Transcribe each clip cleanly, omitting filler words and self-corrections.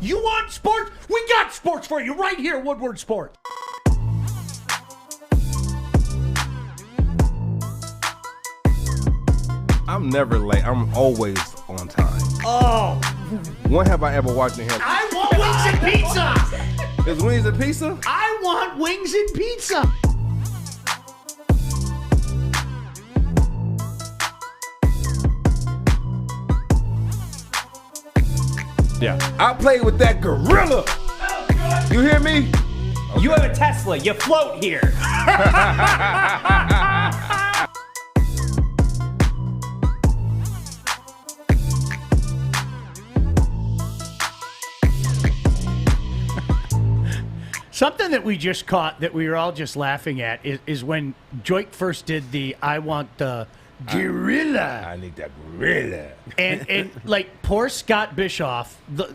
You want sports? We got sports for you right here, Woodward Sports. I'm never late. I'm always on time. Oh. When have I ever watched him? I want wings and pizza. Is wings and pizza? I want wings and pizza. Yeah. I played with that gorilla. You hear me? Okay. You have a Tesla. You float here. Something that we just caught that we were all just laughing at is when Joique first did the I want the gorilla. I need that gorilla. And like poor Scott Bischoff, the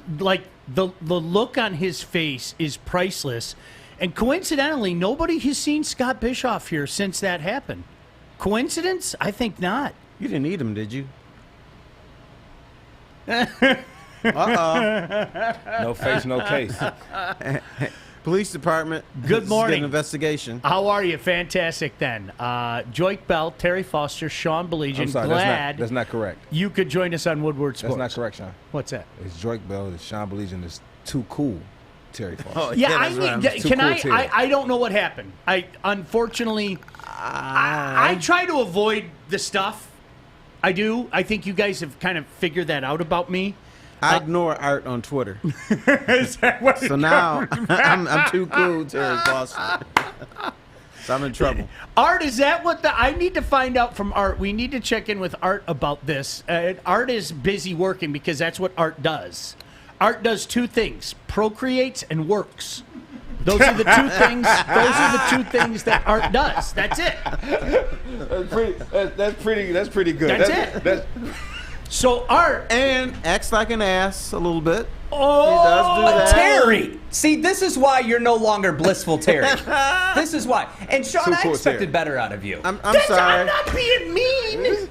look on his face is priceless. And coincidentally, nobody has seen Scott Bischoff here since that happened. Coincidence? I think not. You didn't eat him, did you? No face, no case. Police department. Good morning. An investigation. How are you? Fantastic then. Joique Bell, Terry Foster, Sean Baligian. I'm sorry, glad that's not correct. you could join us on Woodward Sports. That's not correct, Sean. What's that? It's Joique Bell. It's Sean Baligian. It's too cool, Terry Foster. Oh, yeah, I don't know what happened. Unfortunately, I try to avoid the stuff. I do. I think you guys have kind of figured that out about me. I ignore Art on Twitter. Is that what so now I'm too cool, Terry Foster. So I'm in trouble. Art, is that what I need to find out from Art? We need to check in with Art about this. Art is busy working because that's what Art does. Art does two things: procreates and works. Those are the two things. Those are the two things that Art does. That's it. That's pretty good. That's it. So Art and acts like an ass a little bit. Oh, he does do that. Terry. See, this is why you're no longer blissful, Terry. This is why. And Sean, I expected better out of you. I'm sorry. I'm not being mean.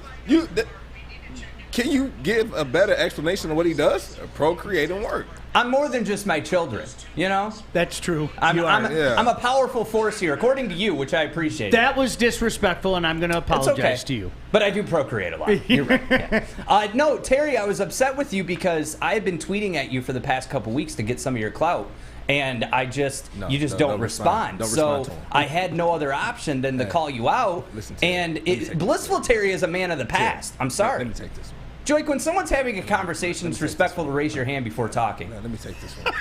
Can you give a better explanation of what he does? Procreate and work. I'm more than just my children, you know? That's true. I'm a powerful force here, according to you, which I appreciate. That was disrespectful, and I'm going to apologize to you. But I do procreate a lot. You're right. Yeah. No, Terry, I was upset with you because I had been tweeting at you for the past couple weeks to get some of your clout, and you just don't respond. So I had no other option than to call you out. Blissful Terry is a man of the past. I'm sorry. Let me take this one. Joique, when someone's having a conversation, it's respectful to raise your hand before talking. Let me take this one.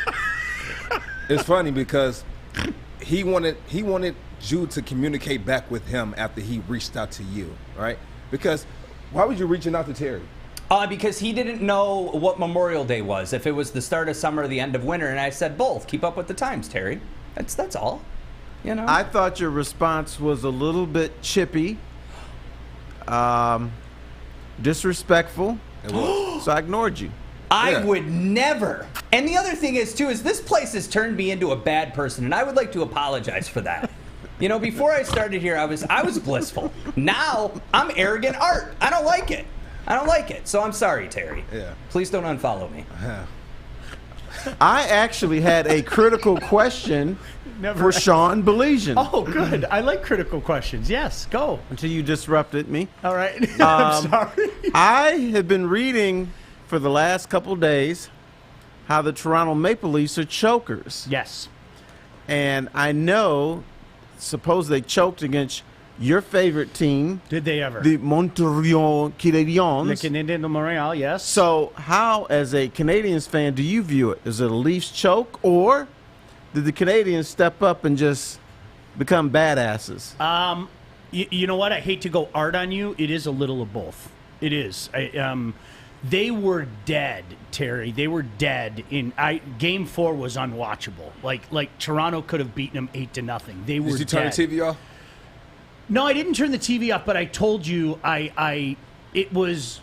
It's funny because he wanted you to communicate back with him after he reached out to you, right? Because why was you reaching out to Terry? Because he didn't know what Memorial Day was, if it was the start of summer or the end of winter, and I said both. Keep up with the times, Terry. That's all. You know. I thought your response was a little bit chippy. Disrespectful, so I ignored you. I would never. And the other thing is, too, is this place has turned me into a bad person, and I would like to apologize for that. You know, before I started here, I was blissful. Now, I'm arrogant Art. I don't like it. So I'm sorry, Terry. Yeah. Please don't unfollow me. I actually had a critical question for Sean Baligian. Oh, good. I like critical questions. Yes, go. Until you disrupted me. All right. I'm sorry. I have been reading for the last couple of days how the Toronto Maple Leafs are chokers. Yes. And I know, suppose they choked against your favorite team. Did they ever? The Montreal Canadiens. The Canadiens de Montreal, yes. So how, as a Canadiens fan, do you view it? Is it a Leafs choke, or did the Canadians step up and just become badasses? You know what? I hate to go Art on you. It is a little of both. It is. They were dead, Terry. They were dead. Game 4 was unwatchable. Like Toronto could have beaten them 8-0. They were dead. Did you turn the TV off? No, I didn't turn the TV off, but I told you it was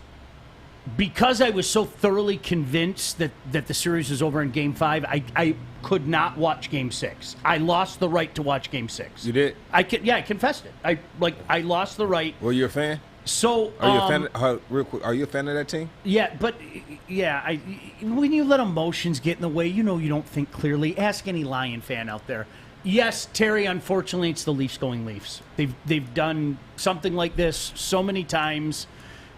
because I was so thoroughly convinced that the series was over in Game 5, I could not watch Game 6. I lost the right to watch Game 6. You did? I confessed it. I lost the right. Were you a fan? So, are you a fan? Real quick, are you a fan of that team? Yeah, but when you let emotions get in the way, you don't think clearly. Ask any Lion fan out there. Yes, Terry. Unfortunately, it's the Leafs going Leafs. They've done something like this so many times.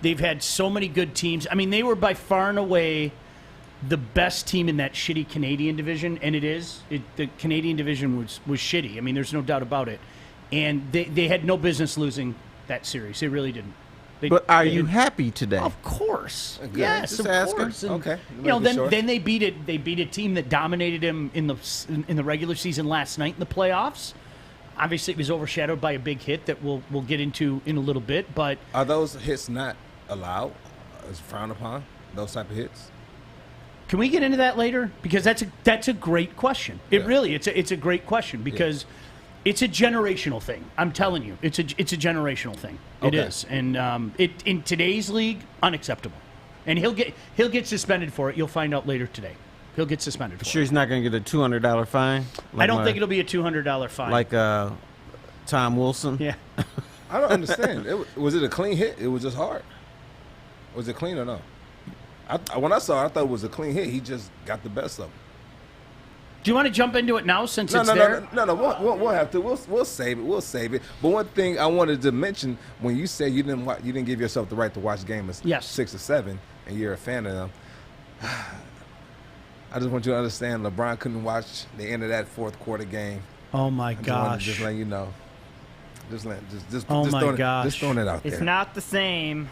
They've had so many good teams. I mean, they were by far and away the best team in that shitty Canadian division, and the Canadian division was shitty. I mean, there's no doubt about it. And they had no business losing that series. They really didn't. But are you happy today? Of course. Okay. Yes, Just of asking. course. And, Okay. Then they beat it. They beat a team that dominated them in the regular season last night in the playoffs. Obviously, it was overshadowed by a big hit that we'll get into in a little bit. But are those hits not allowed? Is frowned upon? Those type of hits? Can we get into that later? Because that's a great question. It really it's a great question because it's a generational thing. I'm telling you, it's a generational thing. It is, and in today's league, unacceptable. And he'll get suspended for it. You'll find out later today. He'll get suspended for it. Sure, he's not going to get a $200 fine. I don't think it'll be a $200 fine. Like Tom Wilson. Yeah. I don't understand. Was it a clean hit? It was just hard. Was it clean or no? When I saw it, I thought it was a clean hit. He just got the best of him. Do you want to jump into it now since it's there? No. We'll have to. We'll save it. We'll save it. But one thing I wanted to mention when you said you didn't give yourself the right to watch games 6 or 7, and you're a fan of them. I just want you to understand. LeBron couldn't watch the end of that fourth quarter game. Oh my gosh! Just letting you know. Just oh my gosh! Just throwing it out there. It's not the same.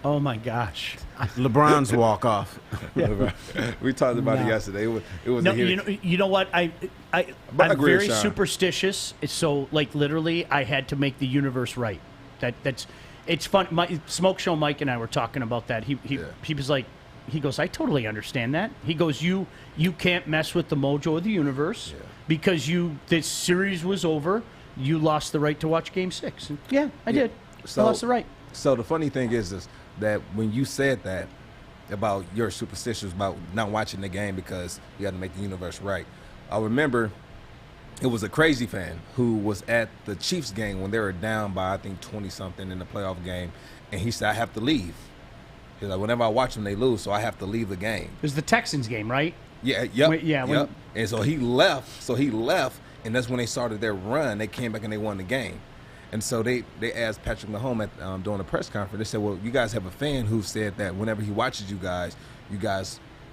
Oh my gosh! LeBron's walk off. We talked about it yesterday. It was. No, you know what? I'm very superstitious. So like literally, I had to make the universe right. It's fun. Smoke Show Mike and I were talking about that. He was like, he goes, I totally understand that. He goes, you can't mess with the mojo of the universe because this series was over. You lost the right to watch Game 6. And I did. I lost the right. So the funny thing is that when you said that about your superstitions about not watching the game because you had to make the universe right, I remember it was a crazy fan who was at the Chiefs game when they were down by I think 20-something in the playoff game, and he said, I have to leave. He's like, whenever I watch them, they lose, so I have to leave the game. It was the Texans game, right? Yeah, yep. Yep. And so he left, and that's when they started their run. They came back and they won the game. And so they asked Patrick Mahomes during the press conference. They said, well, you guys have a fan who said that whenever he watches you guys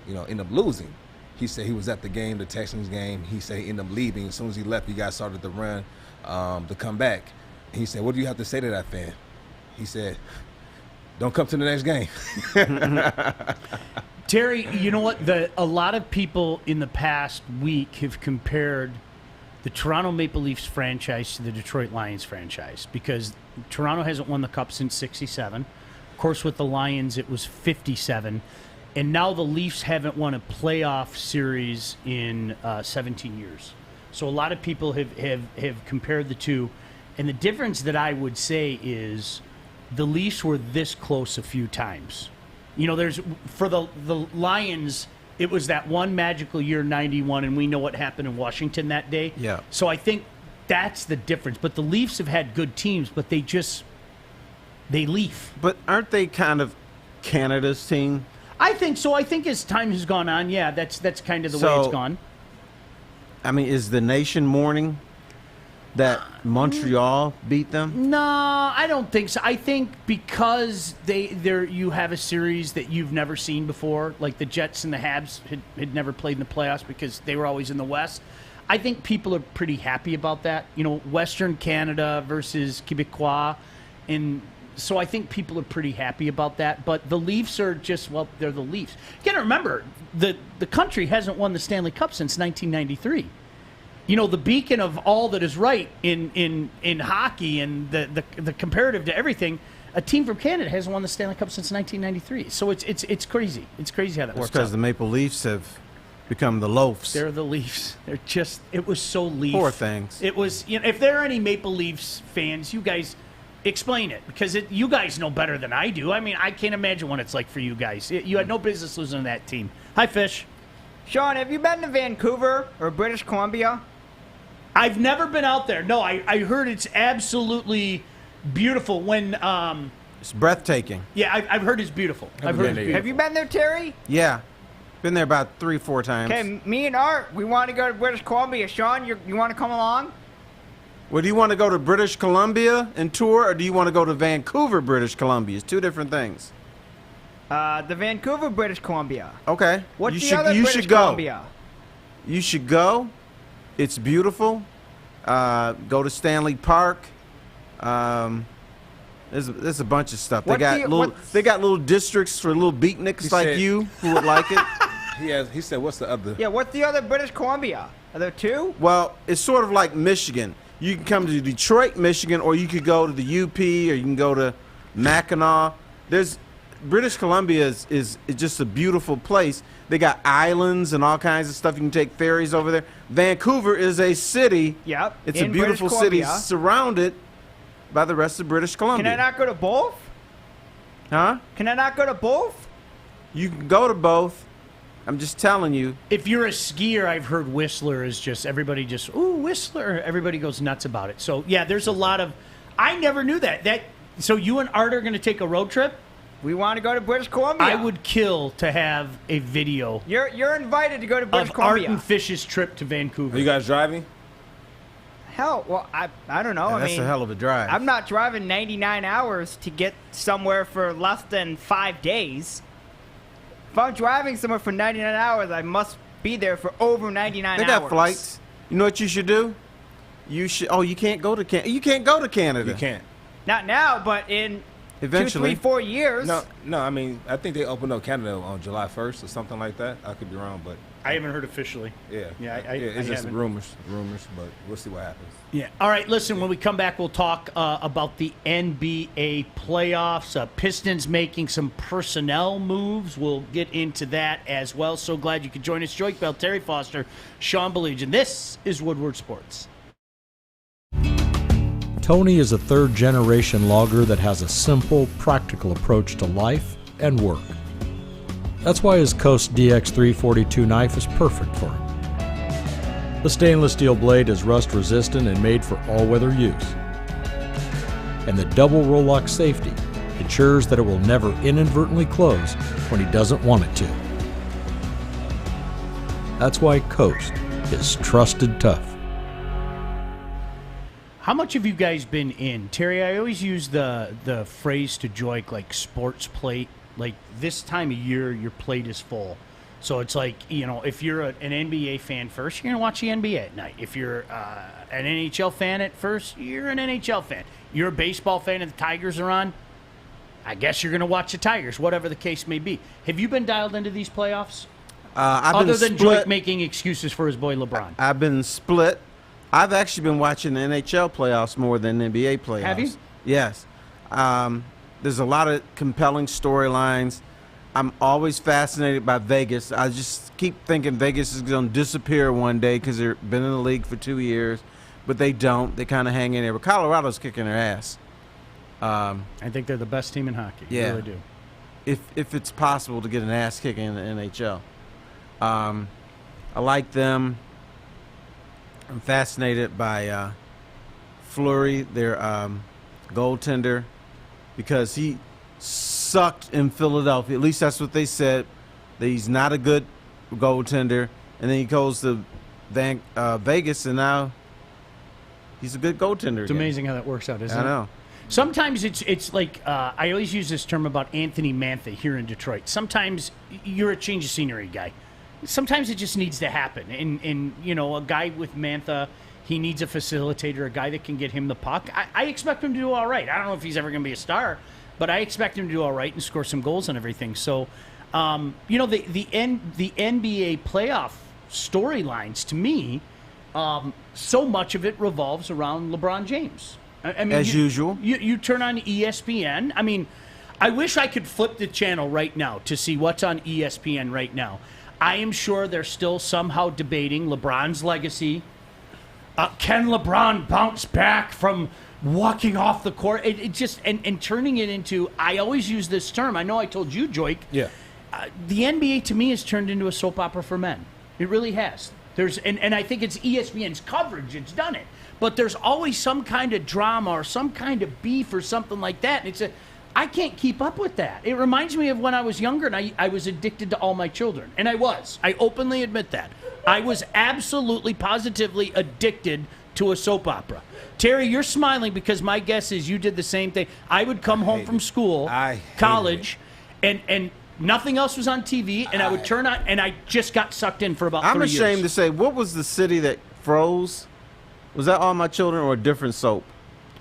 end up losing. He said he was at the game, the Texans game. He said he ended up leaving. As soon as he left, you guys started the run to come back. He said, what do you have to say to that fan? He said, don't come to the next game. Terry, you know what? A lot of people in the past week have compared the Toronto Maple Leafs franchise to the Detroit Lions franchise because Toronto hasn't won the Cup since '67. Of course, with the Lions, it was '57. And now the Leafs haven't won a playoff series in 17 years. So a lot of people have compared the two. And the difference that I would say is the Leafs were this close a few times. For the Lions, it was that one magical year, 91, and we know what happened in Washington that day. Yeah. So I think that's the difference. But the Leafs have had good teams, but they leaf. But aren't they kind of Canada's team? I think so. I think as time has gone on, that's kind of the way it's gone. I mean, is the nation mourning that Montreal beat them? No, I don't think so. I think because you have a series that you've never seen before, like the Jets and the Habs had never played in the playoffs because they were always in the West. I think people are pretty happy about that. Western Canada versus Quebecois, and so I think people are pretty happy about that. But the Leafs are they're the Leafs. You got to remember, the country hasn't won the Stanley Cup since 1993. The beacon of all that is right in hockey and the comparative to everything, a team from Canada hasn't won the Stanley Cup since 1993. So it's crazy. It's crazy how that works. Because the Maple Leafs have become the Loafs. They're the Leafs. It was so Leaf. Poor things. It was, if there are any Maple Leafs fans, you guys explain it because you guys know better than I do. I mean, I can't imagine what it's like for you guys. You had no business losing to that team. Hi, Fish. Sean, have you been to Vancouver or British Columbia? I've never been out there. No, I heard it's absolutely beautiful. When It's breathtaking. Yeah, I've heard it's beautiful. Have you been there, Terry? Yeah. Been there about 3-4 times. Okay, me and Art, we want to go to British Columbia. Sean, you want to come along? Well, do you want to go to British Columbia and tour, or do you want to go to Vancouver, British Columbia? It's two different things. The Vancouver, British Columbia. Okay. What's you the should, other you British should go. Columbia? You should go. It's beautiful. Go to Stanley Park. There's a bunch of stuff. They got little districts for little beatniks like you who would like it. He said, "What's the other?" Yeah, what's the other British Columbia? Are there two? Well, it's sort of like Michigan. You can come to Detroit, Michigan, or you could go to the UP, or you can go to Mackinac. British Columbia is just a beautiful place. They got islands and all kinds of stuff. You can take ferries over there. Vancouver is a city. Yep. It's a beautiful city surrounded by the rest of British Columbia. Can I not go to both? Huh? Can I not go to both? You can go to both. I'm just telling you. If you're a skier, I've heard Whistler is just, everybody just, ooh, Whistler. Everybody goes nuts about it. So, yeah, there's a lot of, I never knew that. So you and Art are going to take a road trip? We want to go to British Columbia. I would kill to have a video. You're invited to go to British of Columbia. Art and Fish's trip to Vancouver. Are you guys driving? Hell, well, I don't know. Yeah, I that's mean, a hell of a drive. I'm not driving 99 hours to get somewhere for less than 5 days. If I'm driving somewhere for 99 hours, I must be there for over 99 hours. They got flights. You know what you should do? You should. Oh, you can't go to Canada. You can't go to Canada. You can't. Not now, but in Eventually. 2, 3, 4 years. No. I mean, I think they opened up Canada on July 1st or something like that. I could be wrong, but I haven't heard officially. yeah, I it's just haven't. rumors, but we'll see what happens. Yeah. All right. Listen, when we come back, we'll talk about the NBA playoffs. Pistons making some personnel moves. We'll get into that as well. So glad you could join us. Joique Bell, Terry Foster, Sean Baligian. This is Woodward Sports. Tony is a third-generation logger that has a simple, practical approach to life and work. That's why his Coast DX342 knife is perfect for him. The stainless steel blade is rust-resistant and made for all-weather use. And the double roll-lock safety ensures that it will never inadvertently close when he doesn't want it to. That's why Coast is trusted tough. How much have you guys been in? Terry, I always use the phrase to Joique, like sports plate. Like this time of year, your plate is full. So it's like, if you're an NBA fan first, you're going to watch the NBA at night. If you're an NHL fan at first, you're an NHL fan. You're a baseball fan and the Tigers are on, I guess you're going to watch the Tigers, whatever the case may be. Have you been dialed into these playoffs? Other than Joique making excuses for his boy LeBron. I've been split. I've actually been watching the NHL playoffs more than NBA playoffs. Have you? Yes. There's a lot of compelling storylines. I'm always fascinated by Vegas. I just keep thinking Vegas is going to disappear one day because they've been in the league for 2 years, but they don't. They kind of hang in there. But Colorado's kicking their ass. I think they're the best team in hockey. Yeah. They really do. If it's possible to get an ass kicking in the NHL. I like them. I'm fascinated by Fleury, their goaltender, because he sucked in Philadelphia. At least that's what they said. That he's not a good goaltender. And then he goes to Vegas, and now he's a good goaltender. It's amazing how that works out, isn't it? I know. Sometimes it's like, I always use this term about Anthony Mantha here in Detroit. Sometimes you're a change of scenery guy. Sometimes it just needs to happen. And a guy with Mantha, he needs a facilitator, a guy that can get him the puck. I expect him to do all right. I don't know if he's ever going to be a star, but I expect him to do all right and score some goals and everything. So, the NBA playoff storylines, to me, so much of it revolves around LeBron James. I mean, as usual. You turn on ESPN. I mean, I wish I could flip the channel right now to see what's on ESPN right now. I am sure they're still somehow debating LeBron's legacy. Can LeBron bounce back from walking off the court? It just and turning it into, I always use this term. I know I told you, Joique. Yeah. The NBA to me has turned into a soap opera for men. It really has. And I think it's ESPN's coverage. It's done it. But there's always some kind of drama or some kind of beef or something like that. And I can't keep up with that. It reminds me of when I was younger and I was addicted to All My Children. And I was. I openly admit that. I was absolutely, positively addicted to a soap opera. Terry, you're smiling because my guess is you did the same thing. I would come home from school, college, and nothing else was on TV, and I would turn on, and I just got sucked in for about 3 years. I'm ashamed to say, what was the city that froze? Was that All My Children or a different soap?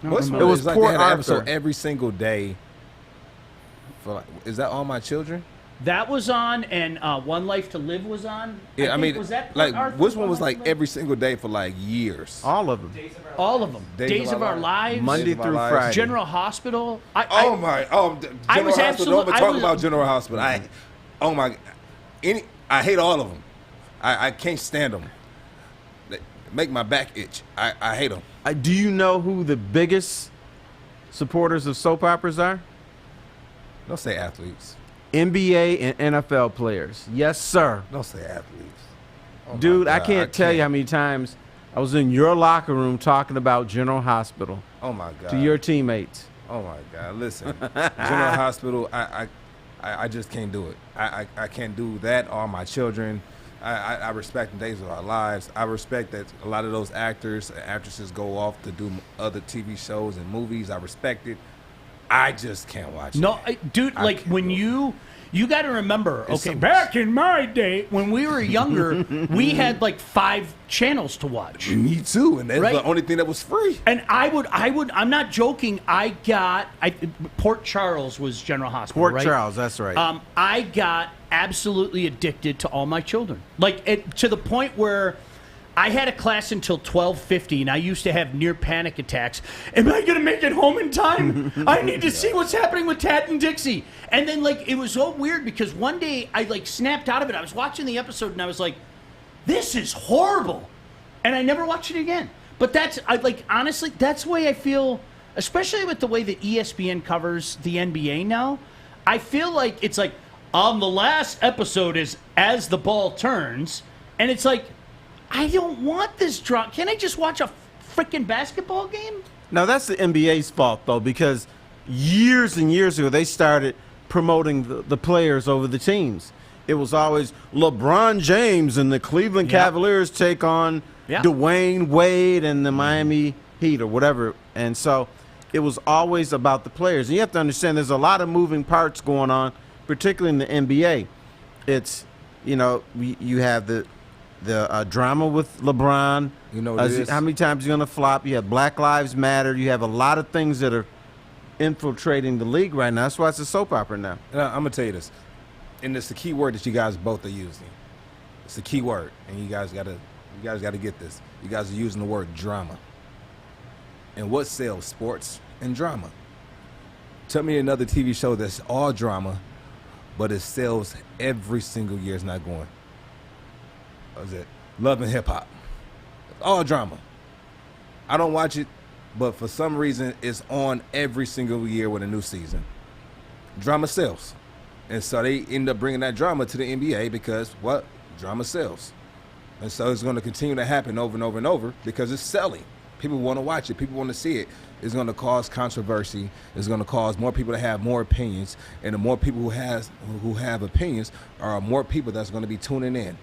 It was like Port they had an Arthur. episode every single day. Is that All My Children? That was on, and One Life to Live was on. Yeah, I mean, was that like, Arthur, which one was Life like to Live? every single day for like years? All of them. All of them. Days of Our Lives. Monday of Our through Lives. Friday. General Hospital. I was General Hospital. Don't talk about General Hospital. I hate all of them. I can't stand them. They make my back itch. I hate them. Do you know who the biggest supporters of soap operas are? Don't say athletes. NBA and NFL players. Yes, sir. Don't say athletes. Oh my Dude, I God, can't tell you how many times I was in your locker room talking about General Hospital Oh my God. to your teammates. Oh my God! Listen, General Hospital. I just can't do it. I can't do that. All My Children. I respect the Days of Our Lives. I respect that a lot of those actors and actresses go off to do other TV shows and movies. I respect it. I just can't watch it. No, dude, like when you got to remember, okay, back in my day when we were younger, we had like 5 channels to watch. Me too, and that's Right? the only thing that was free. And I'm not joking. Port Charles was General Hospital, Port right? Charles, that's right. I got absolutely addicted to All My Children, to the point where I had a class until 12:50, and I used to have near panic attacks. Am I going to make it home in time? I need to see what's happening with Tad and Dixie. And then, it was so weird because one day I, snapped out of it. I was watching the episode, and I was like, this is horrible. And I never watched it again. But honestly, that's the way I feel, especially with the way that ESPN covers the NBA now. I feel like it's like, on the last episode is As the Ball Turns, and it's like, I don't want this drama. Can't I just watch a freaking basketball game? Now, that's the NBA's fault, though, because years and years ago, they started promoting the players over the teams. It was always LeBron James and the Cleveland Cavaliers take on Dwayne Wade and the Miami Heat or whatever. And so it was always about the players. And you have to understand there's a lot of moving parts going on, particularly in the NBA. It's, you have the drama with LeBron. You know what it is? How many times he's going to flop? You have Black Lives Matter. You have a lot of things that are infiltrating the league right now. That's why it's a soap opera now. I'm going to tell you this. And it's the key word that you guys both are using. It's the key word. And you guys got to get this. You guys are using the word drama. And what sells? Sports and drama. Tell me another TV show that's all drama, but it sells every single year. It's not going. What was it? Love and Hip Hop. All drama. I don't watch it, but for some reason it's on every single year with a new season. Drama sells. And so they end up bringing that drama to the NBA because what? Drama sells. And so it's going to continue to happen over and over and over because it's selling. People want to watch it. People want to see it. It's going to cause controversy. It's going to cause more people to have more opinions. And the more people who have opinions are more people that's going to be tuning in.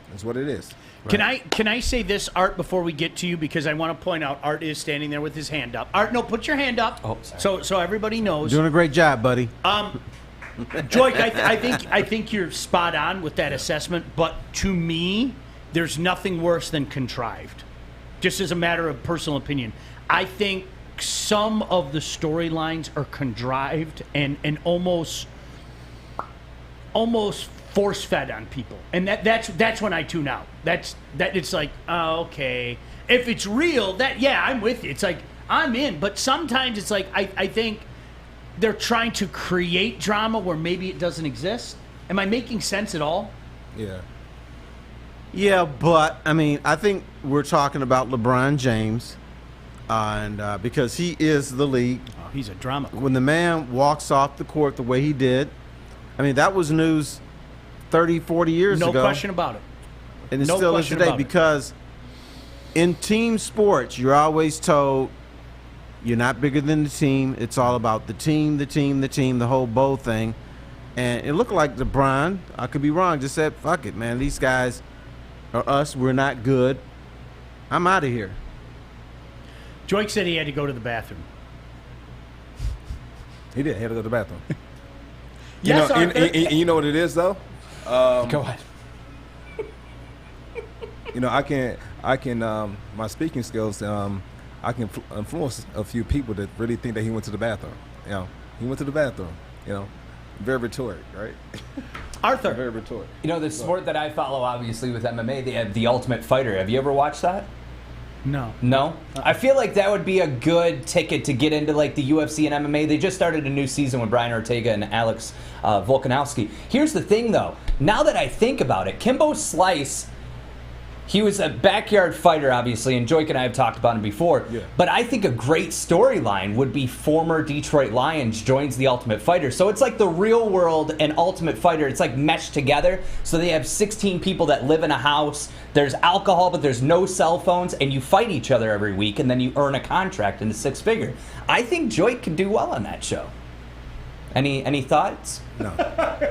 That's what it is. Right. Can I say this, Art, before we get to you? Because I want to point out Art is standing there with his hand up. Art, no, put your hand up. Oh, sorry. So everybody knows. Doing a great job, buddy. Joique, I think you're spot on with that assessment, but to me, there's nothing worse than contrived. Just as a matter of personal opinion, I think some of the storylines are contrived and almost force-fed on people, and that's when I tune out. It's like, oh, okay, if it's real, I'm with you. It's like I'm in, but sometimes it's like I think they're trying to create drama where maybe it doesn't exist. Am I making sense at all? Yeah. Yeah, but, I think we're talking about LeBron James, and because he is the league. Oh, he's a drama queen. When the man walks off the court the way he did, that was news 30, 40 years ago. No question about it. And it still is today because in team sports, you're always told You're not bigger than the team. It's all about the team, the whole bowl thing. And it looked like LeBron, I could be wrong, just said, fuck it, man. These guys are us. We're not good. I'm out of here. Joique said he had to go to the bathroom. He did. He had to go to the bathroom. Yes, you know what it is, though? Go ahead. I can my speaking skills, I can influence a few people that really think that he went to the bathroom. He went to the bathroom, Very rhetoric, right? Arthur. Very rhetoric. The sport that I follow, obviously, with MMA, they have The Ultimate Fighter. Have you ever watched that? No. No? I feel like that would be a good ticket to get into, like, the UFC and MMA. They just started a new season with Brian Ortega and Alex Volkanovski. Here's the thing, though. Now that I think about it, Kimbo Slice, he was a backyard fighter, obviously, and Joique and I have talked about him before. Yeah. But I think a great storyline would be former Detroit Lions joins The Ultimate Fighter. So it's like the real world and Ultimate Fighter. It's like meshed together. So they have 16 people that live in a house. There's alcohol, but there's no cell phones, and you fight each other every week, and then you earn a contract in a 6-figure. I think Joique could do well on that show. Any thoughts? No.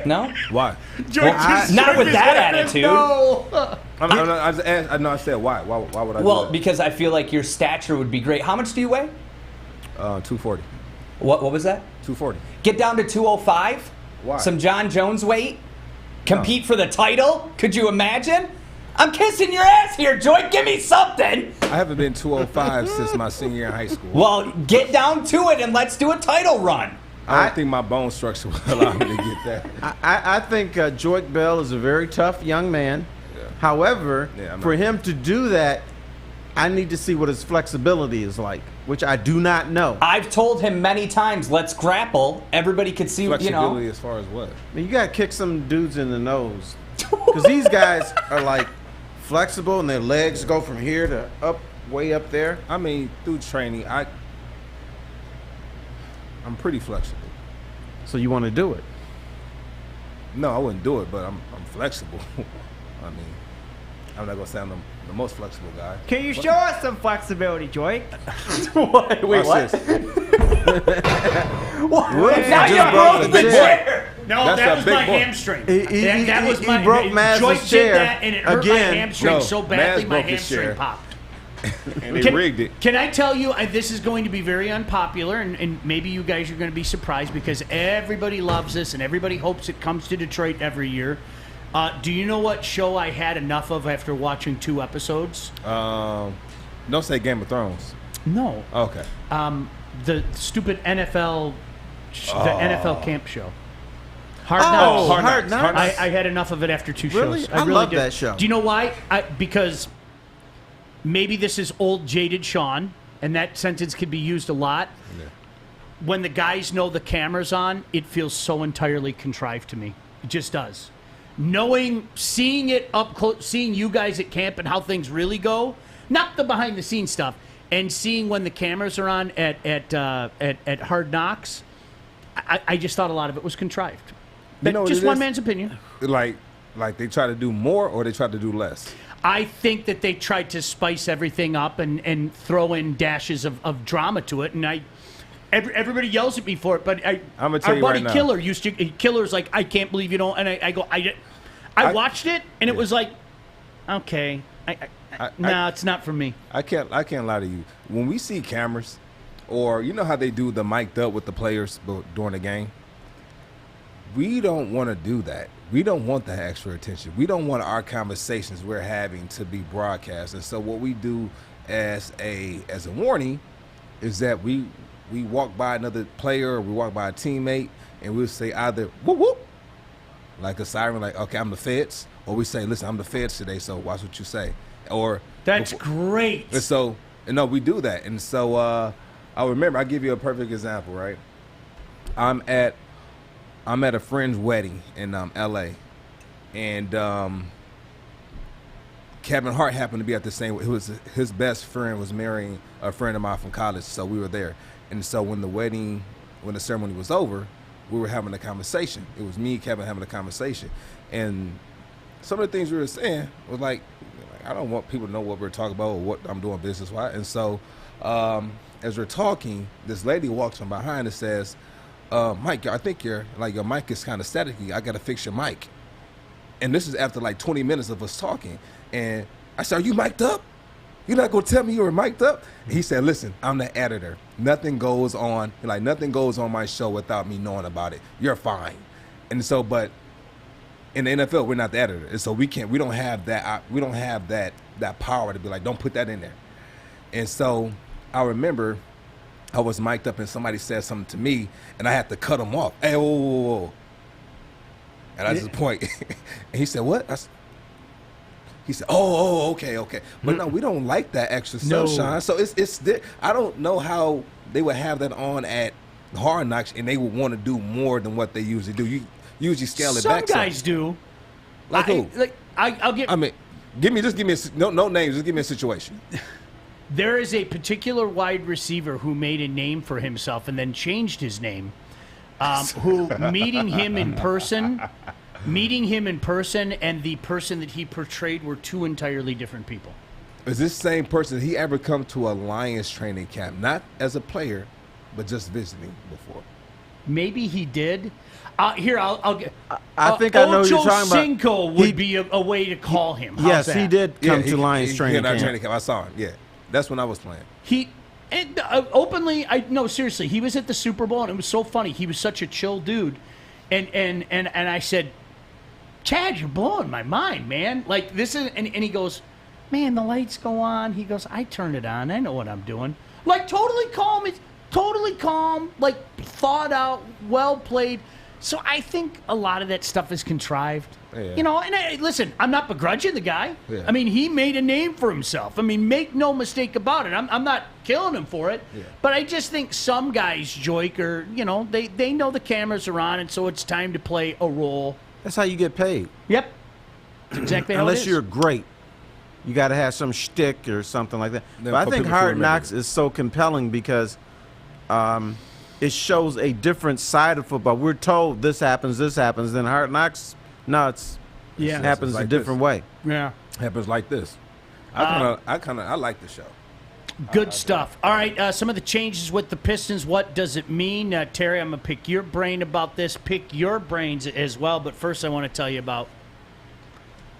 No? Why? Not with that attitude. No. I said why. Why would I do Well, that? because I feel like your stature would be great. How much do you weigh? 240. What was that? 240. Get down to 205? Why? Some John Jones weight? Compete for the title? Could you imagine? I'm kissing your ass here, Joique. Give me something. I haven't been 205 since my senior year in high school. Well, get down to it and let's do a title run. I don't think my bone structure will allow me to get that. I think Joique Bell is a very tough young man. Yeah. However, Yeah, for him to do that, I need to see what his flexibility is like, which I do not know. I've told him many times, let's grapple. Everybody could see, Flexibility as far as what? I mean, you got to kick some dudes in the nose. Because these guys are like flexible and their legs go from here to up, way up there. I mean, through training, I'm pretty flexible. So you want to do it? No, I wouldn't do it, but I'm flexible. I mean, I'm not gonna say I'm the most flexible guy. Can you show us some flexibility, Joique? What? Wait, Watch what? this. Whoops, Now just you broke broke the the chair. chair. No, That's that a was big my boy. hamstring. He That was my broke Maz's Joique chair did that, and it hurt again. my hamstring No, so badly Maz my broke his hamstring chair. popped. And they rigged it. Can I tell you, this is going to be very unpopular, and maybe you guys are going to be surprised because everybody loves this and everybody hopes it comes to Detroit every year. Do you know what show I had enough of after watching 2 episodes? Don't say Game of Thrones. No. Okay. The stupid NFL, the NFL camp show. Hard Knocks. Hard Knocks. I had enough of it after 2 Really? shows. I really love did. that show. Do you know why? Because maybe this is old, jaded Sean, and that sentence could be used a lot. Yeah. When the guys know the camera's on, it feels so entirely contrived to me. It just does. Seeing it up close, seeing you guys at camp and how things really go, not the behind-the-scenes stuff, and seeing when the cameras are on at Hard Knocks, I just thought a lot of it was contrived. But know what just it one is? man's opinion. Like they try to do more or they try to do less. I think that they tried to spice everything up and throw in dashes of drama to it, and everybody yells at me for it. But I'm gonna tell our you buddy right now. Killer's like, I can't believe you don't. And I watched it, and it was like, okay, no, it's not for me. I can't lie to you. When we see cameras, or you know how they do the mic'd up with the players during the game, we don't want to do that. We don't want that extra attention. We don't want our conversations we're having to be broadcast. And so what we do as a warning is that we walk by another player or we walk by a teammate and we'll say either whoop whoop, like a siren, like, okay, I'm the feds, or we say, listen, I'm the feds today, so watch what you say. Or That's great. And so, no, we do that. And so I remember, I'll give you a perfect example, right? I'm at a friend's wedding in L.A., and Kevin Hart happened to be at the same. His best friend was marrying a friend of mine from college, so we were there. And so when the ceremony was over, we were having a conversation. It was me and Kevin having a conversation, and some of the things we were saying was like I don't want people to know what we're talking about or what I'm doing business-wise. And so as we're talking, this lady walks from behind and says, Mike, I think your mic is kind of staticky. I got to fix your mic. And this is after like 20 minutes of us talking. And I said, are you mic'd up? You're not going to tell me you were mic'd up? And he said, listen, I'm the editor. Nothing goes on my show without me knowing about it. You're fine. And so, but in the NFL, we're not the editor. And so we don't have that power to be like, don't put that in there. And so I remember I was mic'd up and somebody said something to me and I had to cut him off. Hey, whoa. And I just point. And he said, what? He said, okay. But no, we don't like that extra sunshine. So it's I don't know how they would have that on at Hard Knocks and they would want to do more than what they usually do. You usually scale it back. Some guys do. Like who? I'll give. I mean, give me no names. Just give me a situation. There is a particular wide receiver who made a name for himself and then changed his name. Who meeting him in person and the person that he portrayed were two entirely different people. Is this same person, he ever come to a Lions training camp, not as a player, but just visiting before? Maybe he did. Here, I'll get. I think I know what you're talking about. Cinco would be a way to call him. How's Yes, that? he did come to Lions training camp. Training camp. I saw him. Yeah, that's when I was playing. Openly, no, seriously, he was at the Super Bowl, and it was so funny. He was such a chill dude, and I said, Chad, you're blowing my mind, man. Like, this is, and he goes, man, the lights go on. He goes, I turn it on. I know what I'm doing. Like, totally calm, like, thought out, well played. So I think a lot of that stuff is contrived. Yeah. You know, and listen, I'm not begrudging the guy. Yeah. I mean, he made a name for himself. I mean, make no mistake about it. I'm not killing him for it. Yeah. But I just think some guys, Joique, are, you know, they know the cameras are on, and so it's time to play a role. That's how you get paid. Yep. That's exactly how it is. Unless you're great. You got to have some shtick or something like that. But I think Hard Knocks is so compelling because it shows a different side of football. We're told this happens. Then Hard Knocks, no, it happens like a different way. Yeah. Happens like this. I like the show. Good stuff. All right, some of the changes with the Pistons. What does it mean? Terry, I'm going to pick your brain about this. Pick your brains as well. But first, I want to tell you about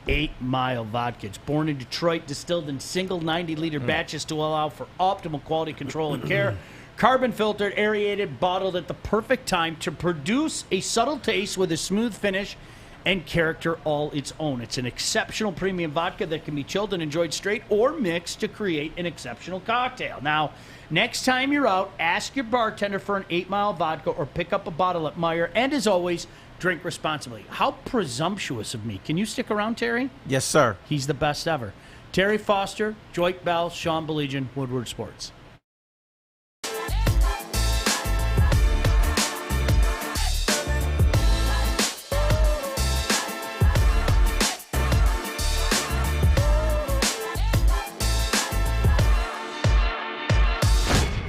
8 Mile Vodka. It's born in Detroit, distilled in single 90-liter batches to allow for optimal quality control and care. Carbon filtered, aerated, bottled at the perfect time to produce a subtle taste with a smooth finish and character all its own. It's an exceptional premium vodka that can be chilled and enjoyed straight or mixed to create an exceptional cocktail. Now, next time you're out, ask your bartender for an 8 Mile Vodka or pick up a bottle at Meijer. And as always, drink responsibly. How presumptuous of me. Can you stick around, Terry? Yes, sir. He's the best ever. Terry Foster, Joique Bell, Sean Baligian, Woodward Sports.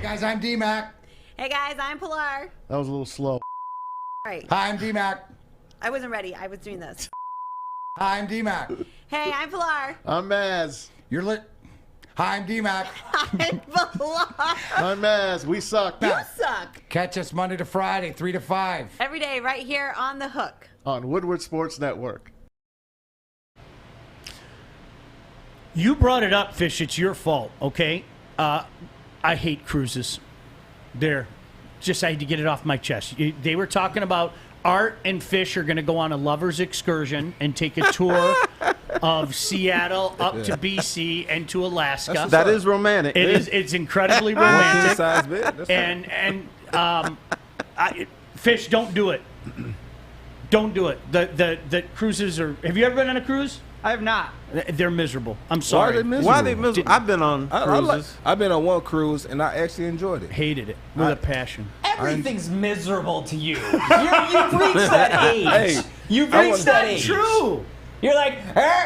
Guys, I'm D-Mac. Hey guys, I'm Pilar. That was a little slow. All right. Hi, I'm D-Mac. I wasn't ready. I was doing this. Hi, I'm D-Mac. Hey, I'm Pilar. I'm Maz. You're lit. Hi, I'm D-Mac. I'm Pilar. I'm Maz. We suck. You suck. Catch us Monday to Friday, 3 to 5. Every day, right here on The Hook. On Woodward Sports Network. You brought it up, Fish. It's your fault, okay? I hate cruises. I had to get it off my chest. They were talking about Art and Fish are going to go on a lover's excursion and take a tour of Seattle up to BC and to Alaska. That is romantic. It's incredibly romantic. And Fish, don't do it. Don't do it. The cruises are. Have you ever been on a cruise? I have not. They're miserable. I'm sorry. Why are they miserable? I've been on cruises. I've been on one cruise, and I actually enjoyed it. Hated it with a passion. Everything's miserable to you. You've reached that age. Hey, You've reached that age. True. You're like,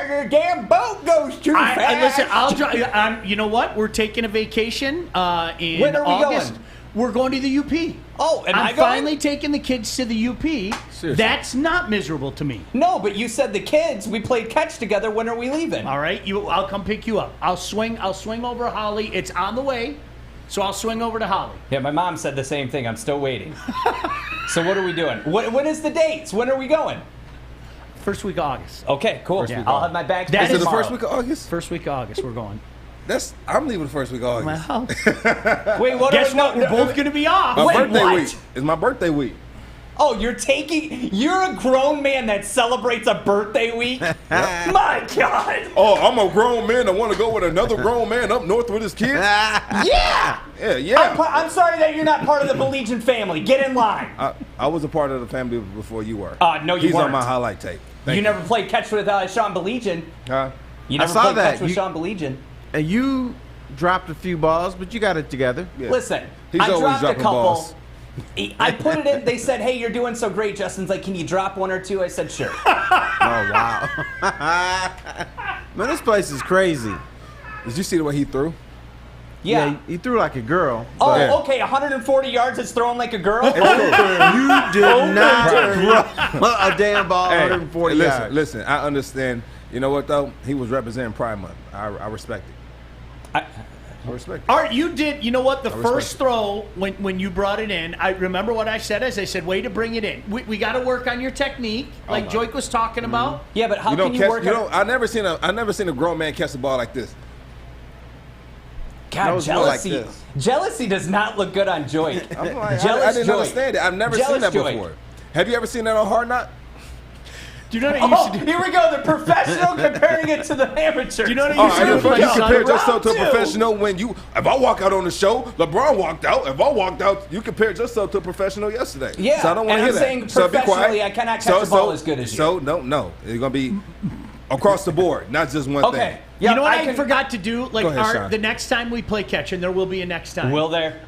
your damn boat goes too fast. Listen, I'll drive. You know what? We're taking a vacation in when are we August. Going? We're going to the UP. Oh, and I'm finally taking the kids to the UP. Seriously? That's not miserable to me. No, but you said the kids. We played catch together. When are we leaving? All right, I'll come pick you up. I'll swing over Holly. It's on the way. So I'll swing over to Holly. Yeah, my mom said the same thing. I'm still waiting. So what are we doing? When is the dates? When are we going? First week of August. Okay, cool. I'll have my bags That packed Is it the tomorrow. first week of August? First week of August, we're going. I'm leaving the first week of August. Well, Wait, what? guess what? We're both going to be off. My Wait, birthday what? week. It's my birthday week. Oh, you're a grown man that celebrates a birthday week? My God. Oh, I'm a grown man that want to go with another grown man up north with his kids? Yeah. Yeah. I'm sorry that you're not part of the Baligian family. Get in line. I was a part of the family before you were. No, you He's weren't. on my highlight tape. You never played catch with Sean Baligian. Huh? You I never saw played that. catch with Sean Baligian. And you dropped a few balls, but you got it together. Yeah. Listen, He's I always dropped a dropping couple. balls. I put it in. They said, "Hey, you're doing so great." Justin's like, "Can you drop one or two?" I said, "Sure." Oh, wow. Man, this place is crazy. Did you see the way he threw? Yeah. He threw like a girl. Oh, Yeah. okay. 140 yards is throwing like a girl. You did not throw a damn ball 140 yards. Listen, I understand. You know what, though? He was representing Pride Month. I respect it. I respect it. Art, you did, you know what, the I respect first it. throw, when you brought it in, I remember what I said as I said, way to bring it in. We got to work on your technique, like Joique was talking about. Yeah, but how You don't can you catch. work? You know, I never seen a grown man catch the ball like this. God, That was more like jealousy. this. Jealousy does not look good on Joique. I'm like, Jealous I didn't Joique. understand it. I've never Jealous seen that Joique. before. Have you ever seen that on Hard Knock? Do you know what I used to do? Here we go. The professional comparing it to the amateur. Do you know what I Oh, used to do you with my son? compare yourself to a Round two. professional when you. If I walk out on the show, LeBron walked out. If I walked out, you compared yourself to a professional yesterday. Yeah, so I don't want and to hear I'm that. saying So be quiet. professionally, I cannot catch a ball as good as you. So no, it's gonna be across the board, not just one Okay. thing. Yeah, you know what I can- forgot to do? Like, Go ahead, Art, Sean. the next time we play catch, and there will be a next time. Will there?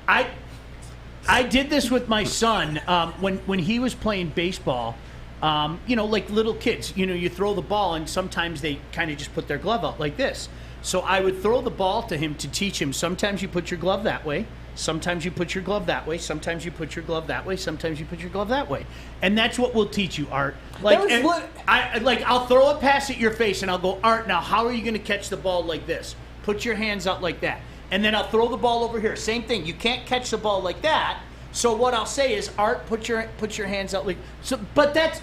I did this with my son when he was playing baseball. You know, like little kids, you know, you throw the ball and sometimes they kind of just put their glove out like this. So I would throw the ball to him to teach him. Sometimes you put your glove that way. Sometimes you put your glove that way. Sometimes you put your glove that way. Sometimes you put your glove that way. And that's what we'll teach you, Art. Like, was and what- I'll throw it past at your face and I'll go, Art, now how are you going to catch the ball like this? Put your hands out like that. And then I'll throw the ball over here. Same thing. You can't catch the ball like that. So what I'll say is, Art, put your hands out like so. But that's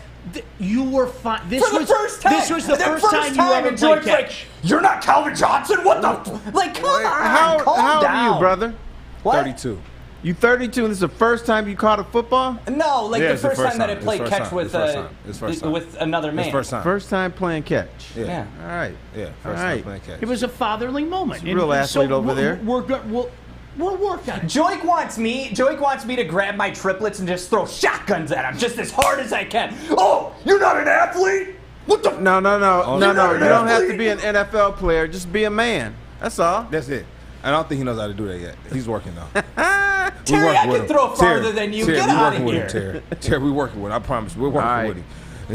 you were fine. This For the was first time. This was the first time you ever and played Joique's catch. like, "You're not Calvin Johnson. What the? Like, come on, How calm old down. are you, brother? What? 32. You 32 and this is the first time you caught a football? No, like Yeah, the it's the first first time that I time. played It's catch first time. with It's first time. It's first time. with another man. It's first time. First time playing catch. Yeah. All right. Yeah, first All right. time playing catch. It was a fatherly moment. He's a real athlete over there. We'll work on it. Joique wants me to grab my triplets and just throw shotguns at him just as hard as I can. Oh, you're not an athlete? What the? No. you're You not don't an have to athlete. be an NFL player. Just be a man. That's all. That's it. I don't think he knows how to do that yet. He's working though. Terry, working I with can him. throw farther Terry, than you. Terry, Get we out working of with here. him, Terry, we working with him. I promise. We're working All right. with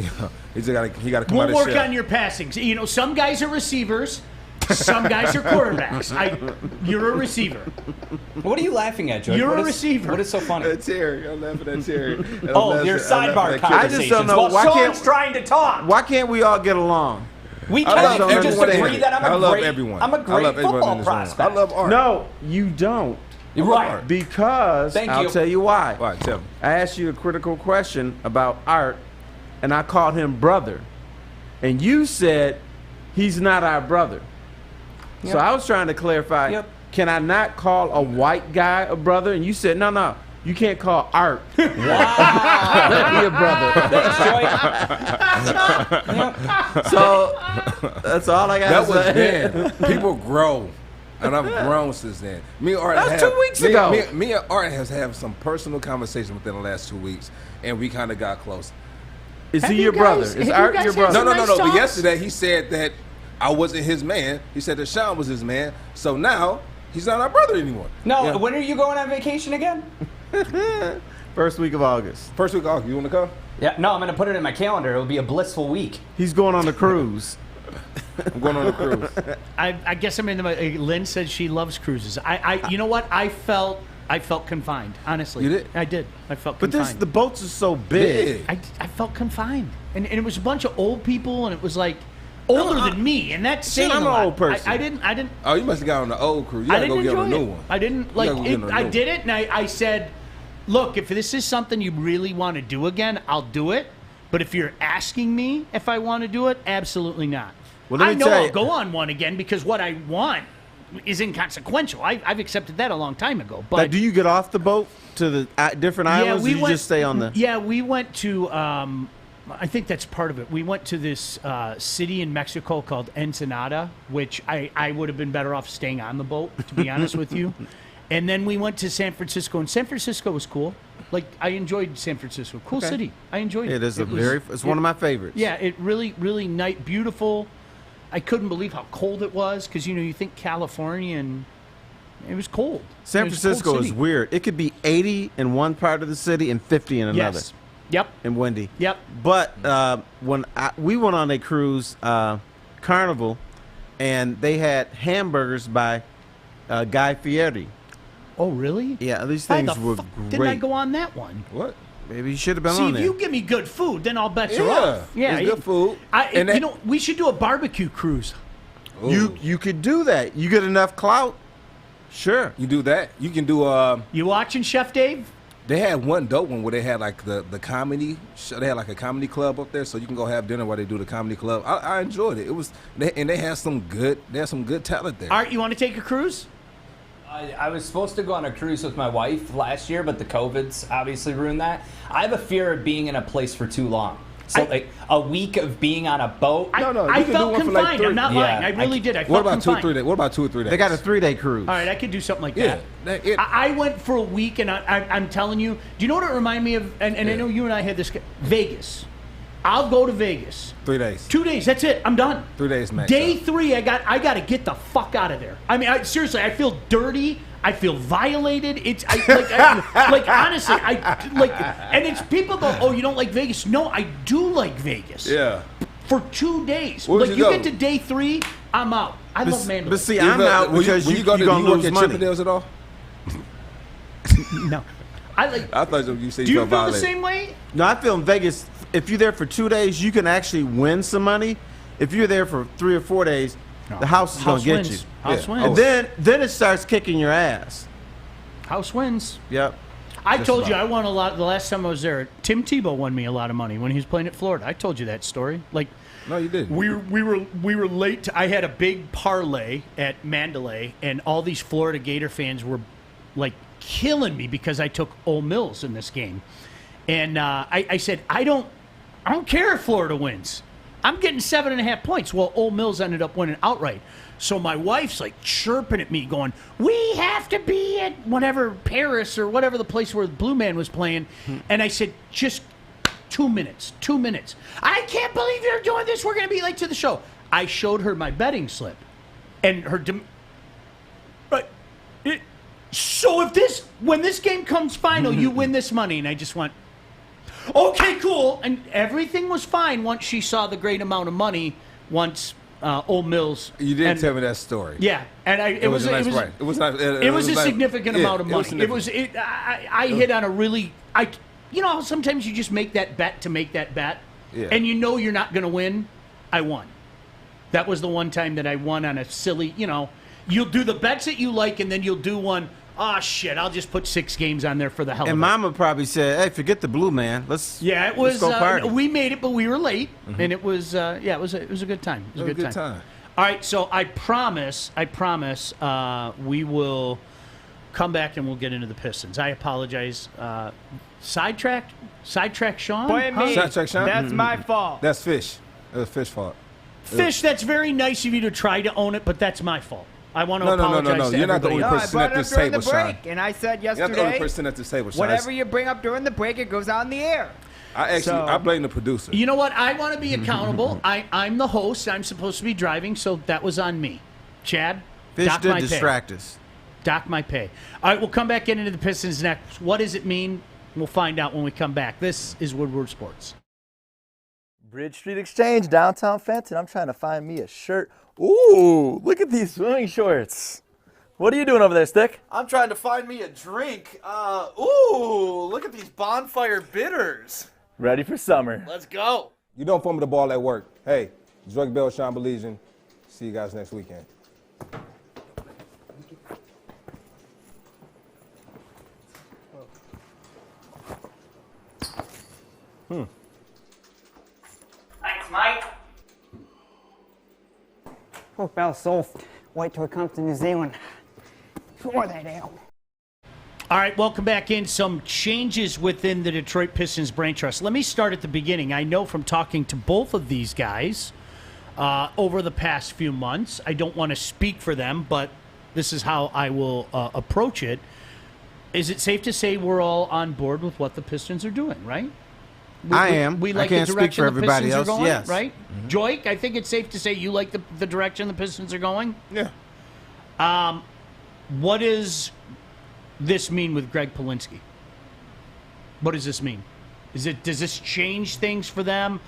him. He just got to come We'll out of work his shell. on your passings. You know, some guys are receivers, some guys are quarterbacks. You're a receiver. What are you laughing at, Joique? You're What a is- receiver. What is so funny? Terry, I'm laughing at Terry. Oh, your sidebar I conversations. just don't know, While why Sean's can't- trying to talk. Why can't we all get along? We I can love if you just everyone. agree that I I'm a love great. everyone. I'm a I great love everyone in football this room. prospect. I love art. No, you don't. You're right. Because Thank I'll you. tell you why. All right, tell me. I asked you a critical question about Art, and I called him brother. And you said he's not our brother. Yep. So I was trying to clarify, Yep. can I not call a white guy a brother? And you said, no, you can't call Art Wow. be a brother. So that's all I got That to was say. then. People grow. And I've grown since then. Me and Art That was have, 2 weeks me- ago. Me and Art has had some personal conversation within the last 2 weeks, and we kind of got close. Is Have he you your guys- brother? have Is you Art guys your had brother? some No. nice But talks? yesterday he said that I wasn't his man. He said that Sean was his man. So now he's not our brother anymore. No, Yeah. when are you going on vacation again? First week of August. First week off, you want to come? Yeah, no, I'm going to put it in my calendar. It'll be a blissful week. He's going on the cruise. I'm going on a cruise. I guess I'm in the. Lynn said she loves cruises. You know what? I felt confined. Honestly, You did? I did. I felt But confined. the boats are so big. Big. I felt confined, and it was a bunch of old people, and it was like older than me, and that's saying I'm a an lot. old person. I didn't. Oh, you must have got on the old crew. You I gotta didn't go get on a enjoy new it. one. I didn't You like gotta go get on a it. I new did it, and I said, look, if this is something you really want to do again, I'll do it. But if you're asking me if I want to do it, absolutely not. Well, let I me know tell I'll you- go on one again because what I want is inconsequential. I've accepted that a long time ago. Now, But do you get off the boat to the different islands, or you just stay on the? Yeah, we went to. I think that's part of it. We went to this city in Mexico called Ensenada, which I would have been better off staying on the boat, to be honest with you. And then we went to San Francisco, and San Francisco was cool. Like, I enjoyed San Francisco. Cool city. I enjoyed it. It is it's one of my favorites. Yeah, it really, really nice, beautiful. I couldn't believe how cold it was because, you think California, and it was cold. San It was a cold Francisco is city. weird. It could be 80 in one part of the city and 50 in another. Yes. Yep. And windy. Yep. But when we went on a cruise, Carnival, and they had hamburgers by Guy Fieri. Oh, really? Yeah, these Why things the were fuck great. didn't I go on that one? What? Maybe you should have been See, on if there. you give me good food, then all bets are Yeah, off. Yeah, it's good food. And that- we should do a barbecue cruise. You could do that. You get enough clout. Sure. You do that. You can do. You watching Chef Dave? They had one dope one where they had like the comedy. They had like a comedy club up there, so you can go have dinner while they do the comedy club. I enjoyed it. It was they had some good. They had some good talent there. Art, you want to take a cruise? I was supposed to go on a cruise with my wife last year, but the COVID's obviously ruined that. I have a fear of being in a place for too long. So, like, a week of being on a boat. No, you I can do felt one for, like, confined. 3. I'm not Yeah, lying. I really did. I What felt about confined. 2 or 3 days? What about 2 or 3 days? They got a 3-day cruise. All right, I could do something like Yeah, that. it- I went for a week, and I'm telling you, do you know what it reminded me of? And I know you and I had this. Vegas. I'll go to Vegas. 3 days. 2 days. That's it. I'm done. 3 days max. Day 3, I got to get the fuck out of there. I mean, seriously, I feel dirty. I feel violated. It's like honestly, and it's people go, oh, you don't like Vegas? No, I do like Vegas. Yeah. For 2 days. Where would Like you go? get to day 3, I'm out. I love Mandalay. But see, I'm out because when you go to, gonna do you work lose at money. Chippendales at all? No, I thought you said Do you you felt feel the violated. same way? No, I feel in Vegas, if you're there for 2 days, you can actually win some money. If you're there for 3 or 4 days, the house is going to get wins. you. House Yeah. wins. And then it starts kicking your ass. House wins. Yep. I Just told you about. I won a lot. The last time I was there, Tim Tebow won me a lot of money when he was playing at Florida. I told you that story. Like, No, you didn't. we were late. I had a big parlay at Mandalay, and all these Florida Gator fans were like killing me because I took Ole Mills in this game. And I said, I don't care if Florida wins. I'm getting 7.5 points. Well, Ole Mills ended up winning outright. So my wife's like chirping at me, going, "We have to be at whatever Paris or whatever the place where the Blue Man was playing." And I said, "Just 2 minutes. 2 minutes. I can't believe you're doing this. We're going to be late to the show." I showed her my betting slip, and her. So when this game comes final, you win this money, and I just went, okay, cool, and everything was fine once she saw the great amount of money. Once Ole Mills, You didn't tell me that story. Yeah, and it was a nice it was price. It was not. it was a like- significant yeah, amount of money. I hit on a really you know how sometimes you just make that bet to make that bet, Yeah. and you know you're not going to win. I won. That was the one time that I won on a silly. You'll do the bets that you like, and then you'll do one. Oh shit! I'll just put 6 games on there for the hell And of it. Mama probably said, "Hey, forget the Blue Man. Let's Yeah, it was. Let's go party." We made it, but we were late, and it was. It was a good time. It was a good time. All right, so I promise, we will come back and we'll get into the Pistons. I apologize. Sidetrack, Sean. Blame me. Sidetrack Sean? That's my fault. That's Fish. It was Fish fault. Fish, that's very nice of you to try to own it, but that's my fault. I want to No. apologize to You're not the everybody only else. No, I person brought at it up this during the table, Sean. break, and I said You're not the only yesterday, person at this table, Sean. whatever you bring up during the break, it goes on the air. I blame the producer. You know what? I want to be accountable. I'm the host. I'm supposed to be driving, so that was on me. Chad, Fish dock did my distract us. Dock my pay. All right, we'll come back into the Pistons next. What does it mean? We'll find out when we come back. This is Woodward Sports. Bridge Street Exchange, downtown Fenton. I'm trying to find me a shirt. Ooh, look at these swimming shorts. What are you doing over there, Stick? I'm trying to find me a drink. Ooh, look at these bonfire bitters. Ready for summer. Let's go. You don't fumble the ball at work. Hey, Joique Bell, Sean Baligian. See you guys next weekend. Thanks, Mike. Poor Bell's soft. Wait till he comes to New Zealand. Pour that out. All right, welcome back in. Some changes within the Detroit Pistons brain trust. Let me start at the beginning. I know from talking to both of these guys over the past few months, I don't want to speak for them, but this is how I will approach it. Is it safe to say we're all on board with what the Pistons are doing, right? I am. We I like can't the speak direction for the everybody Pistons else. are going, Yes. right? Joique, I think it's safe to say you like the direction the Pistons are going? Yeah. What does this mean with Greg Polinsky? What does this mean? Does this change things for them?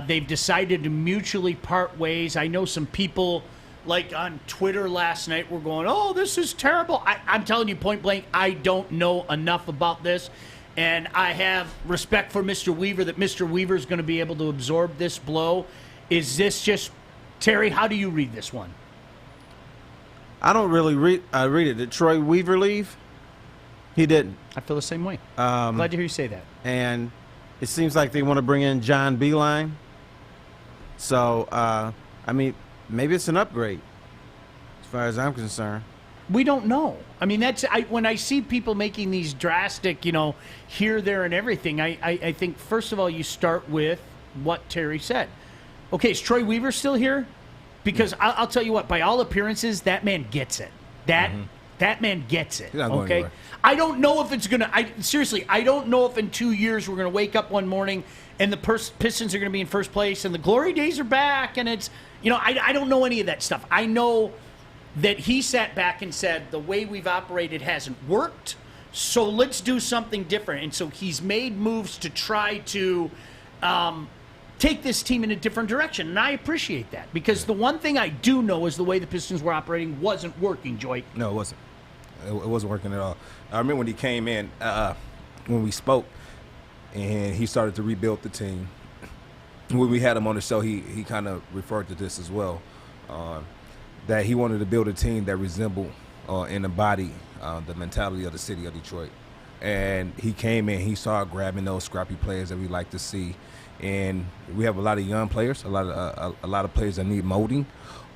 They've decided to mutually part ways. I know some people, like on Twitter last night, were going, "Oh, this is terrible." I'm telling you point blank, I don't know enough about this. And I have respect for Mr. Weaver, that Mr. Weaver is going to be able to absorb this blow. Is this just, Terry, how do you read this one? I don't really read it. Did Troy Weaver leave? He didn't. I feel the same way. Glad to hear you say that. And it seems like they want to bring in John Beeline. So, I mean, maybe it's an upgrade as far as I'm concerned. We don't know. I mean, when I see people making these drastic, here, there, and everything, I think, first of all, you start with what Terry said. Okay, is Troy Weaver still here? Because I'll tell you what, by all appearances, that man gets it. That man gets it. He's not going okay? anywhere. I don't know if it's going to... Seriously, I don't know if in 2 years we're going to wake up one morning and the Pistons are going to be in first place and the glory days are back and it's... I don't know any of that stuff. I know that he sat back and said, the way we've operated hasn't worked, so let's do something different. And so he's made moves to try to take this team in a different direction. And I appreciate that, because the one thing I do know is the way the Pistons were operating wasn't working, Joique. No, it wasn't. It wasn't working at all. I remember when he came in, when we spoke, and he started to rebuild the team. When we had him on the show, he kind of referred to this as well. That he wanted to build a team that resembled and embodied the mentality of the city of Detroit. And he came in, he started grabbing those scrappy players that we like to see. And we have a lot of young players, a lot of players that need molding,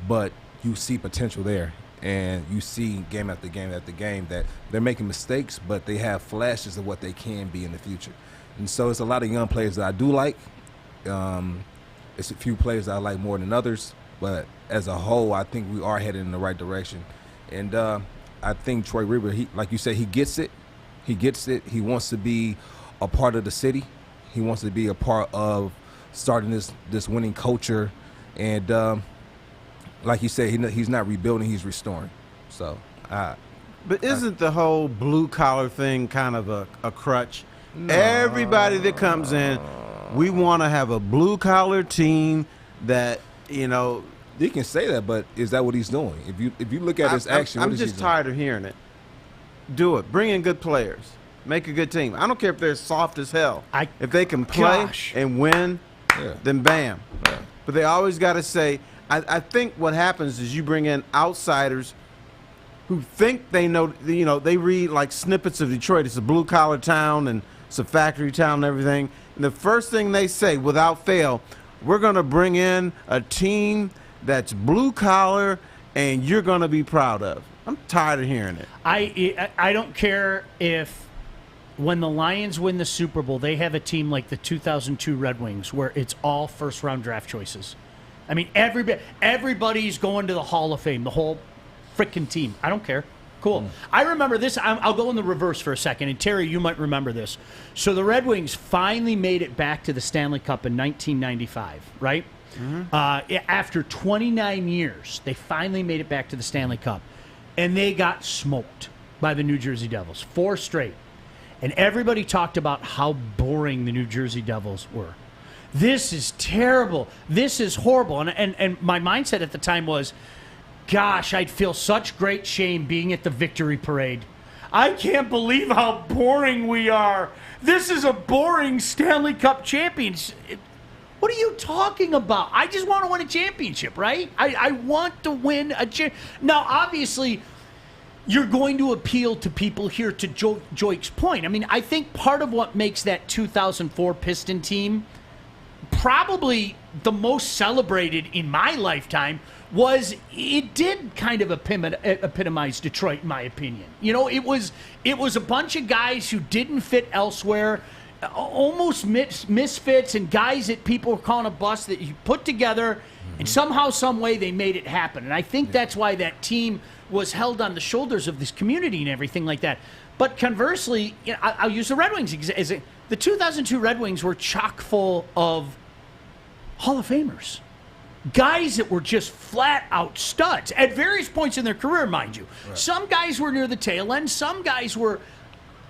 but you see potential there. And you see game after game after game that they're making mistakes, but they have flashes of what they can be in the future. And so it's a lot of young players that I do like. It's a few players that I like more than others. But as a whole, I think we are headed in the right direction. And I think Troy Weaver, like you said, he gets it. He gets it. He wants to be a part of the city. He wants to be a part of starting this winning culture. And like you said, he's not rebuilding, he's restoring. So, but isn't the whole blue-collar thing kind of a crutch? No. Everybody that comes in, we want to have a blue-collar team that, you can say that, but is that what he's doing? If you look at his action, I'm just tired of hearing it. Do it. Bring in good players. Make a good team. I don't care if they're soft as hell. If they can play and win, then bam. Yeah. But they always got to say, I think what happens is you bring in outsiders who think they know, they read like snippets of Detroit. It's a blue-collar town and it's a factory town and everything. And the first thing they say, without fail, we're going to bring in a team that's blue-collar and you're going to be proud of. I'm tired of hearing it. I don't care if when the Lions win the Super Bowl, they have a team like the 2002 Red Wings where it's all first-round draft choices. I mean, everybody's going to the Hall of Fame, the whole frickin' team. I don't care. Cool. I remember this. I'll go in the reverse for a second. And, Terry, you might remember this. So the Red Wings finally made it back to the Stanley Cup in 1995, right? After 29 years, they finally made it back to the Stanley Cup. And they got smoked by the New Jersey Devils, 4 straight. And everybody talked about how boring the New Jersey Devils were. This is terrible. This is horrible. And my mindset at the time was, gosh, I'd feel such great shame being at the victory parade. I can't believe how boring we are. This is a boring Stanley Cup champions. What are you talking about? I just want to win a championship, right? I want to win a Now, obviously, you're going to appeal to people here, to Joique's point. I mean, I think part of what makes that 2004 Piston team probably the most celebrated in my lifetime was it did kind of epitomize Detroit, in my opinion. You know, it was a bunch of guys who didn't fit elsewhere, almost misfits, and guys that people were calling a bust that you put together, and somehow, some way, they made it happen. And I think that's why that team was held on the shoulders of this community and everything like that. But conversely, you know, I'll use the Red Wings as the 2002 Red Wings were chock full of Hall of Famers. Guys that were just flat out studs at various points in their career, mind you. Right. Some guys were near the tail end. Some guys were,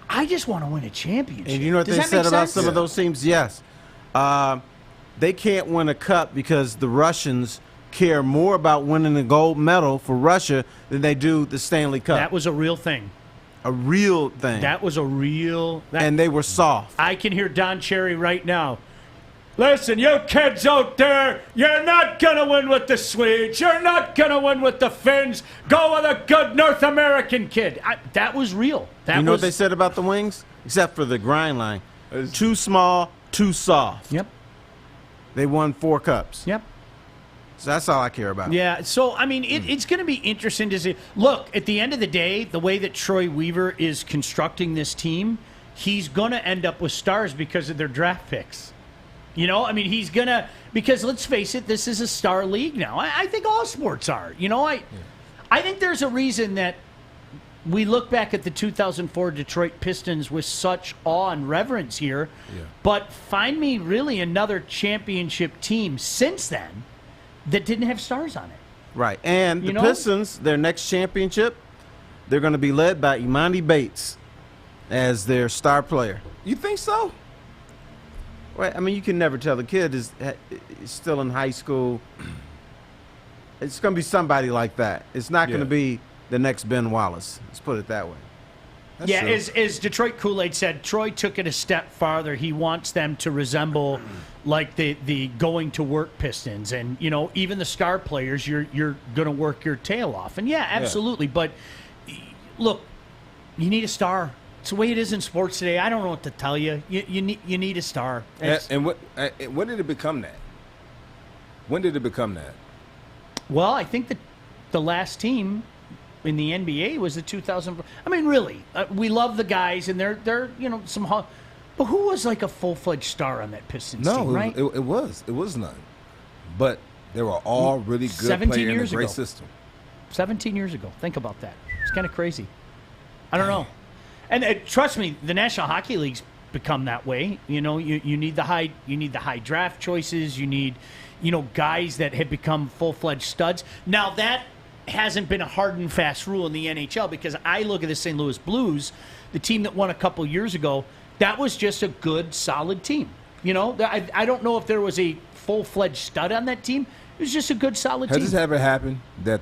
I just want to win a championship. And you know what they said about some of those teams? Yes. They can't win a cup because the Russians care more about winning the gold medal for Russia than they do the Stanley Cup. That was a real thing. A real thing. That was a real... and they were soft. I can hear Don Cherry right now. Listen, you kids out there, you're not going to win with the Swedes. You're not going to win with the Finns. Go with a good North American kid. That was real. You know what they said about the Wings? Except for the grind line. Too small, too soft. Yep. They won 4 cups. Yep. So that's all I care about. Yeah, so, I mean, it's going to be interesting to see. Look, at the end of the day, the way that Troy Weaver is constructing this team, he's going to end up with stars because of their draft picks. You know, I mean, he's going to, because let's face it, this is a star league now. I think all sports are. You know, I think there's a reason that we look back at the 2004 Detroit Pistons with such awe and reverence here. Yeah. But find me really another championship team since then that didn't have stars on it. Right. And the Pistons, their next championship, they're going to be led by Imani Bates as their star player. You think so? Well, I mean, you can never tell. The kid is still in high school. It's going to be somebody like that. It's not going to be the next Ben Wallace. Let's put it that way. That's true. As Detroit Kool-Aid said, Troy took it a step farther. He wants them to resemble like the going to work Pistons, and you know, even the star players, you're going to work your tail off. And yeah, absolutely. But look, you need a star. It's the way it is in sports today. I don't know what to tell you. You need a star. And when did it become that? When did it become that? Well, I think that the last team in the NBA was the 2000. I mean, really, we love the guys, and they're some. But who was like a full-fledged star on that Pistons team, right? It was none. But they were all really good players in a great system. 17 years ago. Think about that. It's kind of crazy. I don't know. And trust me, the National Hockey League's become that way. You know, you need the high draft choices. You need, guys that have become full-fledged studs. Now that hasn't been a hard and fast rule in the NHL, because I look at the St. Louis Blues, the team that won a couple years ago. That was just a good, solid team. You know, I don't know if there was a full-fledged stud on that team. It was just a good, solid team. Has this ever happened that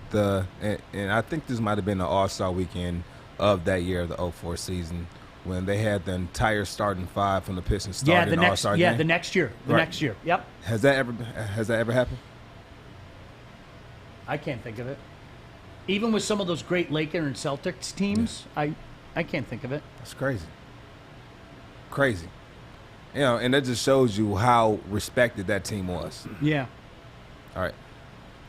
and I think this might have been the All-Star weekend of that year, the 04 season, when they had the entire starting 5 from the Pistons start in the All-Star game? Yeah, the next year. Next year. Yep. Has that ever happened? I can't think of it. Even with some of those great Lakers and Celtics teams, I can't think of it. That's crazy. Crazy. And that just shows you how respected that team was. Yeah. All right.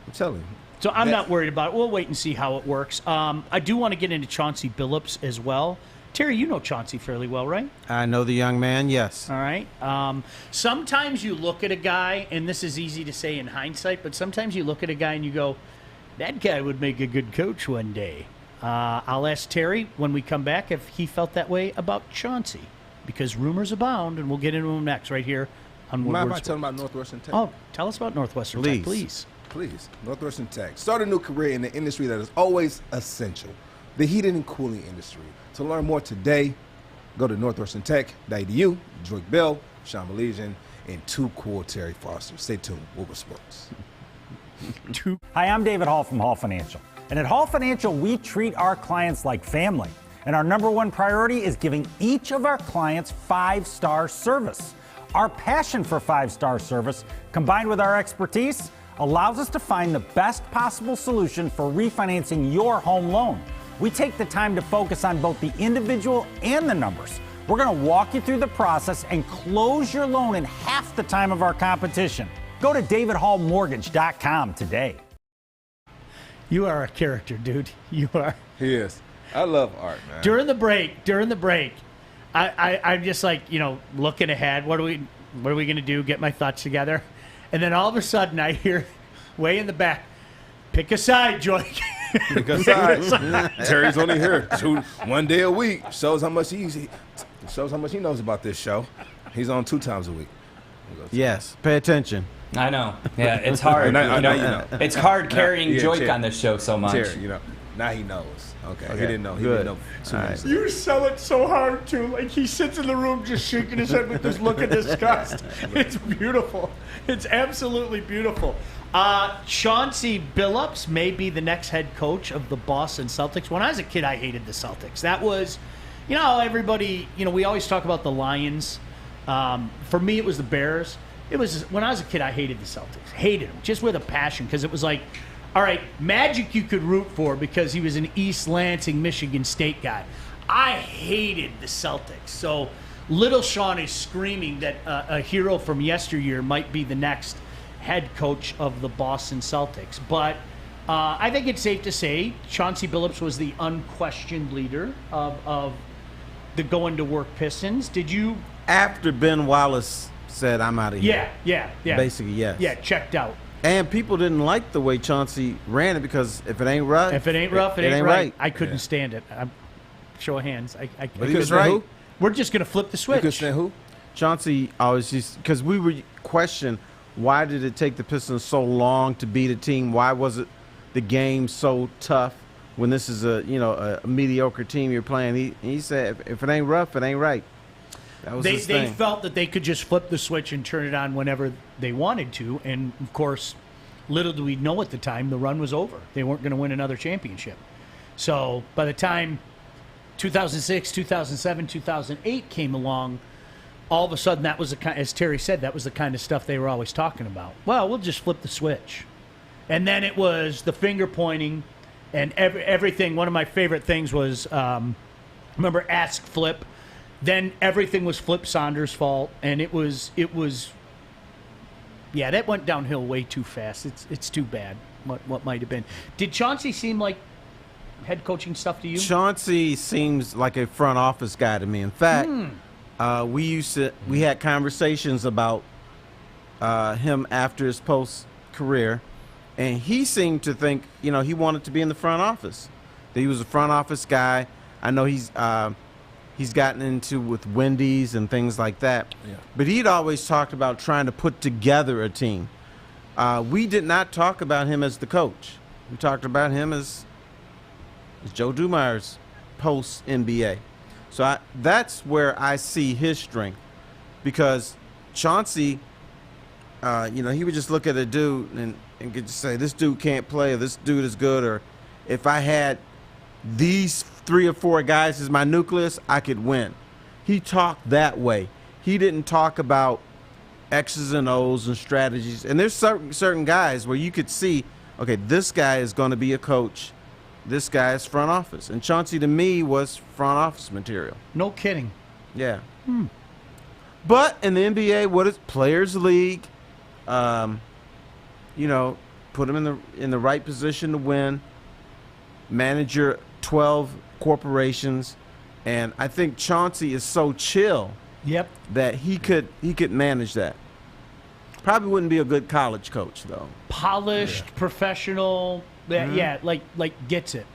I'm telling you. So I'm not worried about it. We'll wait and see how it works. I do want to get into Chauncey Billups as well. Terry, you know Chauncey fairly well, right? I know the young man, yes. All right. Sometimes you look at a guy, and this is easy to say in hindsight, but sometimes you look at a guy and you go, that guy would make a good coach one day. I'll ask Terry when we come back if he felt that way about Chauncey, because rumors abound, and we'll get into them next right here on Woodward Mind if I Sports. tell them about Northwestern Tech? Oh, tell us about Northwestern Tech, please. Please. Northwestern Tech. Start a new career in the industry that is always essential, the heating and cooling industry. To learn more today, go to northwesterntech.edu. Joique Bell, Sean Baligian, and too cool Terry Foster. Stay tuned. Woodward Sports. Hi, I'm David Hall from Hall Financial. And at Hall Financial, we treat our clients like family. And our number one priority is giving each of our clients 5-star service. Our passion for 5-star service, combined with our expertise, allows us to find the best possible solution for refinancing your home loan. We take the time to focus on both the individual and the numbers. We're going to walk you through the process and close your loan in half the time of our competition. Go to davidhallmortgage.com today. You are a character, dude. You are. He is. I love Art, man. During the break, I'm just like, looking ahead. What are we going to do? Get my thoughts together. And then all of a sudden I hear way in the back, pick a side, Joique. Pick a side. Terry's only here 1 day a week. Shows how much he knows about this show. He's on 2 times a week. Yes, pay attention. I know. Yeah, it's hard. It's hard carrying Joique on this show so much. Terry, now he knows. Okay. He didn't know. He Good. didn't know. Right. You sell it so hard, too. Like, he sits in the room just shaking his head with this look of disgust. It's beautiful. It's absolutely beautiful. Chauncey Billups may be the next head coach of the Boston Celtics. When I was a kid, I hated the Celtics. That was, everybody, we always talk about the Lions. For me, it was the Bears. It was, when I was a kid, I hated the Celtics. Hated them, just with a passion, because it was like, all right, Magic you could root for because he was an East Lansing, Michigan State guy. I hated the Celtics. So little Sean is screaming that a hero from yesteryear might be the next head coach of the Boston Celtics. But I think it's safe to say Chauncey Billups was the unquestioned leader of the going-to-work Pistons. Did you? After Ben Wallace said, I'm out of here. Yeah. Basically, yes. Yeah, checked out. And people didn't like the way Chauncey ran it because if it ain't rough, it ain't right. I couldn't stand it. Show of hands. But he was right. Who? We're just going to flip the switch. You could stand who? Chauncey always just, because we were questioning why did it take the Pistons so long to beat a team? Why was it the game so tough when this is a mediocre team you're playing? He said, if it ain't rough, it ain't right. That was his thing. They felt that they could just flip the switch and turn it on whenever they wanted to. And, of course, little do we know at the time, the run was over. They weren't going to win another championship. So by the time 2006, 2007, 2008 came along, all of a sudden that was, as Terry said, that was the kind of stuff they were always talking about. Well, we'll just flip the switch. And then it was the finger pointing and everything. One of my favorite things was, remember, ask Flip. Then everything was Flip Saunders' fault, and it was that went downhill way too fast. It's too bad what might have been. Did Chauncey seem like head coaching stuff to you? Chauncey seems like a front office guy to me. In fact, we had conversations about him after his post career, and he seemed to think he wanted to be in the front office. That he was a front office guy. I know he's gotten into with Wendy's and things like that. Yeah. But he'd always talked about trying to put together a team. We did not talk about him as the coach. We talked about him as Joe Dumars post-NBA. So that's where I see his strength. Because Chauncey, he would just look at a dude and could just say, this dude can't play, or this dude is good, or if I had these 3 or 4 guys as my nucleus, I could win. He talked that way. He didn't talk about X's and O's and strategies. And there's certain guys where you could see, okay, this guy is going to be a coach. This guy is front office. And Chauncey, to me, was front office material. No kidding. Yeah. But in the NBA, what is Players League? Put him in the right position to win. Manager 12 corporations, and I think Chauncey is so chill that he could manage that. Probably wouldn't be a good college coach though. Polished, professional, like gets it.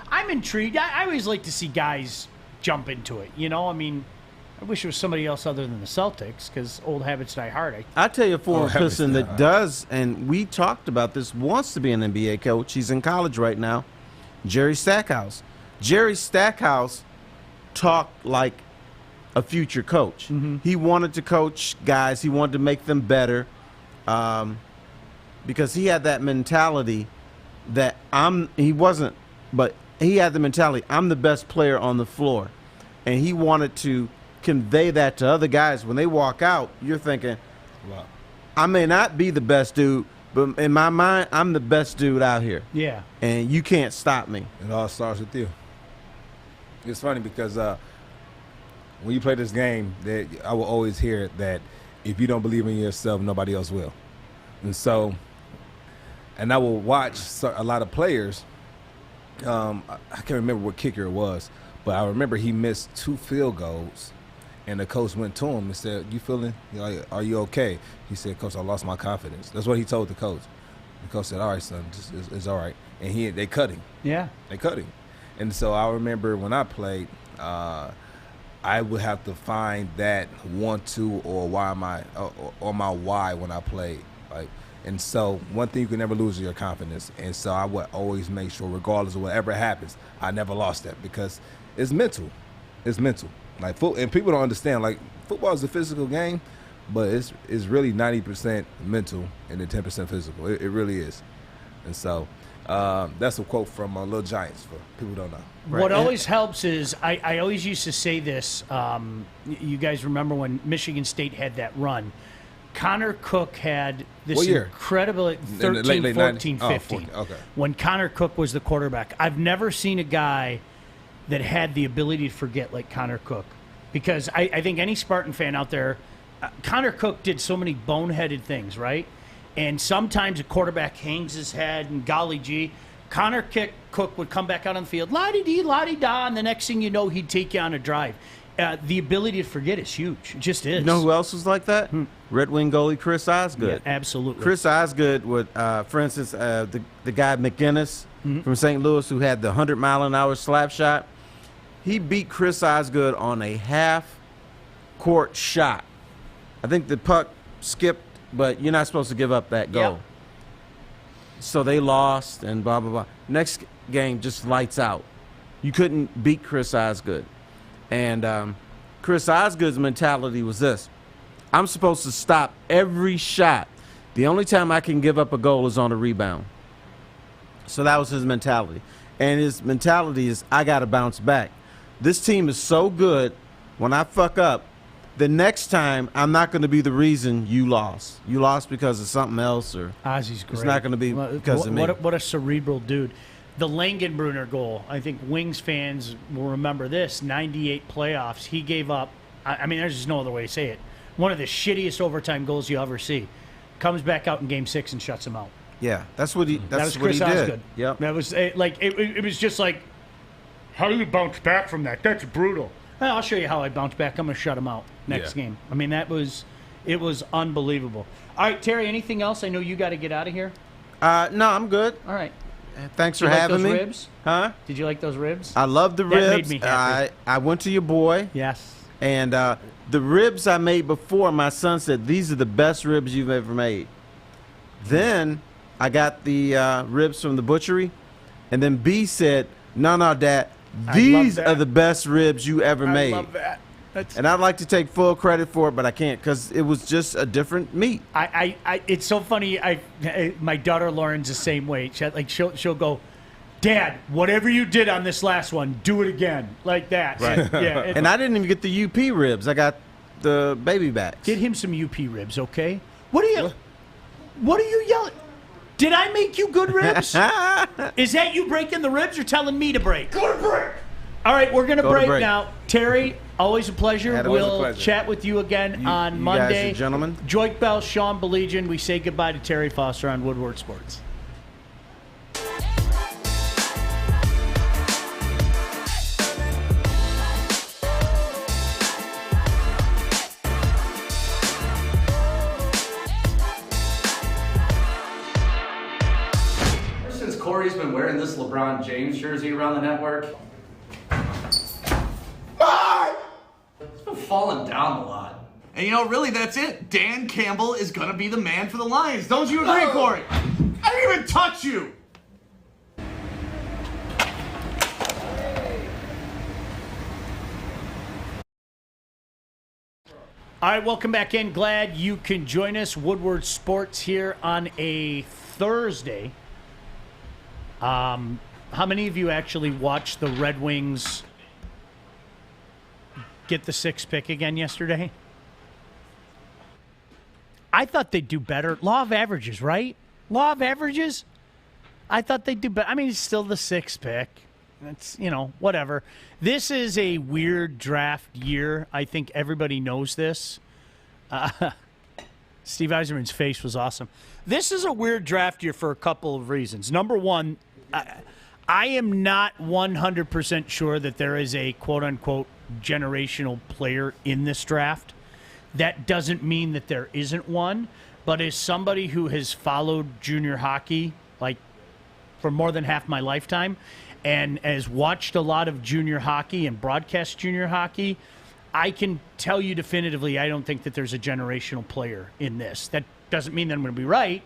I'm intrigued. I always like to see guys jump into it. I wish it was somebody else other than the Celtics because old habits die hard. I tell you a former Piston that does, and we talked about this, wants to be an NBA coach. He's in college right now. Jerry Stackhouse. Jerry Stackhouse talked like a future coach. Mm-hmm. He wanted to coach guys. He wanted to make them better because he had that mentality that he wasn't, but he had the mentality, I'm the best player on the floor. And he wanted to convey that to other guys. When they walk out, you're thinking, Wow. I may not be the best dude, but in my mind, I'm the best dude out here. Yeah. And you can't stop me. It all starts with you. It's funny because when you play this game, that I will always hear that if you don't believe in yourself, nobody else will. And so, and I will watch a lot of players. I can't remember what kicker it was, but I remember he missed 2 field goals, and the coach went to him and said, "You feeling? Like, are you okay?" He said, "Coach, I lost my confidence." That's what he told the coach. The coach said, "All right, son, it's all right." And they cut him. Yeah. They cut him. And so I remember when I played, I would have to find that 1-2 or why am I or my why when I played. Like, and so one thing you can never lose is your confidence. And so I would always make sure, regardless of whatever happens, I never lost that because it's mental. It's mental. Like, and people don't understand. Like, football is a physical game, but it's really 90% mental and then 10% physical. It really is. And so that's a quote from Little Giants for people who don't know. What always helps is I always used to say this. You guys remember when Michigan State had that run? Connor Cook had this incredible 13, 14, 15. Okay. When Connor Cook was the quarterback. I've never seen a guy that had the ability to forget like Connor Cook. Because I think any Spartan fan out there, Connor Cook did so many boneheaded things, right? And sometimes a quarterback hangs his head and golly gee. Connor Cook would come back out on the field, la-di-dee, la-di-da, and the next thing you know, he'd take you on a drive. The ability to forget is huge. It just is. You know who else was like that? Red Wing goalie Chris Osgood. Yeah, absolutely. Chris Osgood would, for instance, the guy McGinnis from St. Louis who had the 100-mile-an-hour slap shot, he beat Chris Osgood on a half-court shot. I think the puck skipped, but you're not supposed to give up that goal. Yep. So they lost and blah, blah, blah. Next game, just lights out. You couldn't beat Chris Osgood. And Chris Osgood's mentality was this. I'm supposed to stop every shot. The only time I can give up a goal is on a rebound. So that was his mentality. And his mentality is, I got to bounce back. This team is so good, when I fuck up, the next time I'm not going to be the reason you lost. You lost because of something else, or Ozzy's great. It's not going to be because of me. What a cerebral dude. The Langenbrunner goal, I think Wings fans will remember this, 98 playoffs. He gave up, I mean, there's just no other way to say it, one of the shittiest overtime goals you ever see. Comes back out in Game 6 and shuts him out. Yeah, that's what he. That's that was what Chris he did. Osgood. Yep. That was like it was just like, how do you bounce back from that? That's brutal. Well, I'll show you how I bounce back. I'm going to shut him out next game. I mean, it was unbelievable. All right, Terry, anything else? I know you got to get out of here. No, I'm good. All right. Thanks for having me. Ribs? Huh? Did you like those ribs? I love the ribs. That made me happy. I went to your boy. Yes. And the ribs I made before, my son said, these are the best ribs you've ever made. Then I got the ribs from the butchery. And then B said, no, Dad, these are the best ribs you ever made. I love that. And I'd like to take full credit for it, but I can't because it was just a different meat. It's so funny. My daughter Lauren's the same way. She'll go, Dad, whatever you did on this last one, do it again, like that. Right. Yeah. And I didn't even get the UP ribs. I got the baby backs. Get him some UP ribs, okay? What are you yelling? Did I make you good ribs? Is that you breaking the ribs or telling me to break? Go to break. All right, we're going to break now. Terry, always a pleasure. We'll chat with you again on Monday. You guys are gentlemen. Joique Bell, Sean Baligian. We say goodbye to Terry Foster on Woodward Sports. Since Corey's been wearing this LeBron James jersey around the network, it's been falling down a lot. And you know, really, that's it. Dan Campbell is going to be the man for the Lions. Don't you agree, Corey? I didn't even touch you. All right, welcome back in. Glad you can join us. Woodward Sports here on a Thursday. How many of you actually watched the Red Wings get the 6th pick again yesterday? I thought they'd do better. Law of averages, right? Law of averages? I thought they'd do better. I mean, it's still the 6th pick. It's, whatever. This is a weird draft year. I think everybody knows this. Steve Eiserman's face was awesome. This is a weird draft year for a couple of reasons. Number one, I am not 100% sure that there is a quote-unquote generational player in this draft. That doesn't mean that there isn't one, but as somebody who has followed junior hockey for more than half my lifetime and has watched a lot of junior hockey and broadcast junior hockey, I can tell you definitively I don't think that there's a generational player in this. That doesn't mean that I'm going to be right,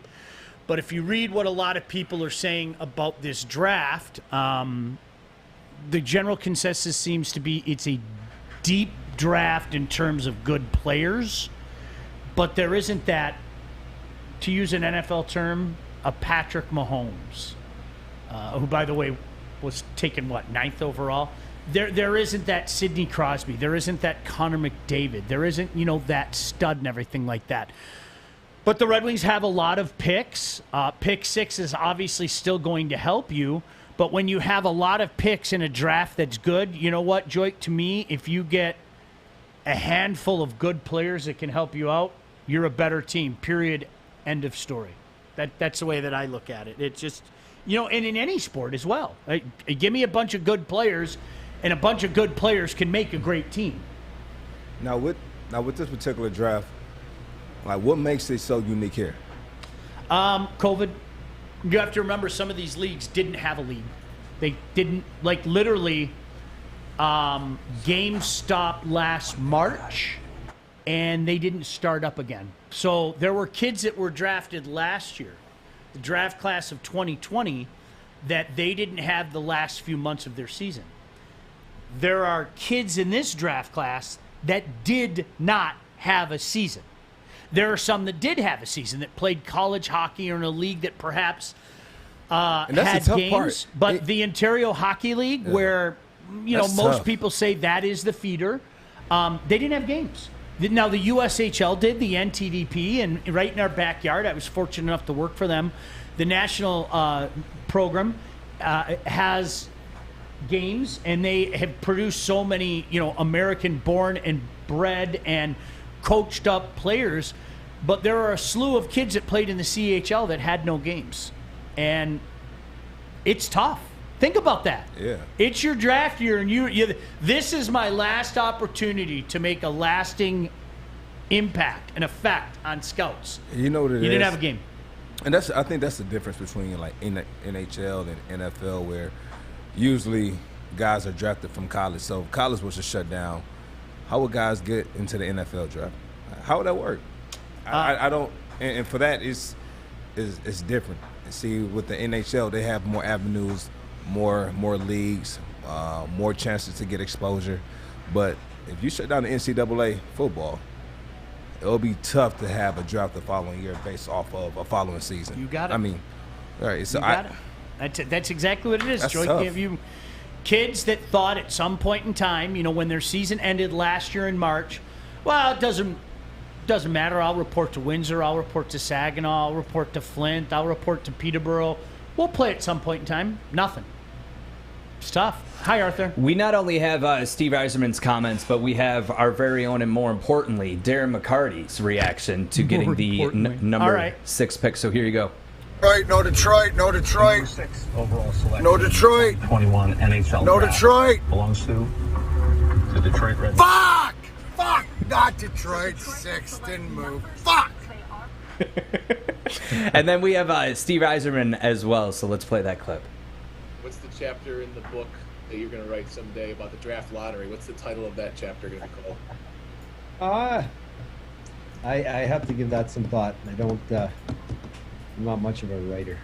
but if you read what a lot of people are saying about this draft, the general consensus seems to be it's a deep draft in terms of good players, but there isn't that, to use an NFL term, a Patrick Mahomes, who, by the way, was taken, 9th overall? There isn't that Sidney Crosby. There isn't that Connor McDavid. There isn't, that stud and everything like that. But the Red Wings have a lot of picks. Pick 6 is obviously still going to help you. But when you have a lot of picks in a draft that's good, you know what, Joique? To me, if you get a handful of good players that can help you out, you're a better team, period, end of story. That's the way that I look at it. It's just, and in any sport as well. Give me a bunch of good players, and a bunch of good players can make a great team. Now with this particular draft, what makes it so unique here? COVID. You have to remember some of these leagues didn't have a league. They didn't, literally, games stopped last March, and they didn't start up again. So there were kids that were drafted last year, the draft class of 2020, that they didn't have the last few months of their season. There are kids in this draft class that did not have a season. There are some that did have a season, that played college hockey or in a league that perhaps had games. But the Ontario Hockey League, where most tough. people say that is the feeder, they didn't have games. Now, the USHL did, the NTDP, and right in our backyard, I was fortunate enough to work for them. The national program has games, and they have produced so many, American-born and bred and coached up players, but there are a slew of kids that played in the CHL that had no games, and it's tough. Think about that. Yeah. It's your draft year, and this is my last opportunity to make a lasting impact, an effect on scouts. You know what it is? You didn't have a game. And I think that's the difference between NHL and NFL, where usually guys are drafted from college. So if college was to shut down, how would guys get into the NFL draft? How would that work? I don't. And for that, it's different. See, with the NHL, they have more avenues, more leagues, more chances to get exposure. But if you shut down the NCAA football, it'll be tough to have a draft the following year based off of a following season. You got it. I mean, all right. So you got it. That's exactly what it is, That's Joique. tough. Have you kids that thought at some point in time, when their season ended last year in March, well, it doesn't matter. I'll report to Windsor. I'll report to Saginaw. I'll report to Flint. I'll report to Peterborough. We'll play at some point in time. Nothing. It's tough. Hi, Arthur. We not only have Steve Eiserman's comments, but we have our very own, and more importantly, Darren McCarty's reaction to getting the number 6 pick. So here you go. Detroit, no Detroit, no Detroit. Number 6 overall selection. No Detroit. 21 NHL. No draft. Detroit. Belongs to the Detroit Red Wings. Fuck! Fuck! Not Detroit. 6 didn't move. Fuck! And then we have Steve Eiserman as well, so let's play that clip. What's the chapter in the book that you're going to write someday about the draft lottery? What's the title of that chapter going to be called? I have to give that some thought. I'm not much of a writer.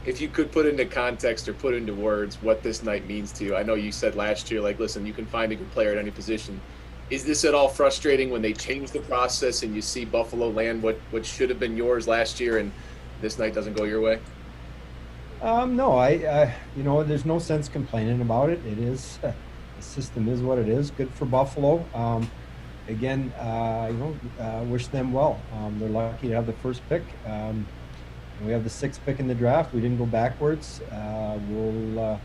If you could put into context or put into words what this night means to you. I know you said last year, listen, you can find a good player at any position. Is this at all frustrating when they change the process and you see Buffalo land what should have been yours last year and this night doesn't go your way? No, there's no sense complaining about it. It is the system is what it is. Good for Buffalo. Again, wish them well. They're lucky to have the first pick. We have the 6th pick in the draft. We didn't go backwards. We'll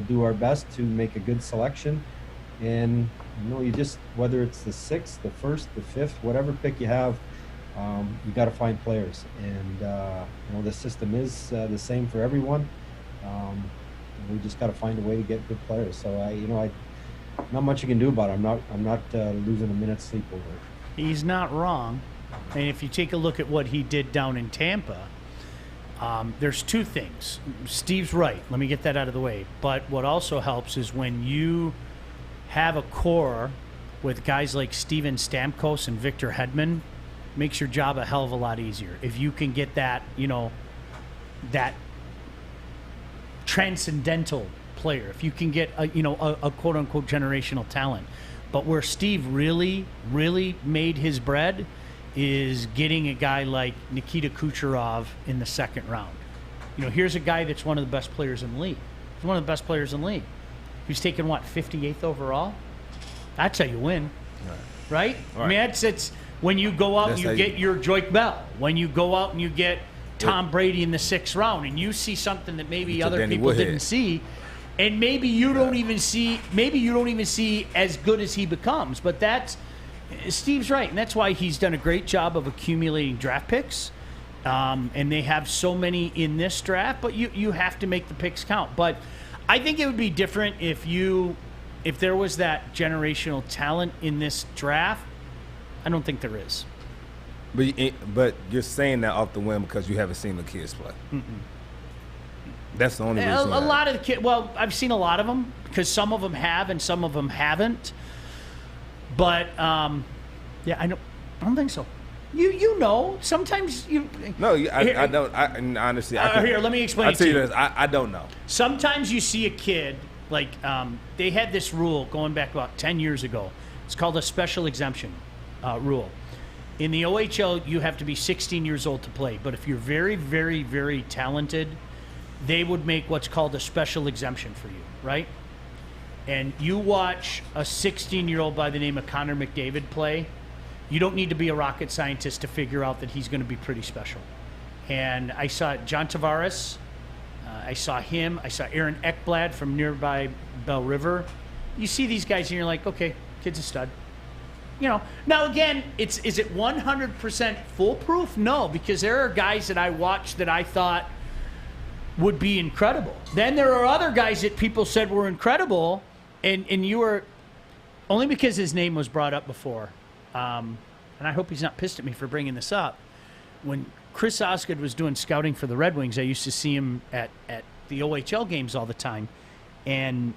do our best to make a good selection. And you just, whether it's the 6th, the 1st, the 5th, whatever pick you have, you got to find players. And the system is the same for everyone. We just got to find a way to get good players. So not much you can do about it. I'm not losing a minute's sleep over it. He's not wrong. And if you take a look at what he did down in Tampa, there's 2 things. Steve's right. Let me get that out of the way. But what also helps is when you have a core with guys like Steven Stamkos and Victor Hedman, makes your job a hell of a lot easier. If you can get that, that transcendental player, if you can get a quote-unquote generational talent. But where Steve really, really made his bread is getting a guy like Nikita Kucherov in the 2nd round. Here's a guy that's one of the best players in the league. He's one of the best players in the league. He's taken, 58th overall? That's how you win. Right? I mean, it's when you go out and you get your Joique Bell, when you go out and you get Tom Brady in the 6th round, and you see something that maybe other people didn't see, and maybe you don't even see as good as he becomes. But Steve's right, and that's why he's done a great job of accumulating draft picks. And they have so many in this draft, but you have to make the picks count. But I think it would be different if there was that generational talent in this draft. I don't think there is. But you're saying that off the whim because you haven't seen the kids play. Mm-mm. That's the only reason. A lot of the kids. Well, I've seen a lot of them because some of them have and some of them haven't. But I don't think so. Sometimes you. No, I don't. Honestly, here, let me explain. I'll tell you this. I don't know. Sometimes you see a kid like they had this rule going back about 10 years ago. It's called a special exemption rule. In the OHL, you have to be 16 years old to play. But if you're very, very, very talented, they would make what's called a special exemption for you, right? And you watch a 16-year-old by the name of Connor McDavid play, you don't need to be a rocket scientist to figure out that he's going to be pretty special. And I saw John Tavares. I saw him. I saw Aaron Ekblad from nearby Bell River. You see these guys and you're like, okay, kid's a stud. Now again, is it 100% foolproof? No, because there are guys that I watched that I thought would be incredible. Then there are other guys that people said were incredible, and you were only because his name was brought up before. And I hope he's not pissed at me for bringing this up. When Chris Osgood was doing scouting for the Red Wings, I used to see him at the OHL games all the time, and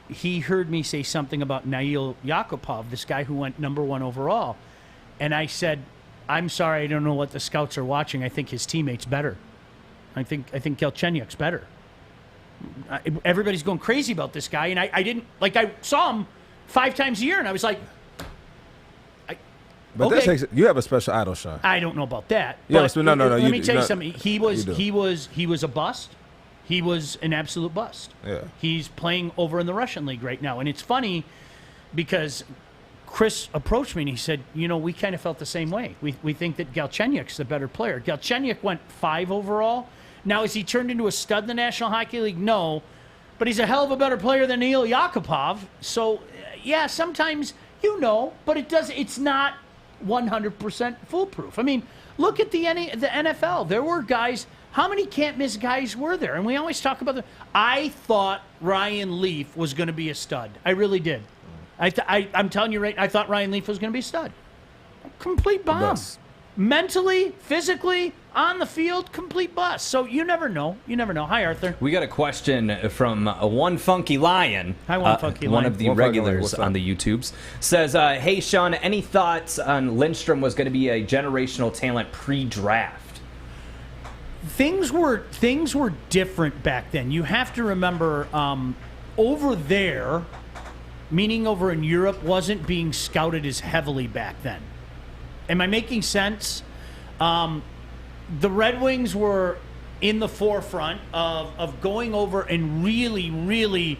he heard me say something about Nail Yakupov, this guy who went number 1 overall. And I said, I'm sorry, I don't know what the scouts are watching. I think his teammate's better. I think Galchenyuk's better. Everybody's going crazy about this guy, and I didn't, I saw him 5 times a year, and I was like, but okay. You have a special idol, Sean. I don't know about that. Yeah, no. Let me tell you something. He was a bust. He was an absolute bust. Yeah. He's playing over in the Russian league right now. And it's funny because Chris approached me and he said, we kind of felt the same way. We think that Galchenyuk's the better player. Galchenyuk went 5 overall. Now, has he turned into a stud in the National Hockey League? No. But he's a hell of a better player than Nail Yakupov. So, yeah, sometimes but it's not 100% foolproof. I mean, look at the NFL. There were guys. How many can't-miss guys were there? And we always talk about I thought Ryan Leaf was going to be a stud. I really did. I'm telling you, I thought Ryan Leaf was going to be a stud. Complete bomb. Bust. Mentally, physically, on the field, complete bust. So you never know. Hi, Arthur. We got a question from One Funky Lion. Hi, One Funky Lion. One of the regulars on the YouTubes. Says, hey, Sean, any thoughts on Lindstrom was going to be a generational talent pre-draft? Things were different back then. You have to remember, over there, meaning over in Europe, wasn't being scouted as heavily back then. Am I making sense? The Red Wings were in the forefront of going over and really, really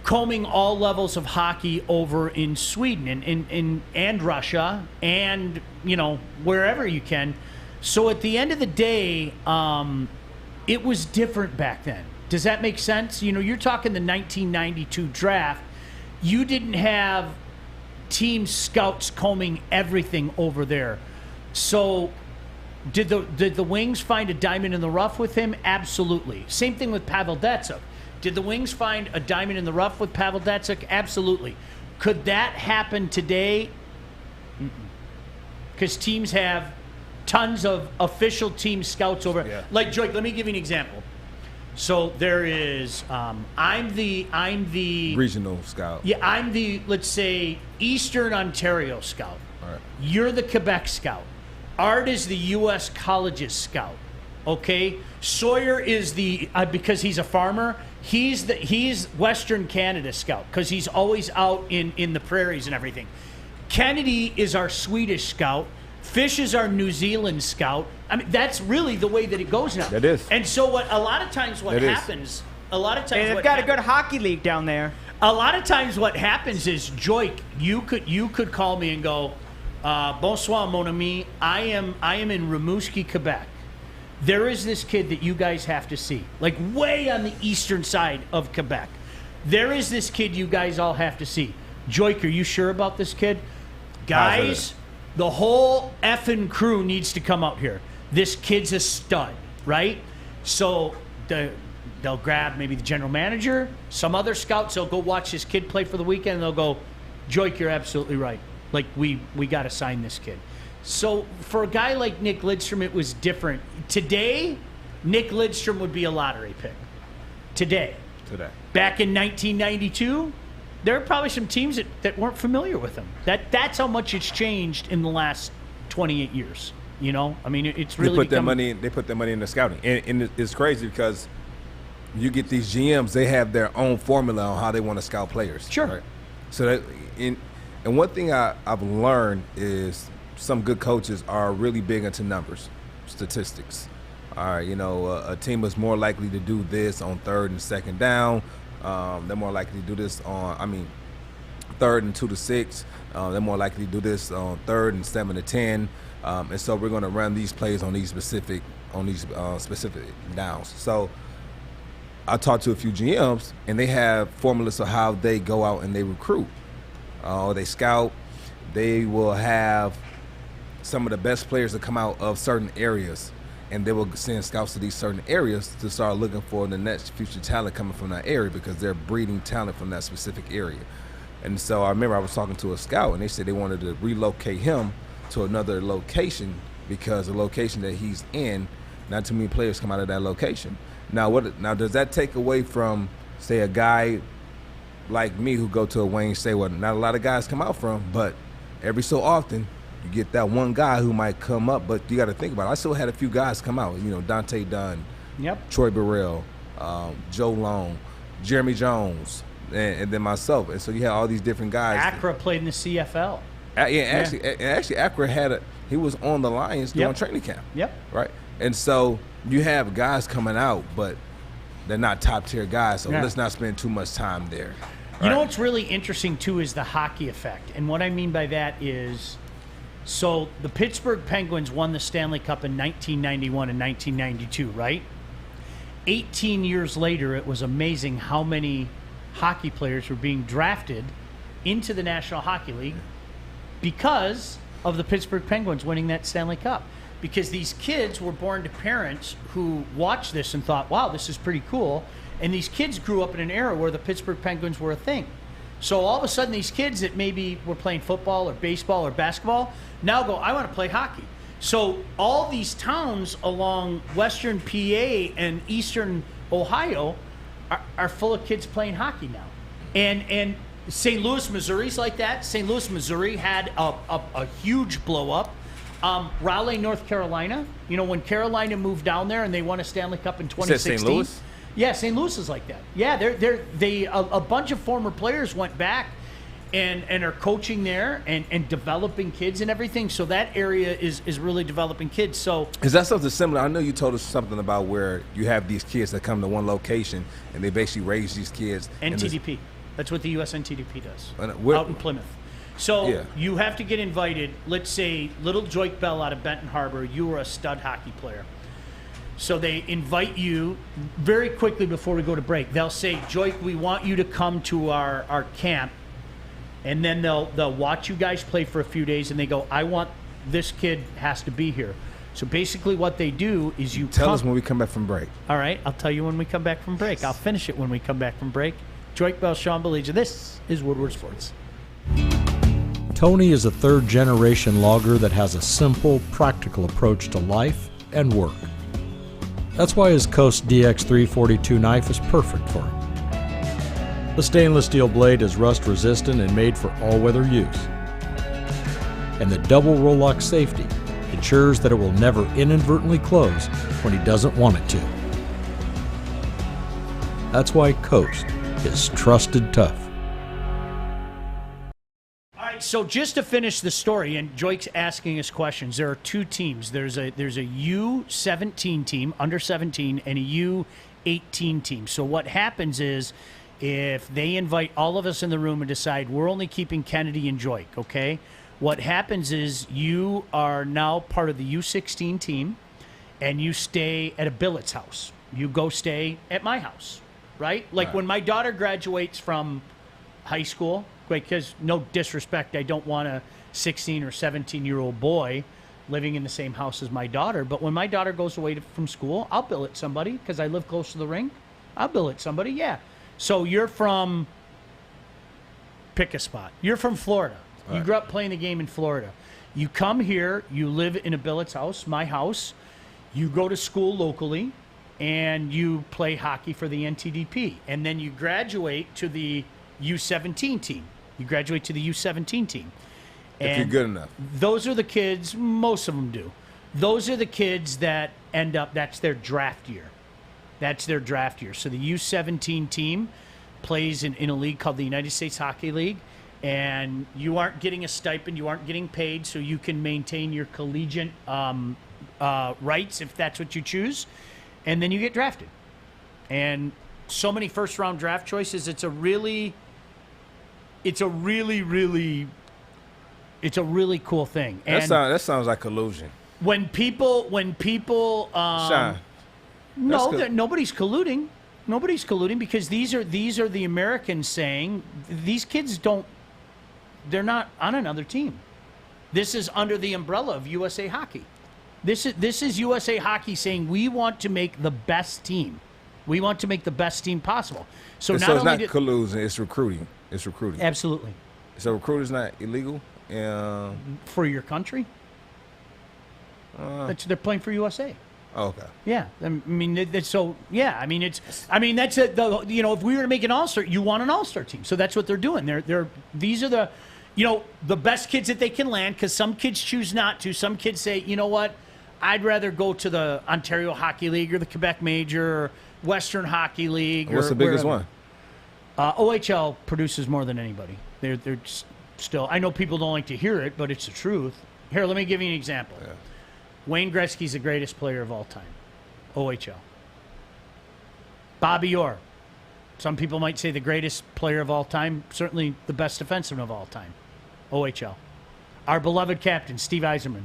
combing all levels of hockey over in Sweden and Russia and, wherever you can. So at the end of the day, it was different back then. Does that make sense? You're talking the 1992 draft. You didn't have team scouts combing everything over there. So did the Wings find a diamond in the rough with him? Absolutely. Same thing with Pavel Datsyuk. Did the Wings find a diamond in the rough with Pavel Datsyuk? Absolutely. Could that happen today? Because teams have tons of official team scouts over. Yeah. Like Joique, let me give you an example. So there is, I'm the regional scout. Yeah, I'm the, let's say, Eastern Ontario scout. All right. You're the Quebec scout. Art is the U.S. colleges scout. Okay, Sawyer is the because he's a farmer. He's Western Canada scout because he's always out in the prairies and everything. Kennedy is our Swedish scout. Fish is our New Zealand scout. I mean, that's really the way that it goes now. That is. And so what happens? A lot of times They've got a good hockey league down there. A lot of times what happens is, Joique, you could call me and go, bonsoir, mon ami. I am in Rimouski, Quebec. There is this kid that you guys have to see, like way on the eastern side of Quebec. There is this kid you guys all have to see. Joique, are you sure about this kid? Guys, the whole effing crew needs to come out here. This kid's a stud, right? So they'll grab maybe the general manager, some other scouts. They'll go watch this kid play for the weekend, and they'll go, Joique, you're absolutely right. Like, we got to sign this kid. So for a guy like Nick Lidstrom, it was different. Today, Nick Lidstrom would be a lottery pick. Today. Back in 1992, there are probably some teams that weren't familiar with him. That's how much it's changed in the last 28 years. I mean, it's really they put their money in the scouting, and it's crazy because you get these GMs, they have their own formula on how they want to scout players. Sure. Right? So and one thing I've learned is some good coaches are really big into numbers, statistics. All right, a team is more likely to do this on third and second down. They're more likely to do this on, third and 2 to 6. They're more likely to do this on third and 7 to 10. And so we're going to run these plays on these specific downs. So I talked to a few GMs, and they have formulas of how they go out and they recruit. They scout. They will have some of the best players that come out of certain areas, and they will send scouts to these certain areas to start looking for the next future talent coming from that area because they're breeding talent from that specific area. And so I remember I was talking to a scout, and they said they wanted to relocate him to another location because the location that he's in, not too many players come out of that location. Now, does that take away from, say, a guy like me who go to a Wayne State where not a lot of guys come out from, but every so often you get that one guy who might come up, but you got to think about it. I still had a few guys come out, Dante Dunn, Troy Burrell, Joe Long, Jeremy Jones, and then myself. And so you had all these different guys. Accra played in the CFL. Actually, Accra he was on the Lions during training camp. Yep. Right. And so you have guys coming out, but they're not top tier guys. So let's not spend too much time there. You know what's really interesting too is the hockey effect, and what I mean by that is, so the Pittsburgh Penguins won the Stanley Cup in 1991 and 1992, right? 18 years later, it was amazing how many hockey players were being drafted into the National Hockey League because of the Pittsburgh Penguins winning that Stanley Cup. Because these kids were born to parents who watched this and thought, wow, this is pretty cool. And these kids grew up in an era where the Pittsburgh Penguins were a thing. So all of a sudden, these kids that maybe were playing football or baseball or basketball now go, I want to play hockey. So all these towns along western PA and eastern Ohio are full of kids playing hockey now. And St. Louis, Missouri's like that. St. Louis, Missouri had a huge blow up. Raleigh, North Carolina, when Carolina moved down there and they won a Stanley Cup in 2016. St. Louis? Yeah, St. Louis is like that. Yeah, a bunch of former players went back and are coaching there and developing kids and everything. So that area is really developing kids. So is that something similar? I know you told us something about where you have these kids that come to one location and they basically raise these kids. NTDP. That's what the USNTDP does And out in Plymouth. So Yeah. you have to get invited. Let's say little Joique Bell out of Benton Harbor, you were a stud hockey player. So they invite you very quickly before we go to break. They'll say, Joique, we want you to come to our camp. And then they'll watch you guys play for a few days, and they go, I want this kid has to be here. So basically what they do is you Tell us when we come back from break. All right, I'll tell you when we come back from break. I'll finish it when we come back from break. Joique Bell, Sean Baligian. This is Woodward Sports. Tony is a third-generation logger that has a simple, practical approach to life and work. That's why his Coast DX342 knife is perfect for him. The stainless steel blade is rust-resistant and made for all-weather use. And the double roll-lock safety ensures that it will never inadvertently close when he doesn't want it to. That's why Coast is trusted tough. All right, so just to finish the story, and Joique's asking us questions, there are two teams. There's a U17 team, under 17, and a U18 team. So what happens is if they invite all of us in the room and decide we're only keeping Kennedy and Joique, okay? What happens is you are now part of the U16 team, and you stay at a Billups house. You go stay at my house, right? Like when my daughter graduates from high school, because no disrespect, I don't want a 16 or 17-year-old boy living in the same house as my daughter. But when my daughter goes away from school, I'll bill it somebody because I live close to the rink. I'll bill it somebody, yeah. So you're from, pick a spot. You're from Florida. You grew up playing the game in Florida. You come here, you live in a Billups house, my house. You go to school locally, and you play hockey for the NTDP. And then you graduate to the U17 team. You graduate to the U17 team. And if you're good enough. Those are the kids, most of them do. Those are the kids that end up, that's their draft year. That's their draft year. So the U17 team plays in a league called the United States Hockey League. And you aren't getting a stipend, you aren't getting paid, so you can maintain your collegiate rights if that's what you choose, and then you get drafted. And so many first-round draft choices. It's a really cool thing. And that sounds like collusion. When people, Sean, nobody's colluding. Nobody's colluding because these are the Americans saying these kids don't. They're not on another team. This is under the umbrella of USA Hockey. This is USA Hockey saying we want to make the best team. We want to make the best team possible. So it's not collusion, it's recruiting. It's recruiting. Absolutely. So recruiting's not illegal? For your country? They're playing for USA. Oh, okay. Yeah, I mean, that's if we were to make an all-star, you want an all-star team. So that's what they're doing. These are the best kids that they can land because some kids choose not to. Some kids say, you know what, I'd rather go to the Ontario Hockey League or the Quebec Major or Western Hockey League. What's the biggest one? OHL produces more than anybody. They're still. I know people don't like to hear it, but it's the truth. Here, let me give you an example. Yeah. Wayne Gretzky's the greatest player of all time. OHL. Bobby Orr. Some people might say the greatest player of all time. Certainly the best defenseman of all time. OHL. Our beloved captain, Steve Yzerman.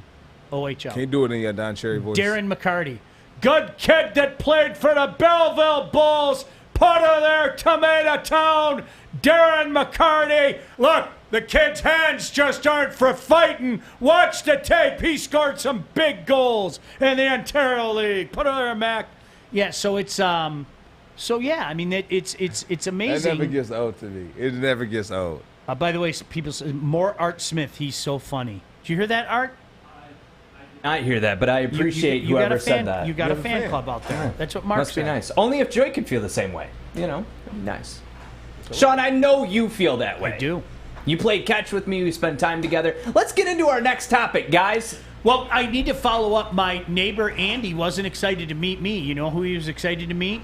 OHL. Can't do it in your Don Cherry voice. Darren McCarty. Good kid that played for the Belleville Bulls. Part of their Tomato Town. Darren McCarty. Look. The kid's hands just aren't for fighting. Watch the tape. He scored some big goals in the Ontario League. Put it there, Mac. Yeah, so it's it's amazing. It never gets old to me. It never gets old. By the way, people say more Art Smith. He's so funny. Did you hear that, Art? I hear that, but I appreciate whoever said that. You got a fan club out there. That's what Mark said. Must be nice. Only if Joy could feel the same way. Nice. Sean, I know you feel that way. I do. You played catch with me. We spent time together. Let's get into our next topic, guys. Well, I need to follow up. My neighbor, Andy, wasn't excited to meet me. You know who he was excited to meet?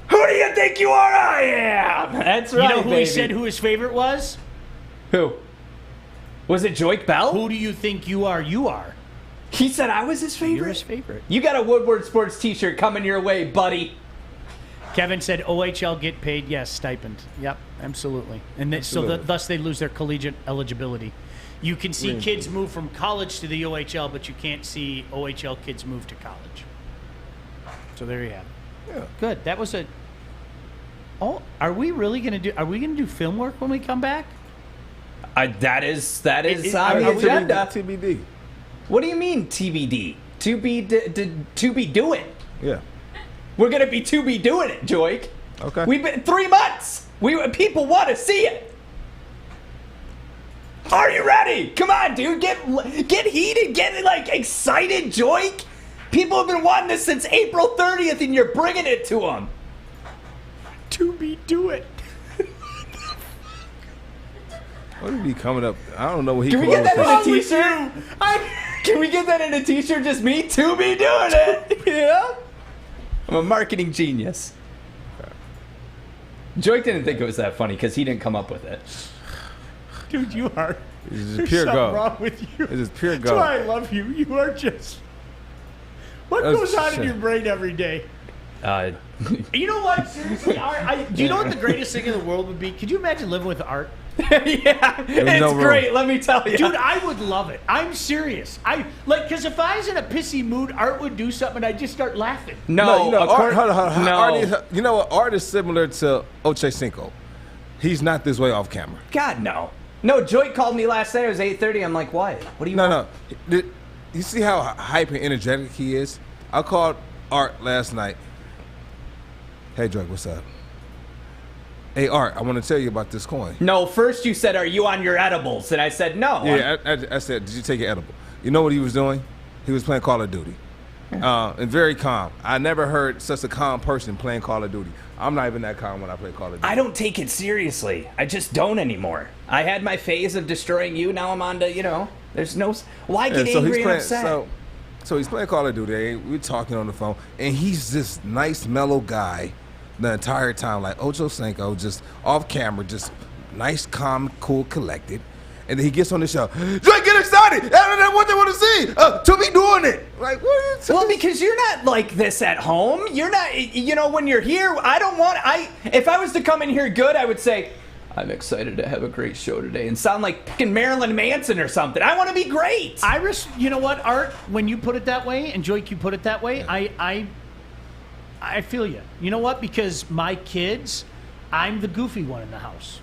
Who do you think you are? I am. That's right, You know who baby. he said who his favorite was? Who? Was it Joique Bell? Who do you think you are? You are. He said I was his favorite? You're his favorite. You got a Woodward Sports t-shirt coming your way, buddy. Kevin said OHL get paid, yes, stipend. Yep, absolutely. And thus they lose their collegiate eligibility. You can see kids move from college to the OHL, but you can't see OHL kids move to college. So there you have it. Yeah. Good. That was a. Oh, are we really gonna do? Are we gonna do film work when we come back? That is on the agenda. agenda. TBD. What do you mean TBD? To be doing. Yeah. We're gonna be to be doing it, Joique. Okay. We've been 3 months. People want to see it. Are you ready? Come on, dude. Get heated. Get like excited, Joique. People have been wanting this since April 30th, and you're bringing it to them. To be do it. What did he coming up? I don't know what he. Can we get that in a T-shirt? Can we get that in a T-shirt? Just me to be doing it. Yeah. I'm a marketing genius. Joique didn't think it was that funny because he didn't come up with it. Dude, you are. It's There's pure something go. wrong with you. It's just pure That's go. why I love you. You are just. What That's goes on in shit. your brain every day? You know what? Seriously, do you know what the greatest thing in the world would be? Could you imagine living with Art? Yeah, it's great. Let me tell you, dude. I would love it. I'm serious. Because if I was in a pissy mood, Art would do something, and I'd just start laughing. No, you know, Art, hold on. no. Art is, you know what? Art is similar to Oche Cinco. He's not this way off camera. God, no. No, Joique called me last night. It was 8:30. I'm like, what? What do you want? No. You see how hyper energetic he is? I called Art last night. Hey, Joique, what's up? Hey, Art, I want to tell you about this coin. No, first you said, are you on your edibles? And I said, no. Yeah, I said, did you take your edible? You know what he was doing? He was playing Call of Duty. And very calm. I never heard such a calm person playing Call of Duty. I'm not even that calm when I play Call of Duty. I don't take it seriously. I just don't anymore. I had my phase of destroying you. Now I'm on to, there's no... Why get angry and upset? So he's playing Call of Duty. We're talking on the phone. And he's this nice, mellow guy the entire time. Like Ocho Cinco, just off camera, just nice, calm, cool, collected. And then he gets on the show. Joique, get excited! That's what they want to see! To be doing it! Like, what? Well, because you're not like this at home. You're not, when you're here, if I was to come in here good, I would say, I'm excited to have a great show today and sound like fucking Marilyn Manson or something. I want to be great. You know what, Art? When you put it that way, and Joique, you put it that way, Yeah. I feel you. You know what? Because my kids, I'm the goofy one in the house.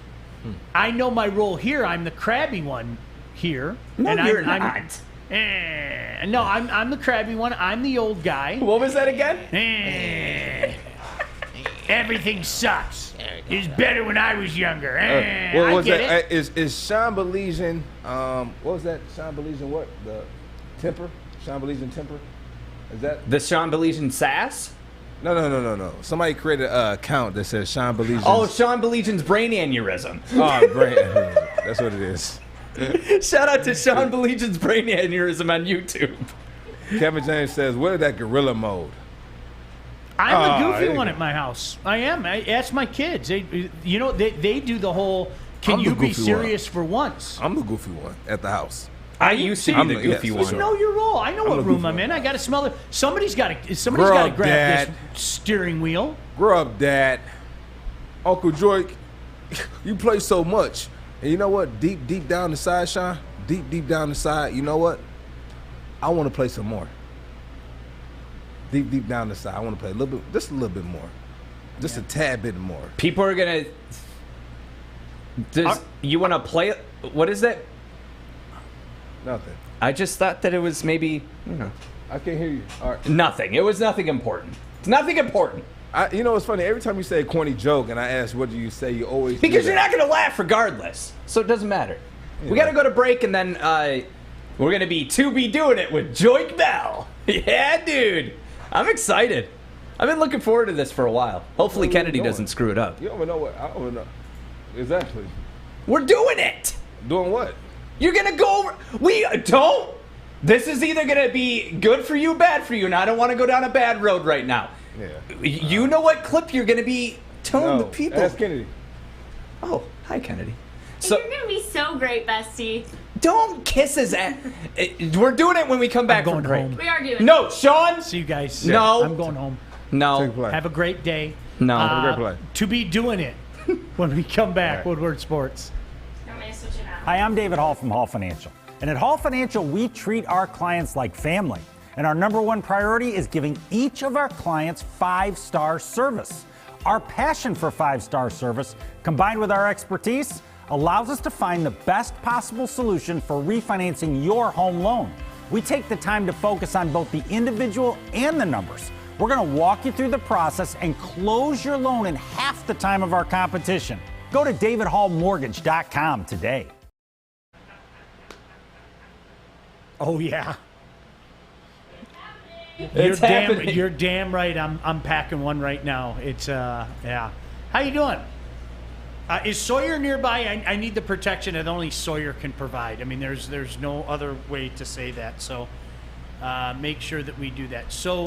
I know my role here. I'm the crabby one here. No, you're not. No, I'm the crabby one. I'm the old guy. What was that again? Everything sucks. It was better when I was younger. What was I get that? it. Is Sean Baligian, what was that? Sean Baligian what? The temper? Sean Baligian temper? Is that? The Sean Baligian sass? No. Somebody created an account that says Sean Baligian. Oh, Sean Baligian's brain aneurysm. Oh, brain aneurysm. That's what it is. Shout out to Sean Baligian's brain aneurysm on YouTube. Kevin James says, "Where that gorilla mode?" I'm the goofy one at my house. I am. Ask my kids. They do the whole. Can you be serious for once? I'm the goofy one at the house. I used to be the goofy one. You know your role. I know what room I'm in. I got to smell it. Somebody's got to grab this steering wheel. Grow up, Dad. Uncle Joique, you play so much. And you know what? Deep down the side, Sean, deep down the side, you know what? I want to play some more. Deep down the side, I want to play just a little bit more. Just a tad bit more. People are going to... You want to play... What is that? Nothing. I just thought that it was maybe, I can't hear you. All right. Nothing. It was nothing important. It's nothing important. You know what's funny? Every time you say a corny joke and I ask what do you say, you always... Because you're not going to laugh regardless. So it doesn't matter. Yeah. We got to go to break and then we're going to be doing it with Joique Bell. Yeah, dude. I'm excited. I've been looking forward to this for a while. Hopefully Kennedy doesn't screw it up. You don't even know what... I don't even know. Exactly. We're doing it. Doing what? You're going to go over... We don't... This is either going to be good for you, bad for you, and I don't want to go down a bad road right now. Yeah. You know what clip you're going to be telling the people. Ask Kennedy. Oh, hi, Kennedy. So, you're going to be so great, bestie. Don't kiss his ass. We're doing it when we come back from break. We are doing it. No, Sean. See you guys. No. I'm going home. No. Have a great day. No. Great play. To be doing it when we come back, Woodward Sports. Hi, I'm David Hall from Hall Financial. And at Hall Financial, we treat our clients like family. And our number one priority is giving each of our clients 5-star service. Our passion for 5-star service, combined with our expertise, allows us to find the best possible solution for refinancing your home loan. We take the time to focus on both the individual and the numbers. We're going to walk you through the process and close your loan in half the time of our competition. Go to davidhallmortgage.com today. Oh, yeah. It's You're damn right. I'm packing one right now. It's yeah. How you doing? Is Sawyer nearby? I need the protection that only Sawyer can provide. I mean, there's no other way to say that. So make sure that we do that. So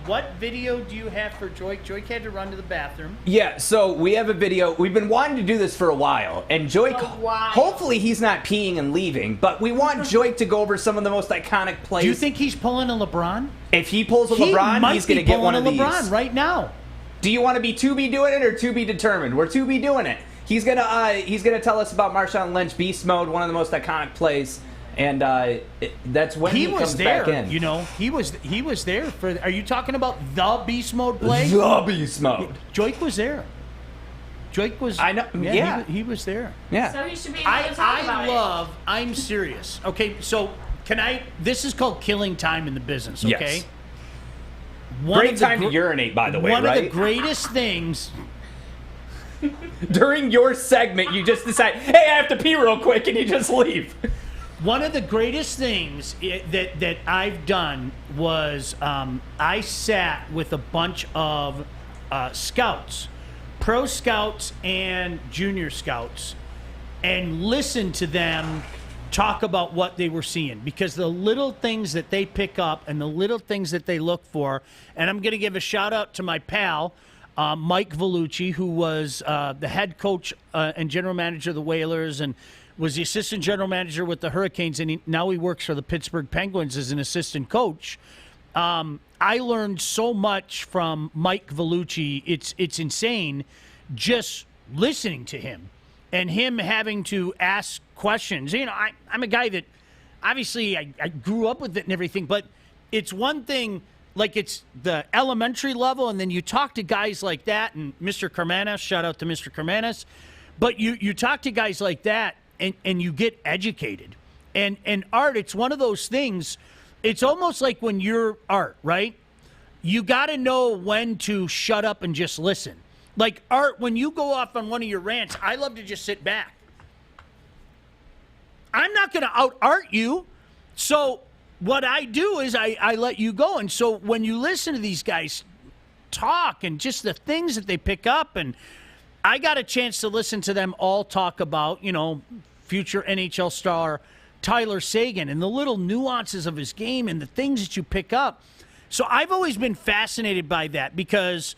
what video do you have for Joique? Joique had to run to the bathroom. Yeah, so we have a video. We've been wanting to do this for a while. And Joique, hopefully he's not peeing and leaving, but we want Joique to go over some of the most iconic plays. Do you think he's pulling a LeBron? If he pulls a LeBron, he's going to get one of these. LeBron right now. Do you want to be to be doing it or to be determined? We're to be doing it. He's gonna tell us about Marshawn Lynch beast mode, one of the most iconic plays, and that's when he comes there, back in. You know, he was there for. Are you talking about the beast mode play? The beast mode. Joique was there. Joique was. I know. Yeah, he was there. Yeah. So he should be able to talk about it. I'm serious. Okay, so can I? This is called killing time in the business. Okay. Yes. Great time to urinate, by the way. One right? of the greatest things. During your segment, you just decide, hey, I have to pee real quick, and you just leave. One of the greatest things that I've done was I sat with a bunch of scouts, pro scouts and junior scouts, and listened to them talk about what they were seeing, because the little things that they pick up and the little things that they look for, and I'm going to give a shout out to my pal, Mike Vellucci, who was the head coach and general manager of the Whalers and was the assistant general manager with the Hurricanes, and now he works for the Pittsburgh Penguins as an assistant coach. I learned so much from Mike Vellucci. It's insane just listening to him and him having to ask questions. You know, I'm a guy that obviously I grew up with it and everything, but it's one thing. Like, it's the elementary level, and then you talk to guys like that, and Mr. Kermanis, shout out to Mr. Kermanis, but you talk to guys like that, and you get educated. And Art, it's one of those things, it's almost like when you're Art, right? You got to know when to shut up and just listen. Like, Art, when you go off on one of your rants, I love to just sit back. I'm not going to out-Art you, so what I do is I let you go. And so when you listen to these guys talk and just the things that they pick up, and I got a chance to listen to them all talk about, you know, future NHL star Tyler Seguin and the little nuances of his game and the things that you pick up. So I've always been fascinated by that, because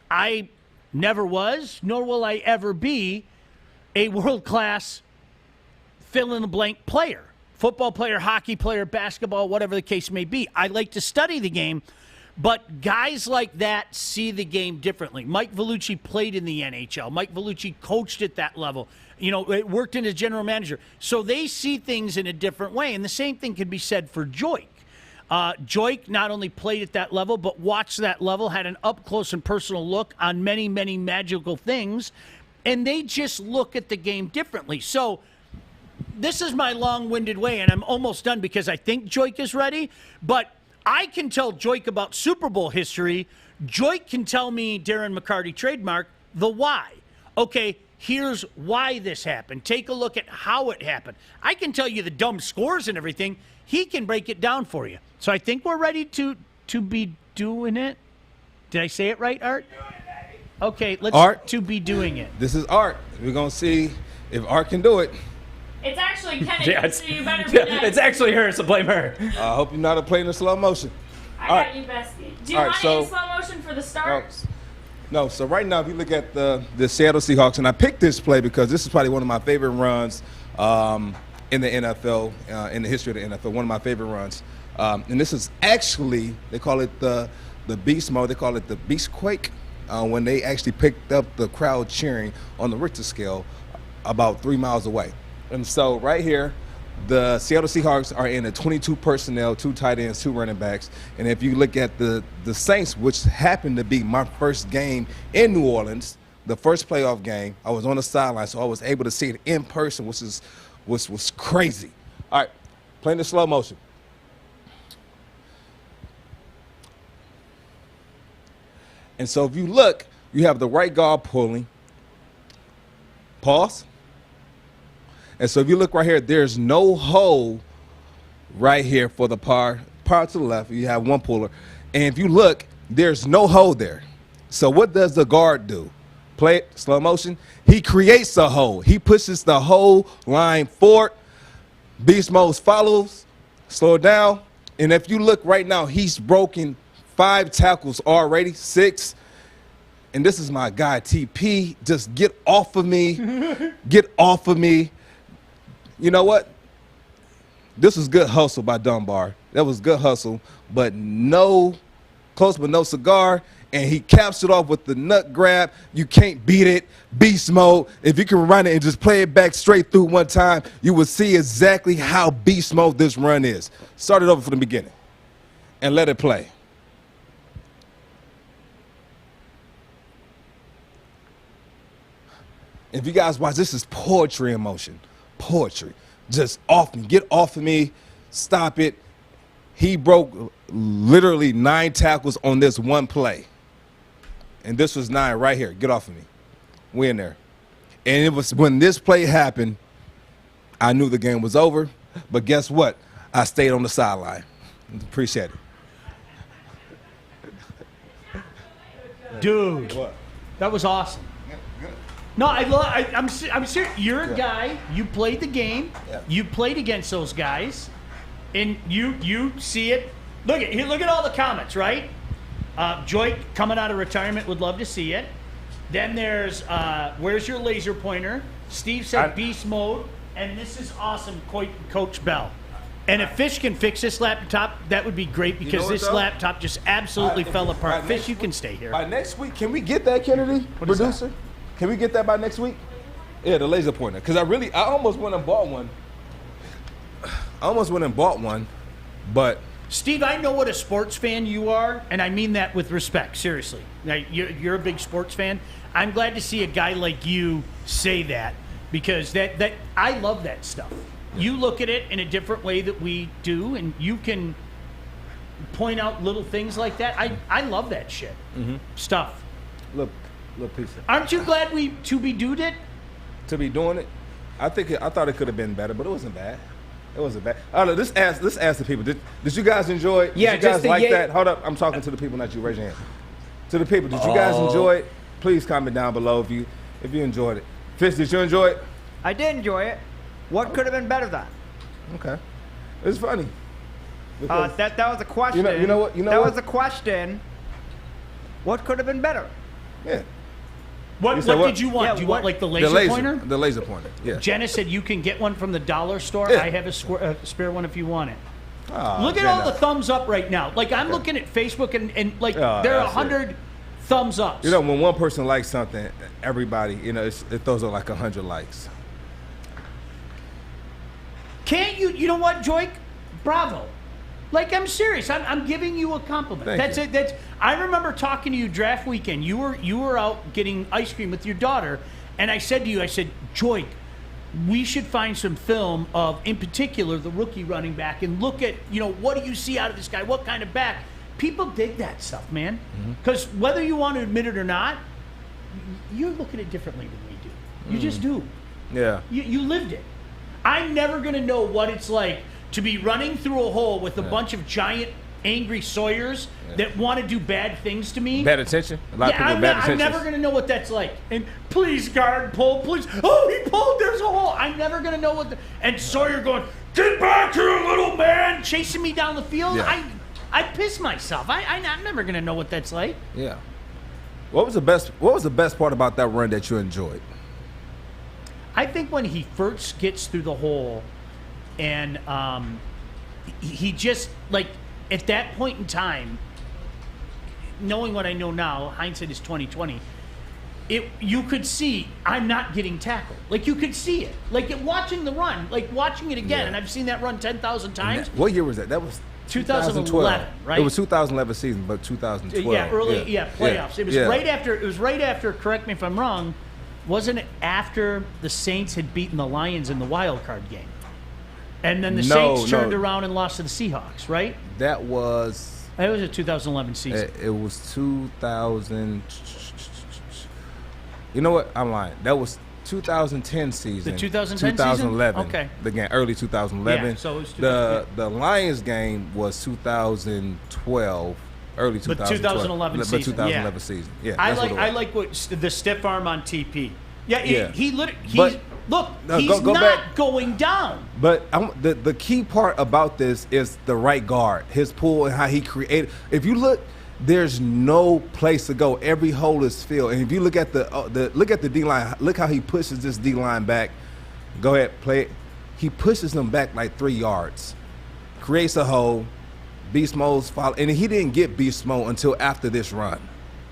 I never was, nor will I ever be, a world-class fill-in-the-blank player. Football player, hockey player, basketball, whatever the case may be. I like to study the game, but guys like that see the game differently. Mike Vellucci played in the NHL. Mike Vellucci coached at that level. You know, it worked in as general manager. So they see things in a different way, and the same thing can be said for Joique. Joique not only played at that level, but watched that level, had an up-close and personal look on many, many magical things, and they just look at the game differently. So this is my long-winded way, and I'm almost done because I think Joique is ready, but I can tell Joique about Super Bowl history. Joique can tell me, Darren McCarty trademark, the why. Okay, here's why this happened. Take a look at how it happened. I can tell you the dumb scores and everything. He can break it down for you. So I think we're ready to be doing it. Did I say it right, Art? Okay, let's Art. To be doing it. This is Art. We're going to see if Art can do it. It's actually Kennedy, Yeah, so you better be nice. it's actually her, so blame her. I hope you're not playing in slow motion. I All got right. you, bestie. Do you All right, want so- it in slow motion for the start? No, so right now, if you look at the Seattle Seahawks, and I picked this play because this is probably one of my favorite runs in the NFL, in the history of the NFL, one of my favorite runs. And this is actually, they call it the beast mode. They call it the beast quake. when they actually picked up the crowd cheering on the Richter scale about 3 miles away. And so right here, the Seattle Seahawks are in a 22 personnel, 2 tight ends, 2 running backs. And if you look at the Saints, which happened to be my first game in New Orleans, the first playoff game, I was on the sideline, so I was able to see it in person, which was crazy. All right, playing the slow motion. And so if you look, you have the right guard pulling. Pause. And so if you look right here, there's no hole right here for the power to the left. You have one puller. And if you look, there's no hole there. So what does the guard do? Play it, slow motion. He creates a hole. He pushes the whole line forward. Beast mode follows, slow it down. And if you look right now, he's broken 5 tackles already, 6. And this is my guy, TP. Just get off of me. Get off of me. You know what? This was good hustle by Dunbar. That was good hustle, but no close but no cigar. And he caps it off with the nut grab. You can't beat it. Beast mode. If you can run it and just play it back straight through one time, you will see exactly how beast mode this run is. Start it over from the beginning and let it play. If you guys watch, this is poetry in motion. Poetry. Just off me. Get off of me. Stop it. He broke literally 9 tackles on this one play. And this was 9 right here. Get off of me. We in there. And it was when this play happened, I knew the game was over. But guess what? I stayed on the sideline. Appreciate it. Dude, what? That was awesome. No, I'm serious. You're a guy. You played the game. Yeah. You played against those guys, and you see it. Look at all the comments, right? Joique coming out of retirement would love to see it. Then there's where's your laser pointer? Steve said beast mode, and this is awesome, Coach Bell. And if Fish can fix this laptop, that would be great because this laptop just absolutely fell apart. Fish, you can stay here. By next week, can we get that, Kennedy, producer? Can we get that by next week? Yeah, the laser pointer. Because I almost went and bought one. But Steve, I know what a sports fan you are, and I mean that with respect. Seriously, you're a big sports fan. I'm glad to see a guy like you say that because that I love that stuff. Yeah. You look at it in a different way that we do, and you can point out little things like that. I love that shit stuff. Look. Little piece of. Aren't you glad we to be doing it? To be doing it, I thought it could have been better, but it wasn't bad. It wasn't bad. Let's ask the people. Did you guys enjoy it? Yeah, did you guys like that? Hold up, I'm talking to the people, not you. Raise your hand. To the people, did you guys enjoy it? Please comment down below if you enjoyed it. Fish, did you enjoy it? I did enjoy it. What could have been better than? Okay, it's funny. That was a question. You know what? That was a question. What could have been better? Yeah. What did you want? Yeah, do you want like the laser pointer? The laser pointer, yeah. Jenna said you can get one from the dollar store. Yeah. I have a spare one if you want it. Oh, look at all the thumbs up right now. Like I'm looking at Facebook and like there are 100 thumbs ups. You know, when one person likes something, everybody, it throws up like 100 likes. Can't you? You know what, Joique? Bravo. Like I'm serious. I'm giving you a compliment. That's I remember talking to you draft weekend. You were out getting ice cream with your daughter, and I said to you, Joique, we should find some film of, in particular, the rookie running back, and look at what do you see out of this guy? What kind of back? People dig that stuff, man. Because whether you want to admit it or not, you look at it differently than we do. You just do. Yeah. You lived it. I'm never gonna know what it's like to be running through a hole with a bunch of giant, angry Sawyers that want to do bad things to me. Bad attention? A lot of people bad attention. I'm never going to know what that's like. And please, guard, pull, please. Oh, he pulled, there's a hole. I'm never going to know what and Sawyer going, get back here, little man, chasing me down the field. Yeah. I piss myself. I'm never going to know what that's like. Yeah. What was the best part about that run that you enjoyed? I think when he first gets through the hole and he just, like, at that point in time, knowing what I know now, hindsight is 20/20. You could see I'm not getting tackled. Like, you could see it. Like, watching the run, like watching it again, and I've seen that run 10,000 times. What year was that? That was 2011, right? It was 2011 season, but 2012. Yeah, playoffs. It was right after. It was right after. Correct me if I'm wrong. Wasn't it after the Saints had beaten the Lions in the wild card game, and then the Saints turned around and lost to the Seahawks, right? That was. It was a 2011 season. It was 2000. You know what? I'm lying. That was 2010 season. The 2010 2011. season? Okay. The game, early 2011. Yeah, so it was the Lions game was 2012. Early 2012. But 2011 season. But 2011 season. Yeah. I like what the stiff arm on TP. Yeah. He's not going down. But the key part about this is the right guard, his pull and how he created. If you look, there's no place to go. Every hole is filled. And if you look at the D line, look how he pushes this D line back. Go ahead, play it. He pushes them back like 3 yards, creates a hole. Beast Mode's follow, and he didn't get Beast Mode until after this run,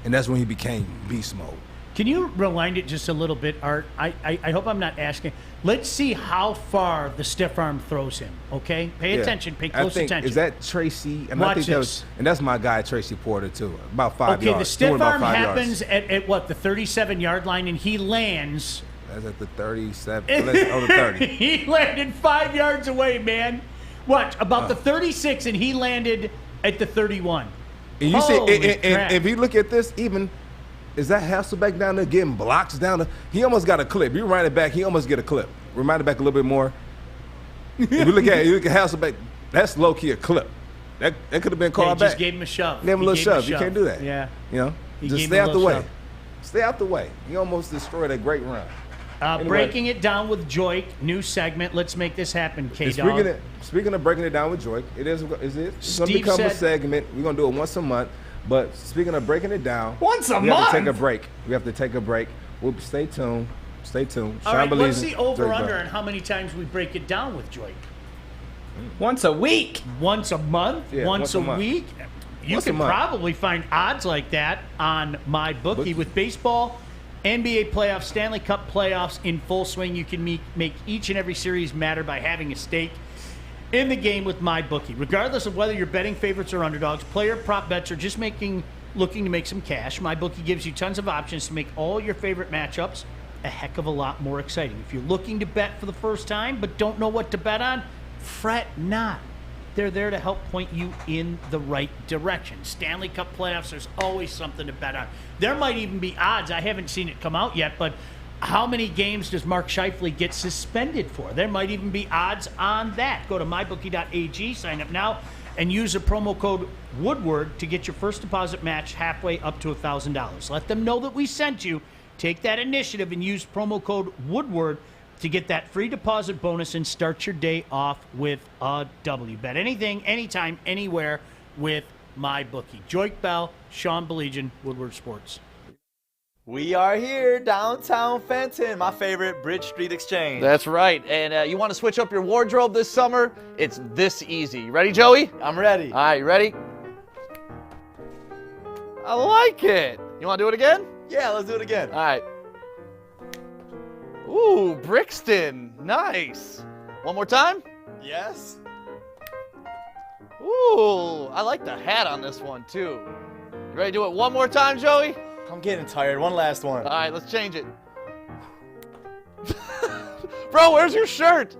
and that's when he became Beast Mode. Can you rewind it just a little bit, Art? I hope I'm not asking. Let's see how far the stiff arm throws him. Okay, pay attention, pay close attention. Is that Tracy? And Watch I think this. and that's my guy Tracy Porter too. About 5 yards. Okay, the stiff arm happens at what, the 37-yard line, and he lands. That's at the 37. The 30. He landed 5 yards away, man. What, about the 36, and he landed at the 31. And you see, and if you look at this, even is that Hasselbeck down there getting blocks down there? He almost got a clip. You run it back, he almost get a clip. Remind it back a little bit more. If you look at Hasselbeck, that's low key a clip. That could have been called back. Just gave him a shove. Gave him a little shove. You can't do that. Yeah. You know, just stay out the way. Stay out the way. You almost destroyed a great run. Anyway. Breaking it down with Joique, new segment. Let's make this happen, K-Dog. Speaking of breaking it down with Joique, it's going to become a segment. We're going to do it once a month. But speaking of breaking it down, once a month, we have to take a break. We have to take a break. We'll stay tuned. Stay tuned. All right, what's the over/under on how many times we break it down with Joique? Once a week. Once a month? Yeah, once a week? You can probably find odds like that on MyBookie. With baseball, NBA playoffs, Stanley Cup playoffs in full swing, you can make each and every series matter by having a stake in the game with MyBookie. Regardless of whether you're betting favorites or underdogs, player prop bets, or just looking to make some cash, MyBookie gives you tons of options to make all your favorite matchups a heck of a lot more exciting. If you're looking to bet for the first time but don't know what to bet on, fret not. They're there to help point you in the right direction. Stanley Cup playoffs, there's always something to bet on. There might even be odds. I haven't seen it come out yet, but how many games does Mark Scheifele get suspended for? There might even be odds on that. Go to mybookie.ag, sign up now, and use the promo code Woodward to get your first deposit match halfway up to $1,000. Let them know that we sent you. Take that initiative and use promo code Woodward to get that free deposit bonus and start your day off with a W. Bet anything, anytime, anywhere with MyBookie. Joique Bell, Sean Baligian, Woodward Sports. We are here, downtown Fenton, my favorite Bridge Street Exchange. That's right. And you want to switch up your wardrobe this summer? It's this easy. You ready, Joey? I'm ready. All right, you ready? I like it. You want to do it again? Yeah, let's do it again. All right. Ooh, Brixton. Nice. One more time? Yes. Ooh, I like the hat on this one, too. You ready to do it one more time, Joey? I'm getting tired. One last one. All right, let's change it. Bro, where's your shirt?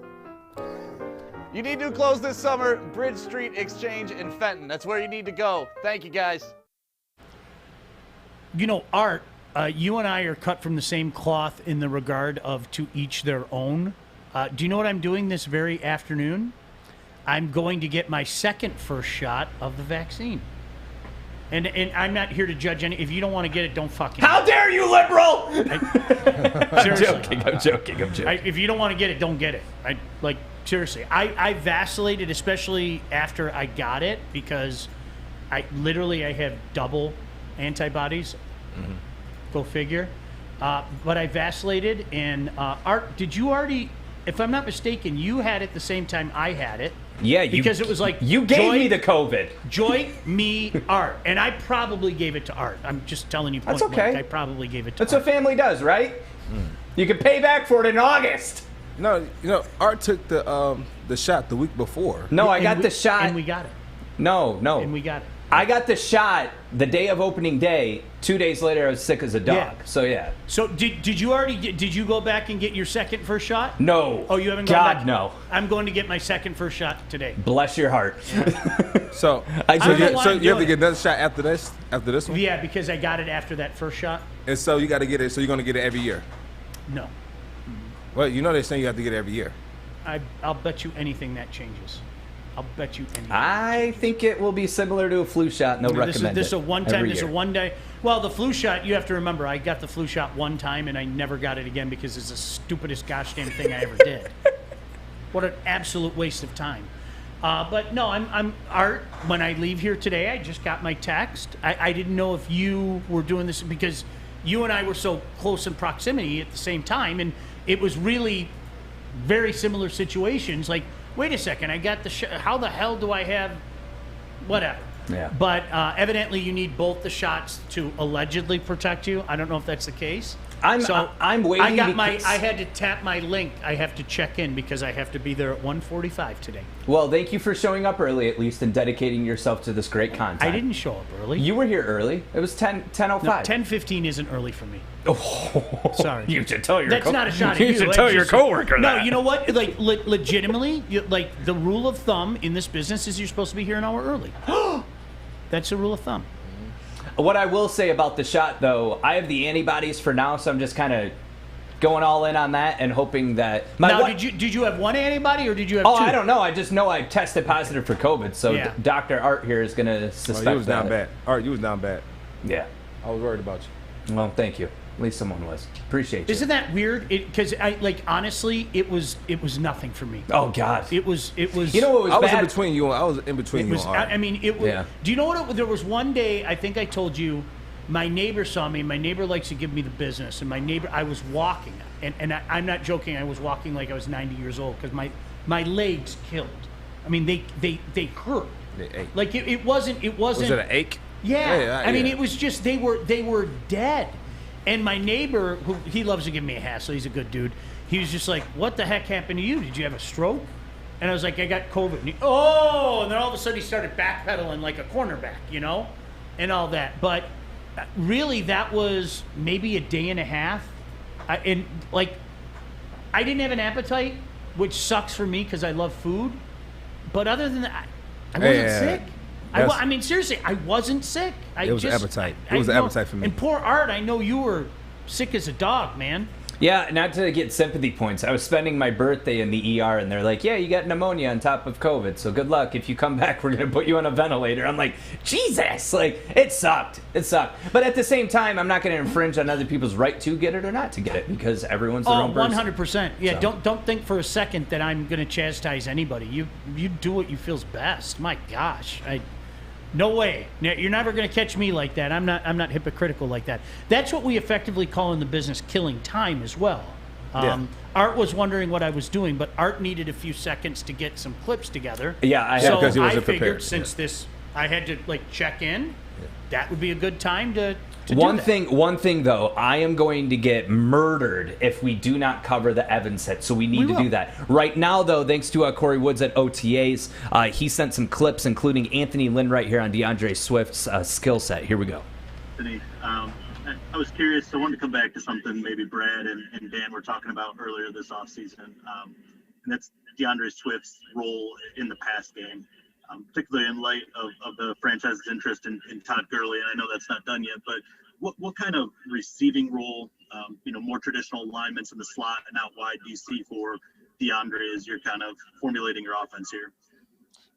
You need new clothes this summer. Bridge Street Exchange in Fenton. That's where you need to go. Thank you, guys. You know, Art, you and I are cut from the same cloth in the regard of to each their own. Do you know what I'm doing this very afternoon? I'm going to get my second first shot of the vaccine. And I'm not here to judge any. If you don't want to get it, don't fucking. How dare you, liberal! I'm joking. If you don't want to get it, don't get it. Seriously. I vacillated, especially after I got it, because I have double antibodies. Mm-hmm. Go figure. But I vacillated. And Art, did you already if I'm not mistaken, you had it the same time I had it. Yeah, because it was like you gave me the COVID. Joique, me, Art, and I probably gave it to Art. I'm just telling you. That's point blank, okay. I probably gave it to. That's Art. what family does, right? You can pay back for it in August. No, Art took the shot the week before. No, I got the shot. And we got it. No. And we got it. I got the shot the day of opening day. 2 days later, I was sick as a dog. Yeah. So, yeah. So, did you already did you go back and get your first shot? No. Oh, you haven't gone God, back? no. I'm going to get my first shot today. Bless your heart. So I don't know why you I'm have doing to it. get another shot after this one? Yeah, because I got it after that first shot. And so you got to get it, so you're going to get it every year? No. Well, they're saying you have to get it every year. I'll bet you anything that changes. I'll bet you anything. I think it will be similar to a flu shot, and they'll recommend This is a it one time. every This is a year. 1 day. Well, the flu shot, you have to remember, I got the flu shot one time and I never got it again because it's the stupidest gosh damn thing I ever did. What an absolute waste of time. But no, I'm Art. When I leave here today, I just got my text. I didn't know if you were doing this because you and I were so close in proximity at the same time, and it was really very similar situations. Like, wait a second, I got the how the hell do I have whatever? Yeah. But evidently, you need both the shots to allegedly protect you. I don't know if that's the case. I'm waiting. I had to tap my link. I have to check in because I have to be there at 1:45 today. Well, thank you for showing up early, at least, and dedicating yourself to this great content. I didn't show up early. You were here early. It was 10:05. No, 10:15 isn't early for me. Oh, sorry. You should tell your. That's not a shot at you. You should That's tell your just- coworker No, that. you know what? Like legitimately, like the rule of thumb in this business is you're supposed to be here an hour early. That's the rule of thumb. What I will say about the shot, though, I have the antibodies for now, so I'm just kind of going all in on that and hoping that. Did you have one antibody or did you have two? two? I don't know. I just know I tested positive for COVID, so Yeah. Dr. Art here is going to suspect you was down that. bad. Art, you was down bad. Yeah. I was worried about you. Well, thank you. At least someone was. Appreciate you. Isn't that weird? Because honestly, it was nothing for me. Oh God. It was. You know what was I was bad? in between you. I was in between It you was. and Art. I mean, it was. Yeah. Do you know what? There was one day. I think I told you. My neighbor saw me. My neighbor likes to give me the business, and my neighbor. I was walking, and I'm not joking. I was walking like I was 90 years old because my legs killed. I mean, they hurt. They ache. Like it wasn't. Was it an ache? Yeah. I mean, yeah. it was just they were dead. And my neighbor, who he loves to give me a hassle, he's a good dude. He was just like, "What the heck happened to you? Did you have a stroke?" And I was like, "I got COVID." And and then all of a sudden he started backpedaling like a cornerback, and all that. But really, that was maybe a day and a half. I didn't have an appetite, which sucks for me because I love food. But other than that, I wasn't sick. I mean, seriously, I wasn't sick. It was appetite. It was appetite for me. And poor Art, I know you were sick as a dog, man. Yeah, not to get sympathy points. I was spending my birthday in the ER, and they're like, "Yeah, you got pneumonia on top of COVID, so good luck. If you come back, we're gonna put you on a ventilator." I'm like, Jesus! Like, it sucked. It sucked. But at the same time, I'm not gonna infringe on other people's right to get it or not to get it because everyone's their own person. 100%. Yeah, So. don't think for a second that I'm gonna chastise anybody. You do what you feel's best. My gosh, no way. You're never going to catch me like that. I'm not hypocritical like that. That's what we effectively call in the business killing time as well. Art was wondering what I was doing, but Art needed a few seconds to get some clips together. Yeah, I so have. because he I wasn't figured prepared. since this, I had to check in. That would be a good time to One do that. thing though, I am going to get murdered if we do not cover the Evans hit, so we need to do that. Right now though, thanks to Corey Woods at OTAs, he sent some clips including Anthony Lynn right here on DeAndre Swift's skill set. Here we go. I was curious, I wanted to come back to something maybe Brad and Dan were talking about earlier this offseason, and that's DeAndre Swift's role in the pass game. Particularly in light of the franchise's interest in Todd Gurley, and I know that's not done yet, but what kind of receiving role, more traditional alignments in the slot and out wide do you see for DeAndre as you're kind of formulating your offense here?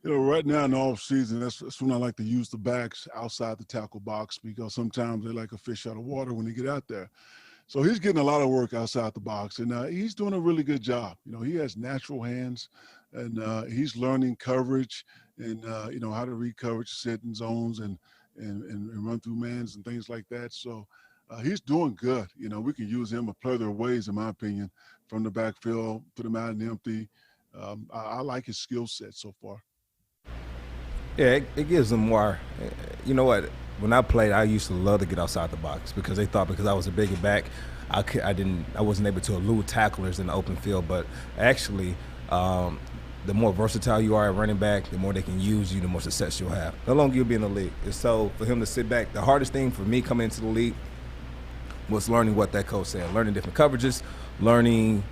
Right now in the offseason, that's when I like to use the backs outside the tackle box because sometimes they like a fish out of water when they get out there. So he's getting a lot of work outside the box, and he's doing a really good job. He has natural hands, and he's learning coverage and, how to read coverage, sit in zones and run through mans and things like that. So he's doing good. We can use him a plethora of ways, in my opinion, from the backfield, put him out in empty. I like his skill set so far. Yeah, it gives them more. You know what? When I played, I used to love to get outside the box because they thought because I was a bigger back, I wasn't able to elude tacklers in the open field. But actually, the more versatile you are at running back, the more they can use you, the more success you'll have. The longer you'll be in the league. And so for him to sit back, the hardest thing for me coming into the league was learning what that coach said, learning different coverages, learning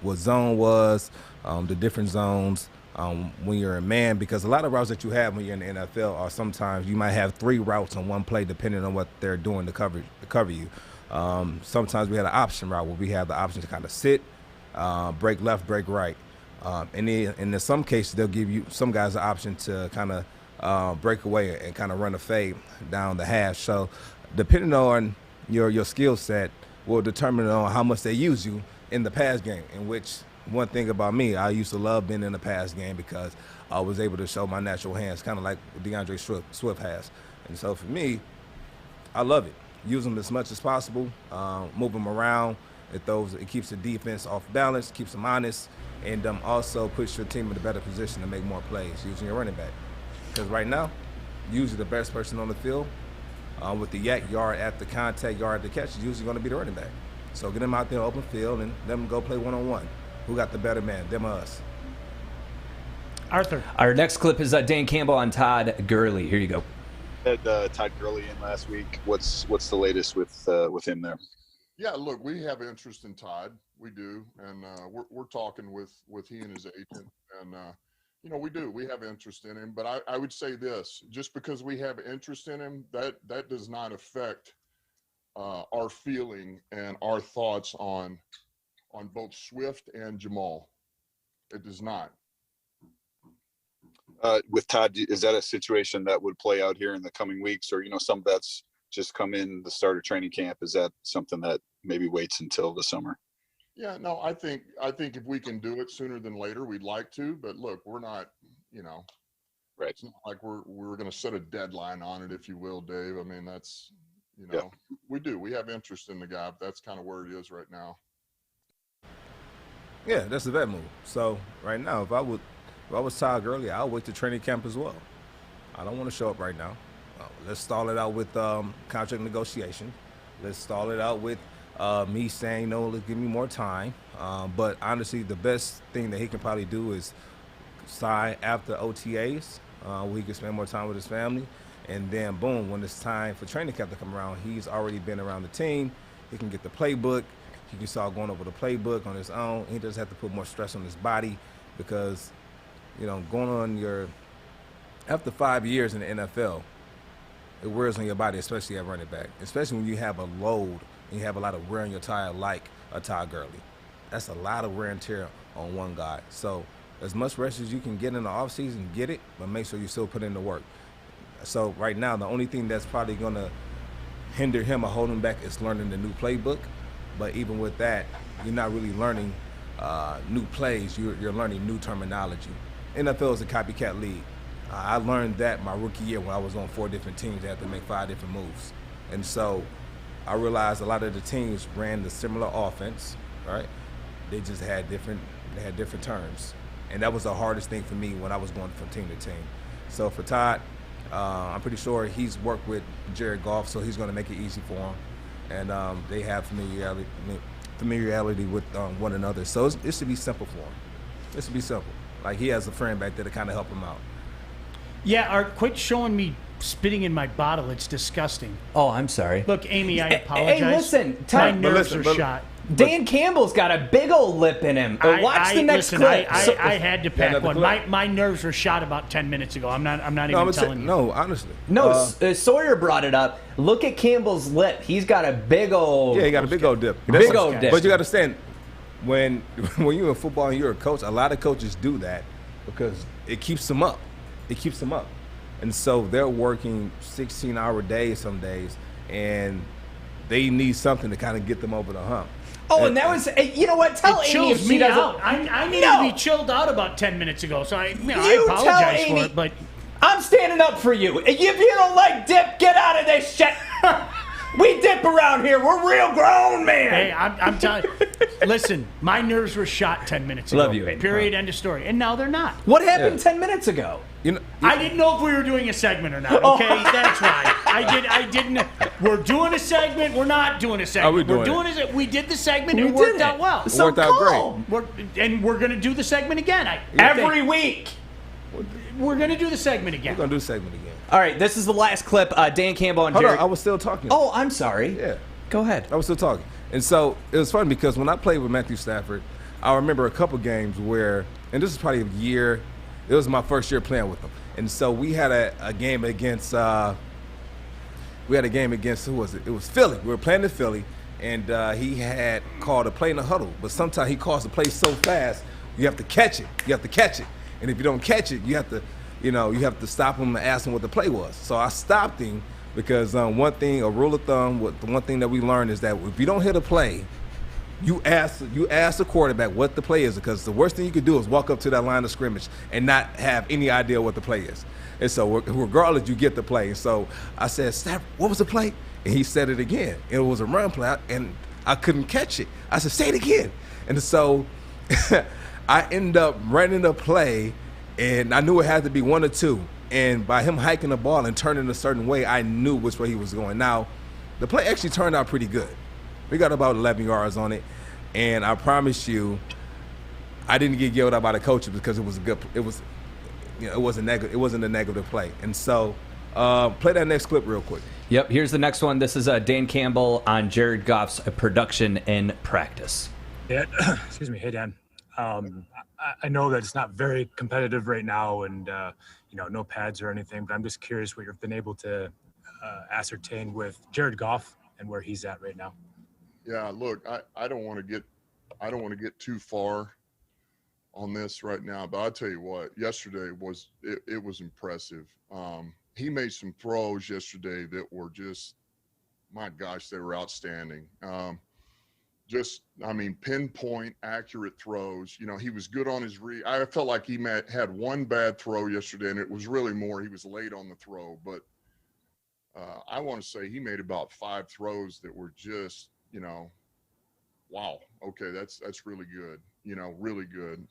what zone was, the different zones. When you're a man, because a lot of routes that you have when you're in the NFL are sometimes you might have 3 routes on one play depending on what they're doing to cover you. Sometimes we had an option route where we have the option to kind of sit, break left, break right. And in some cases, they'll give you some guys the option to kind of break away and kind of run a fade down the hash. So depending on your skill set will determine on how much they use you in the pass game, in which one thing about me, I used to love being in the pass game because I was able to show my natural hands, kind of like DeAndre Swift has. And so for me, I love it. Use them as much as possible, move them around. It keeps the defense off balance, keeps them honest, and also puts your team in a better position to make more plays using your running back. Because right now, usually the best person on the field with the yard at the contact, yard at the catch is usually going to be the running back. So get them out there open field and let them go play one-on-one. Who got the better man, them or us? Arthur. Our next clip is Dan Campbell on Todd Gurley. Here you go. Had Todd Gurley in last week. What's the latest with him there? Yeah, look, we have interest in Todd. We do, and we're talking with he and his agent, and we do. We have interest in him, but I would say this: just because we have interest in him, that does not affect our feeling and our thoughts on both Swift and Jamal. It does not. With Todd, is that a situation that would play out here in the coming weeks, or some vets just come in the start of training camp? Is that something that maybe waits until the summer? Yeah, no, I think if we can do it sooner than later, we'd like to. But look, we're not, right. It's not like we're going to set a deadline on it, if you will, Dave. I mean, that's we do. We have interest in the guy. But that's kind of where it is right now. Yeah, that's the vet move. So right now, if I was Todd Gurley, I'll wait to training camp as well. I don't want to show up right now. Let's stall it out with contract negotiation. Let's stall it out with me saying, no, let's give me more time. But honestly, the best thing that he can probably do is sign after OTAs, where he can spend more time with his family. And then, boom, when it's time for training camp to come around, he's already been around the team. He can get the playbook. He can start going over the playbook on his own. He doesn't have to put more stress on his body because, going on after 5 years in the NFL, it wears on your body, especially at running back, especially when you have a load and you have a lot of wear on your tire like a Todd Gurley. That's a lot of wear and tear on one guy. So as much rest as you can get in the offseason, get it, but make sure you still put in the work. So right now, the only thing that's probably going to hinder him or hold him back is learning the new playbook. But even with that, you're not really learning new plays. You're learning new terminology. NFL is a copycat league. I learned that my rookie year when I was on 4 different teams. I had to make 5 different moves. And so I realized a lot of the teams ran the similar offense, right? They just had different terms. And that was the hardest thing for me when I was going from team to team. So for Todd, I'm pretty sure he's worked with Jared Goff, so he's going to make it easy for him. And they have familiarity with one another. So it should be simple for him. It should be simple. Like he has a friend back there to kind of help him out. Yeah, Art, quit showing me spitting in my bottle. It's disgusting. Oh, I'm sorry. Look, Amy, I apologize. Hey, listen. My nerves are shot. Dan Campbell's got a big old lip in him. Watch the next clip. I had to pack one. My nerves were shot about 10 minutes ago. I'm not even telling you. No, honestly. No, Sawyer brought it up. Look at Campbell's lip. He's got a big old. Yeah, he got a big old dip. Big old dip. But you got to understand, when you're in football and you're a coach, a lot of coaches do that because it keeps them up. It keeps them up. And so they're working 16-hour days some days, and they need something to kind of get them over the hump. Oh, and that was, you know what? Tell Amy if she doesn't. Out. I needed to be chilled out about 10 minutes ago, so I apologize for it. But I'm standing up for you. If you don't like dip, get out of this shit. We dip around here. We're real grown, man. Hey, I'm telling you. Listen, my nerves were shot 10 minutes ago. Love you, Aiden. Period, end of story. And now they're not. What happened 10 minutes ago? I didn't know if we were doing a segment or not, okay? That's why. I didn't. We're doing a segment. We're not doing a segment. We're doing it. We did the segment. It worked out well. It worked out great. We're going to do the segment again. Every week. We're going to do the segment again. We're going to do the segment again. All right, this is the last clip. Dan Campbell and Hold Jared. on, I was still talking. Oh, I'm sorry. Yeah. Go ahead. I was still talking. And so it was fun because when I played with Matthew Stafford, I remember a couple games where, and this is probably a year, it was my first year playing with him. And so we had a game against, who was it? It was Philly. We were playing in Philly, and he had called a play in the huddle. But sometimes he calls the play so fast, you have to catch it. You have to catch it. And if you don't catch it, you have to stop him and ask him what the play was. So I stopped him because a rule of thumb, the one thing that we learned is that if you don't hit a play, you ask the quarterback what the play is, because the worst thing you could do is walk up to that line of scrimmage and not have any idea what the play is. And so regardless, you get the play. And so I said, Stafford, what was the play? And he said it again. It was a run play, and I couldn't catch it. I said, say it again. And so I ended up running the play, and I knew it had to be one or two. And by him hiking the ball and turning a certain way, I knew which way he was going. Now, the play actually turned out pretty good. We got about 11 yards on it, and I promise you, I didn't get yelled at by the coaches because it was a good. It wasn't a negative play. And so, play that next clip real quick. Yep. Here's the next one. This is Dan Campbell on Jared Goff's production in practice. Yeah. Excuse me. Hey, Dan. I know that it's not very competitive right now, and no pads or anything. But I'm just curious what you've been able to ascertain with Jared Goff and where he's at right now. Yeah, look, I don't want to get too far on this right now, but I'll tell you what, yesterday was impressive. He made some throws yesterday that were just, my gosh, they were outstanding. Pinpoint accurate throws. He was good on his read. I felt like he had one bad throw yesterday, and it was really more he was late on the throw. But I want to say he made about 5 throws that were just, wow, okay, that's really good. Really good.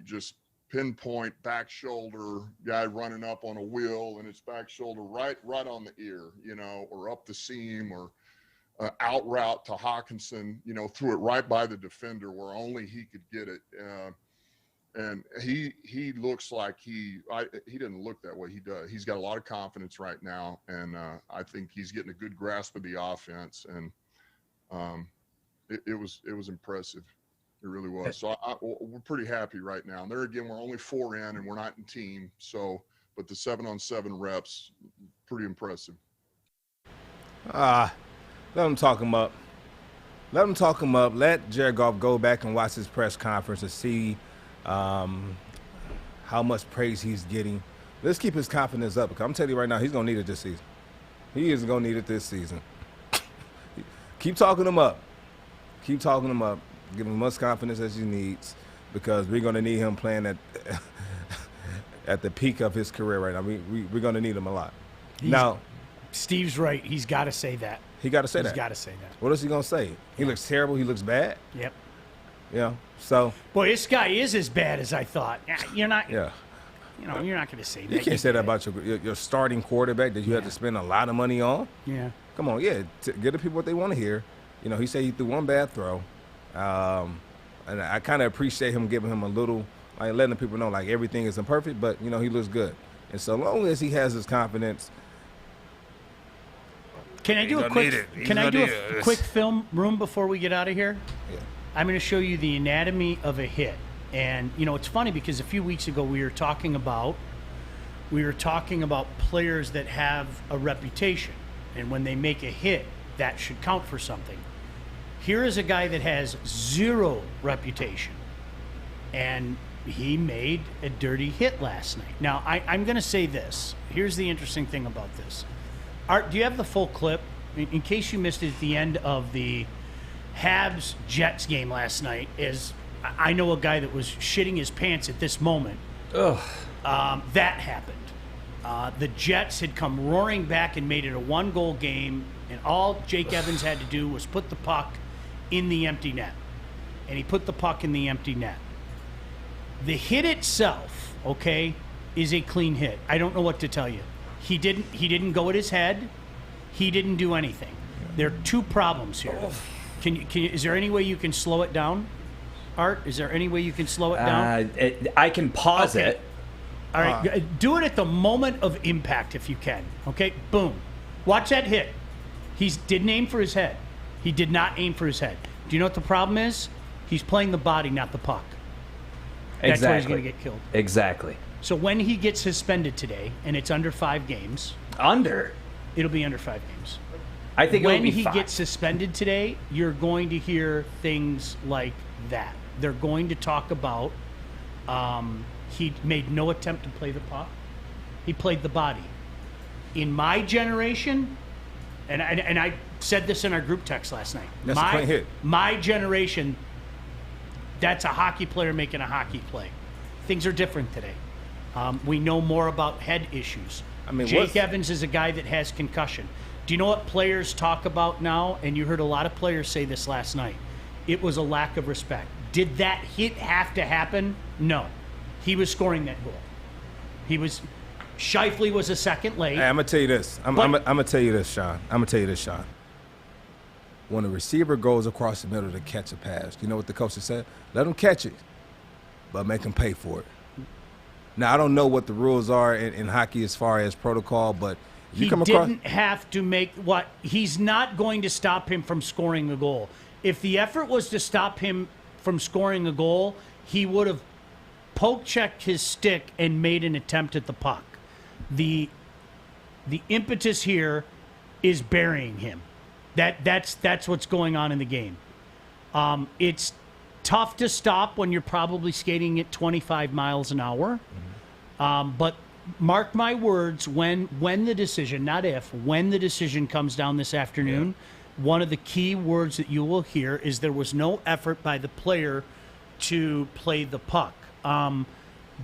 Just pinpoint back shoulder, guy running up on a wheel and it's back shoulder right on the ear, or up the seam, or out route to Hawkinson, threw it right by the defender where only he could get it. And he looks like he didn't look that way. He does. He's got a lot of confidence right now, and I think he's getting a good grasp of the offense. And it was impressive. It really was. So we're pretty happy right now. And there again, we're only 4 in, and we're not in team. So, but the 7-on-7 reps, pretty impressive. Let him talk him up. Let Jared Goff go back and watch his press conference and see how much praise he's getting. Let's keep his confidence up, because I'm telling you right now, he's going to need it this season. He is going to need it this season. Keep talking him up. Give him as much confidence as he needs, because we're going to need him playing at the peak of his career right now. We're going to need him a lot. Steve's right. He's got to say that. He got to say that. He's got to say that. What is he going to say? He looks terrible. He looks bad. Yep. So. Boy, this guy is as bad as I thought. You're not. Yeah. You're not going to say that. You can't say that about your starting quarterback that you had to spend a lot of money on. Yeah. Come on, get the people what they want to hear. He said he threw one bad throw. And I kind of appreciate him giving him a little, letting the people know, everything isn't perfect, but, he looks good. And so long as he has his confidence. Can I do a quick film room before we get out of here? Yeah. I'm going to show you the anatomy of a hit. And, it's funny because a few weeks ago we were talking about players that have a reputation. And when they make a hit, that should count for something. Here is a guy that has 0 reputation, and he made a dirty hit last night. Now, I'm going to say this. Here's the interesting thing about this. Art, do you have the full clip? In case you missed it at the end of the Habs-Jets game last night, I know a guy that was shitting his pants at this moment. Ugh. That happened. The Jets had come roaring back and made it a 1-goal game. And all Jake Evans had to do was put the puck in the empty net. And he put the puck in the empty net. The hit itself, okay, is a clean hit. I don't know what to tell you. He didn't go at his head. He didn't do anything. There are two problems here. Is there any way you can slow it down? Art, is there any way you can slow it down? I can pause it. All right, do it at the moment of impact if you can. Okay, boom. Watch that hit. He didn't aim for his head. He did not aim for his head. Do you know what the problem is? He's playing the body, not the puck. That's where he's going to get killed. Exactly. So when he gets suspended today, and it's under 5 games. It'll be under 5 games. I think when he gets suspended today, you're going to hear things like that. They're going to talk about he made no attempt to play the puck. He played the body. In my generation, and I said this in our group text last night. That's a clean hit. My generation, that's a hockey player making a hockey play. Things are different today. We know more about head issues. I mean, Jake Evans is a guy that has concussion. Do you know what players talk about now? And you heard a lot of players say this last night. It was a lack of respect. Did that hit have to happen? No. He was scoring that goal. Scheifele was a second late. Hey, I'm going to tell you this. I'm going to tell you this, Sean. I'm going to tell you this, Sean. When a receiver goes across the middle to catch a pass, you know what the coach said? Let him catch it, but make him pay for it. Now, I don't know what the rules are in hockey as far as protocol, but he didn't have to make what he's not going to stop him from scoring a goal. If the effort was to stop him from scoring a goal, he would have poke-checked his stick and made an attempt at the puck. The impetus here is burying him. That's what's going on in the game. It's tough to stop when you're probably skating at 25 miles an hour. But mark my words, when the decision, not if, when the decision comes down this afternoon, one of the key words that you will hear is there was no effort by the player to play the puck.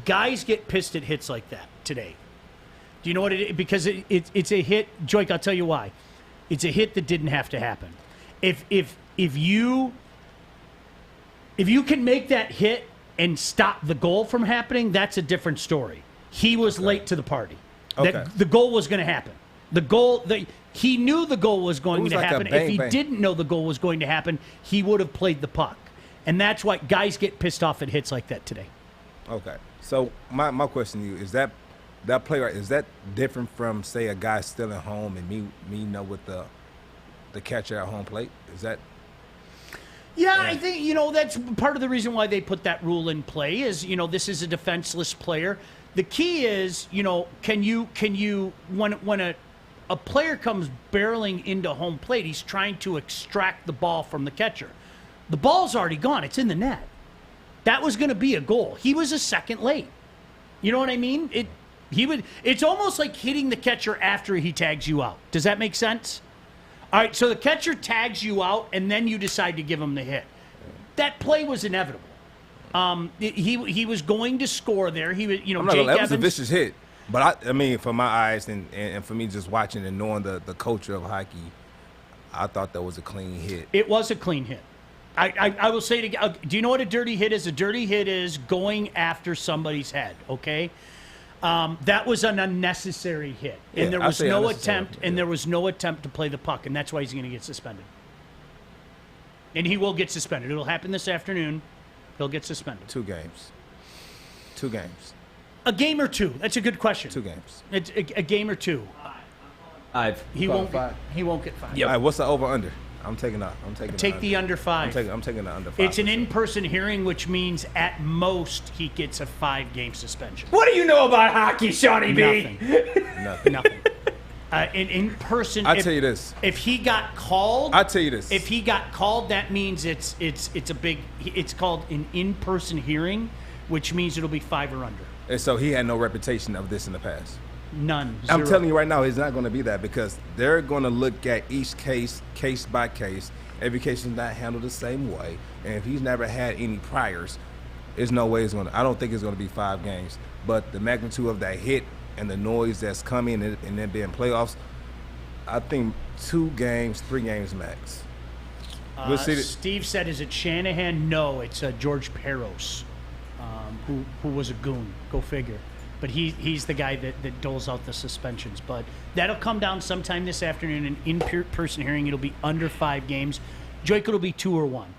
Guys get pissed at hits like that today. Do you know what it is? Because it's a hit. Joique, I'll tell you why. It's a hit that didn't have to happen. If you can make that hit and stop the goal from happening, that's a different story. He was late to the party. The goal was going to happen. He knew the goal was going to happen. If he didn't know the goal was going to happen, he would have played the puck. And that's why guys get pissed off at hits like that today. Okay. So my question to you is that play right, is that different from, say, a guy still at home and me know with the catcher at home plate? Is that? Yeah, I think, that's part of the reason why they put that rule in play is, this is a defenseless player. The key is, can you when a player comes barreling into home plate, he's trying to extract the ball from the catcher. The ball's already gone. It's in the net. That was going to be a goal. He was a second late. You know what I mean? It's almost like hitting the catcher after he tags you out. Does that make sense? All right, so the catcher tags you out, and then you decide to give him the hit. That play was inevitable. He was going to score there. That was a vicious hit. But I mean, from my eyes and for me just watching and knowing the culture of hockey, I thought that was a clean hit. It was a clean hit. I will say it again. Do you know what a dirty hit is? A dirty hit is going after somebody's head, okay? That was an unnecessary hit. And there was no attempt, there was no attempt to play the puck, and that's why he's going to get suspended. And he will get suspended. It'll happen this afternoon. He'll get suspended. 2 games. 2 games. A game or 2? That's a good question. 2 games. It's a game or 2. He won't get 5. Yep. All right, what's the over-under? I'm taking the under 5. I'm taking the under 5. It's an in-person hearing, which means at most he gets a 5-game suspension. What do you know about hockey, Shawnee B? Nothing. In person, I'll tell you this. If he got called, I'll tell you this. If he got called, that means it's called an in-person hearing, which means it'll be 5 or under. And so he had no reputation of this in the past. None. I'm 0. telling you right now, it's not going to be that because they're going to look at each case by case. Every case is not handled the same way, and if he's never had any priors, there's no way I don't think it's going to be 5 games. But the magnitude of that hit and the noise that's coming and then being playoffs, I think 2 games, 3 games max. We'll see Steve said, is it Shanahan? No, it's George Peros, who was a goon. Go figure. But he's the guy that doles out the suspensions. But that'll come down sometime this afternoon. An in-person hearing. It'll be under 5 games. Joique will be 2 or 1.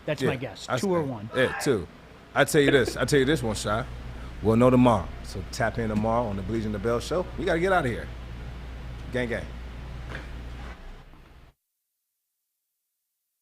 That's my guess. 2 or 1. Yeah, 2. I tell you this one, Shy. We'll know tomorrow. So tap in tomorrow on the Baligian the Bell show. We got to get out of here. Gang, gang.